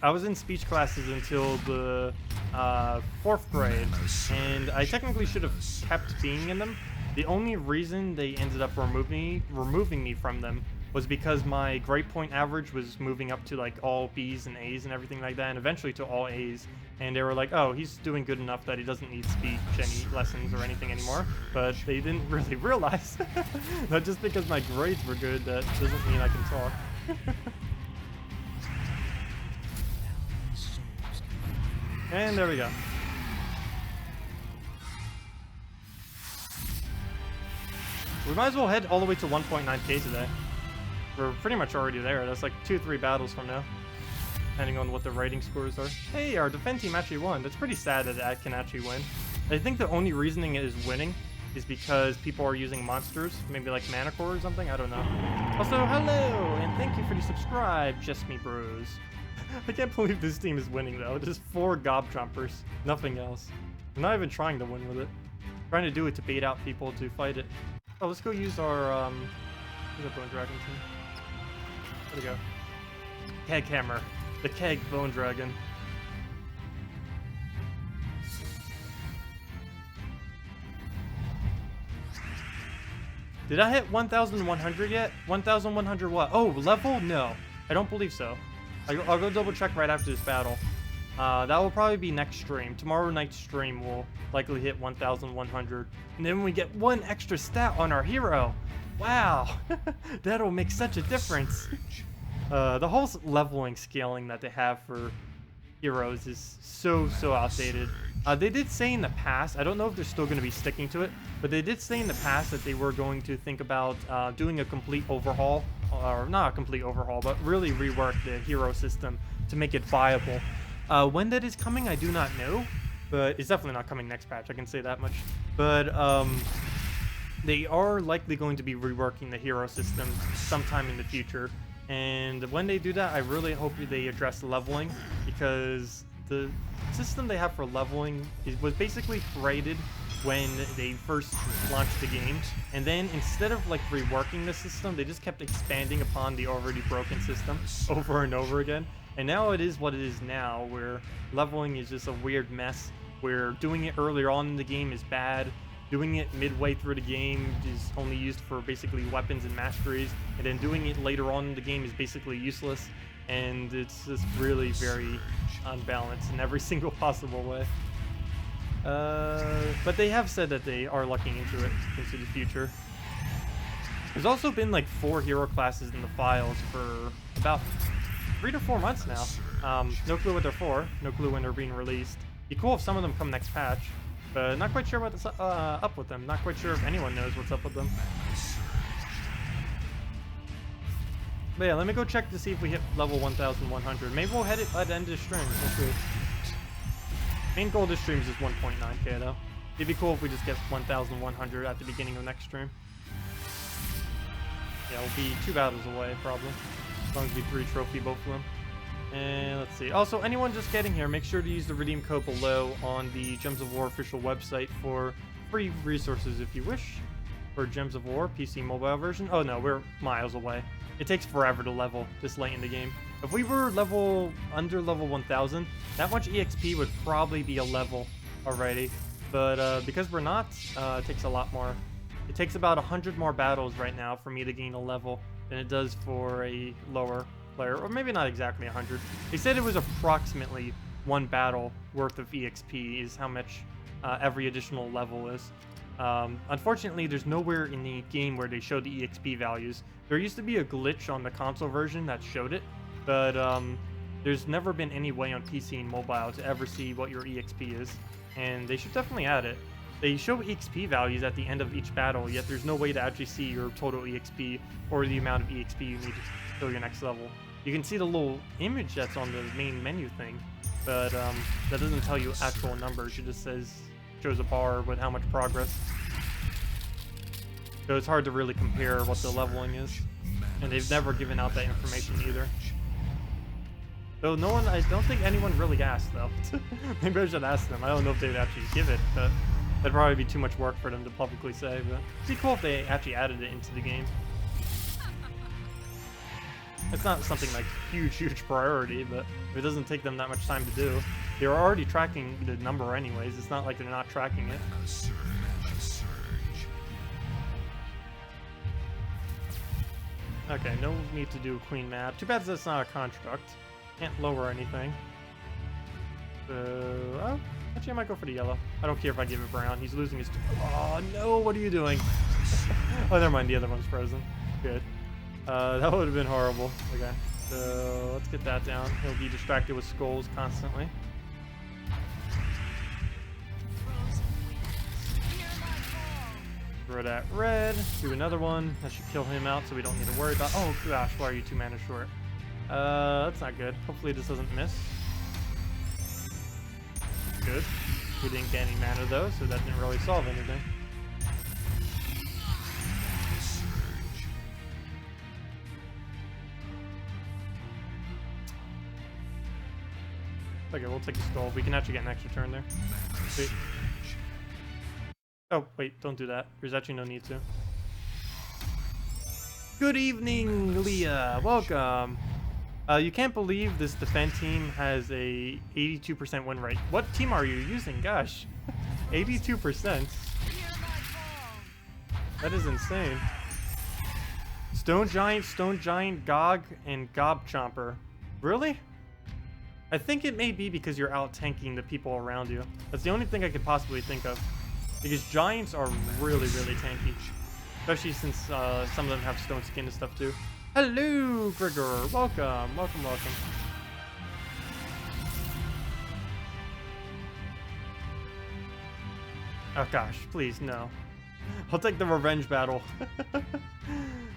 I was in speech classes until the 4th grade, and I technically should have kept being in them. The only reason they ended up removing me from them was because my grade point average was moving up to like all B's and A's and everything like that, and eventually to all A's. And they were like, oh, he's doing good enough that he doesn't need speech any lessons or anything anymore. But they didn't really realize that just because my grades were good, that doesn't mean I can talk. And there we go. We might as well head all the way to 1.9k today. We're pretty much already there. That's like 2-3 battles from now, depending on what the rating scores are. Hey, our defense team actually won. That's pretty sad that I can actually win. I think the only reasoning it is winning is because people are using monsters, maybe like Mana Core or something. I don't know. Also, hello, and thank you for the subscribe, Just Me Bros. I can't believe this team is winning though. Just 4 gob jumpers, nothing else. I'm not even trying to win with it. I'm trying to do it to bait out people to fight it. Oh, let's go use our where's the Bone Dragon team? There we go. Keg Hammer. The Keg Bone Dragon. Did I hit 1,100 yet? 1,100 what? Oh, level? No. I don't believe so. I'll go double check right after this battle. That will probably be next stream. Tomorrow night's stream will likely hit 1,100. And then we get one extra stat on our hero. Wow. That'll make such a difference. The whole leveling scaling that they have for heroes is so outdated. They did say in the past, I don't know if they're still going to be sticking to it, but they did say in the past that they were going to think about doing a complete overhaul, or not a complete overhaul, but really rework the hero system to make it viable. When that is coming, I do not know, but it's definitely not coming next patch, I can say that much. But they are likely going to be reworking the hero system sometime in the future. And when they do that, I really hope they address leveling, because the system they have for leveling was basically created when they first launched the game, and then instead of like reworking the system, they just kept expanding upon the already broken system over and over again. And now it is what it is now, where leveling is just a weird mess, where doing it earlier on in the game is bad, doing it midway through the game is only used for basically weapons and masteries, and then doing it later on in the game is basically useless. And it's just really very unbalanced in every single possible way. But they have said that they are looking into it into the future. There's also been like 4 hero classes in the files for about 3 to 4 months now. No clue what they're for, no clue when they're being released. Be cool if some of them come next patch, but not quite sure what's up with them. Not quite sure if anyone knows what's up with them. But yeah, let me go check to see if we hit level 1,100. Maybe we'll hit it by the end of the stream. We'll see. Main goal of this stream is just 1.9k though. It'd be cool if we just get 1,100 at the beginning of next stream. Yeah, we'll be 2 battles away probably. As long as we 3 trophy both of them. And let's see. Also, anyone just getting here, make sure to use the redeem code below on the Gems of War official website for free resources if you wish. For Gems of War, PC mobile version. Oh no, we're miles away. It takes forever to level this late in the game. If we were under level 1,000, that much EXP would probably be a level already. But because we're not, it takes a lot more. It takes about 100 more battles right now for me to gain a level than it does for a lower player, or maybe not exactly 100. They said it was approximately 1 battle worth of EXP is how much every additional level is. Unfortunately, there's nowhere in the game where they show the EXP values. There used to be a glitch on the console version that showed it, but there's never been any way on PC and mobile to ever see what your EXP is, and they should definitely add it. They show EXP values at the end of each battle, yet there's no way to actually see your total EXP or the amount of EXP you need to fill your next level. You can see the little image that's on the main menu thing, but that doesn't tell you actual numbers. It just shows a bar with how much progress. So it's hard to really compare what the leveling is, and they've never given out that information either. Though I don't think anyone really asked though. Maybe I should ask them. I don't know if they'd actually give it, but that'd probably be too much work for them to publicly say. But it'd be cool if they actually added it into the game. It's not something like huge priority, but it doesn't take them that much time to do. They're already tracking the number anyways. It's not like they're not tracking it. Okay, no need to do a queen map. Too bad that's not a construct. Can't lower anything. So, oh, actually I might go for the yellow. I don't care if I give it brown. He's losing his... Oh no, what are you doing? Oh, never mind, the other one's frozen. Good. That would have been horrible. Okay, so let's get that down. He'll be distracted with skulls constantly. Throw that red, do another one. That should kill him out so we don't need to worry about... Oh gosh, why are you 2 mana short? That's not good. Hopefully this doesn't miss. Good. We didn't get any mana though, so that didn't really solve anything. Okay, we'll take the skull. We can actually get an extra turn there. Sweet. Oh, wait, don't do that. There's actually no need to. Good evening, Leah. Welcome. You can't believe this defense team has a 82% win rate. What team are you using? Gosh. 82%. That is insane. Stone Giant, Gog, and Gob Chomper. Really? I think it may be because you're out tanking the people around you. That's the only thing I could possibly think of. Because giants are really, really tanky. Especially since some of them have stone skin and stuff too. Hello, Grigor. Welcome, welcome, welcome. Oh gosh, please, no. I'll take the revenge battle.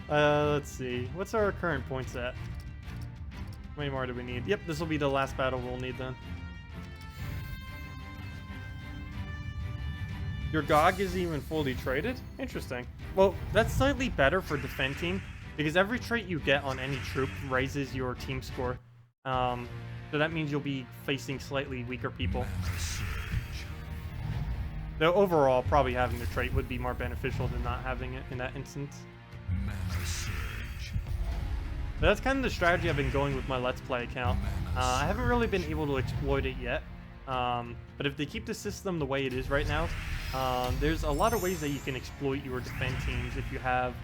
Let's see. What's our current points at? How many more do we need? Yep, this will be the last battle we'll need then. Your GOG is even fully traded? Interesting. Well, that's slightly better for defend team, because every trait you get on any troop raises your team score. So that means you'll be facing slightly weaker people. Though overall, probably having the trait would be more beneficial than not having it in that instance. But that's kind of the strategy I've been going with my Let's Play account. I haven't really been able to exploit it yet. But if they keep the system the way it is right now, there's a lot of ways that you can exploit your defend teams if you have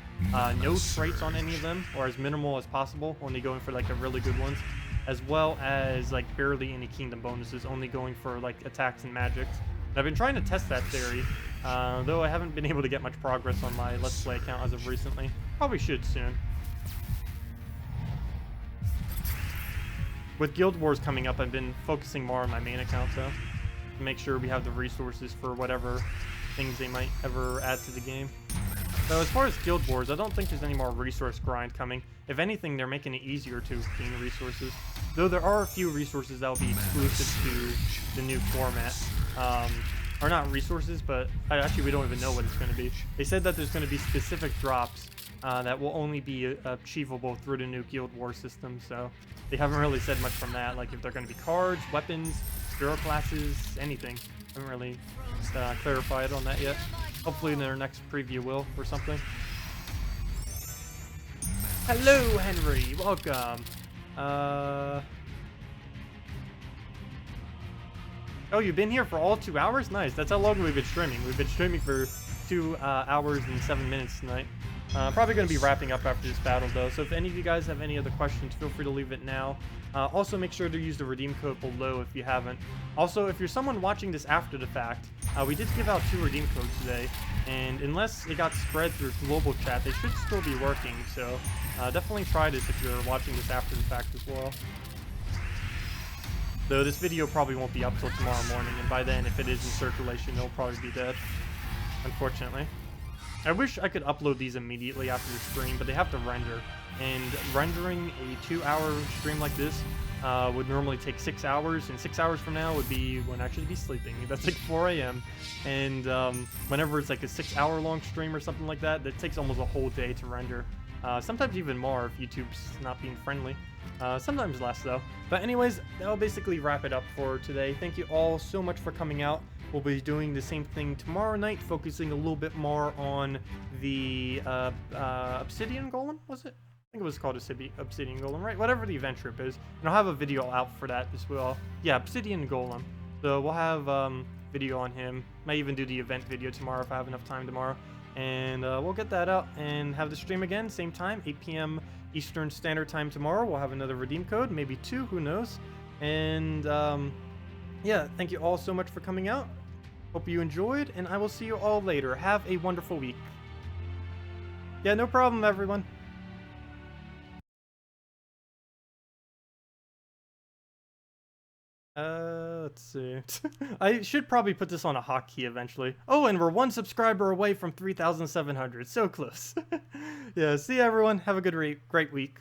no traits on any of them, or as minimal as possible, only going for like the really good ones, as well as like barely any kingdom bonuses, only going for like attacks and magics. And I've been trying to test that theory, though I haven't been able to get much progress on my Let's Play account as of recently. Probably should soon. With Guild Wars coming up, I've been focusing more on my main account, though, to make sure we have the resources for whatever things they might ever add to the game. So as far as Guild Wars, I don't think there's any more resource grind coming. If anything, they're making it easier to gain resources. Though there are a few resources that will be exclusive to the new format. Or not resources, but actually we don't even know what it's going to be. They said that there's going to be specific drops that will only be achievable through the new Guild War system, so they haven't really said much from that, like if they're going to be cards, weapons, hero classes, anything. Haven't really clarified on that yet. Hopefully in their next preview will, or something. Hello, Henry! Welcome! Oh, you've been here for all 2 hours? Nice, that's how long we've been streaming. We've been streaming for 2 hours and 7 minutes tonight. Probably going to be wrapping up after this battle, though, so if any of you guys have any other questions, feel free to leave it now. Also, make sure to use the redeem code below if you haven't. Also, if you're someone watching this after the fact, we did give out 2 redeem codes today, and unless it got spread through global chat, they should still be working, so definitely try this if you're watching this after the fact as well. Though this video probably won't be up till tomorrow morning, and by then, if it is in circulation, it'll probably be dead, unfortunately. I wish I could upload these immediately after the stream, but they have to render. And rendering a 2-hour stream like this would normally take 6 hours, and 6 hours from now would be when I actually be sleeping. That's like 4 a.m. And whenever it's like a 6-hour long stream or something like that, that takes almost a whole day to render. Sometimes even more if YouTube's not being friendly. Sometimes less though. But anyways, that'll basically wrap it up for today. Thank you all so much for coming out. We'll be doing the same thing tomorrow night, focusing a little bit more on the Obsidian Golem, was it? I think it was called Obsidian Golem, right? Whatever the event trip is. And I'll have a video out for that as well. Yeah, Obsidian Golem. So we'll have video on him. Might even do the event video tomorrow if I have enough time tomorrow. And we'll get that out and have the stream again, same time, 8 p.m. Eastern Standard Time tomorrow. We'll have another redeem code, maybe 2, who knows. And yeah, thank you all so much for coming out. Hope you enjoyed, and I will see you all later. Have a wonderful week. Yeah, no problem, everyone. Let's see. I should probably put this on a hotkey eventually. Oh, and we're 1 subscriber away from 3,700. So close. Yeah, see you, everyone. Have a great week.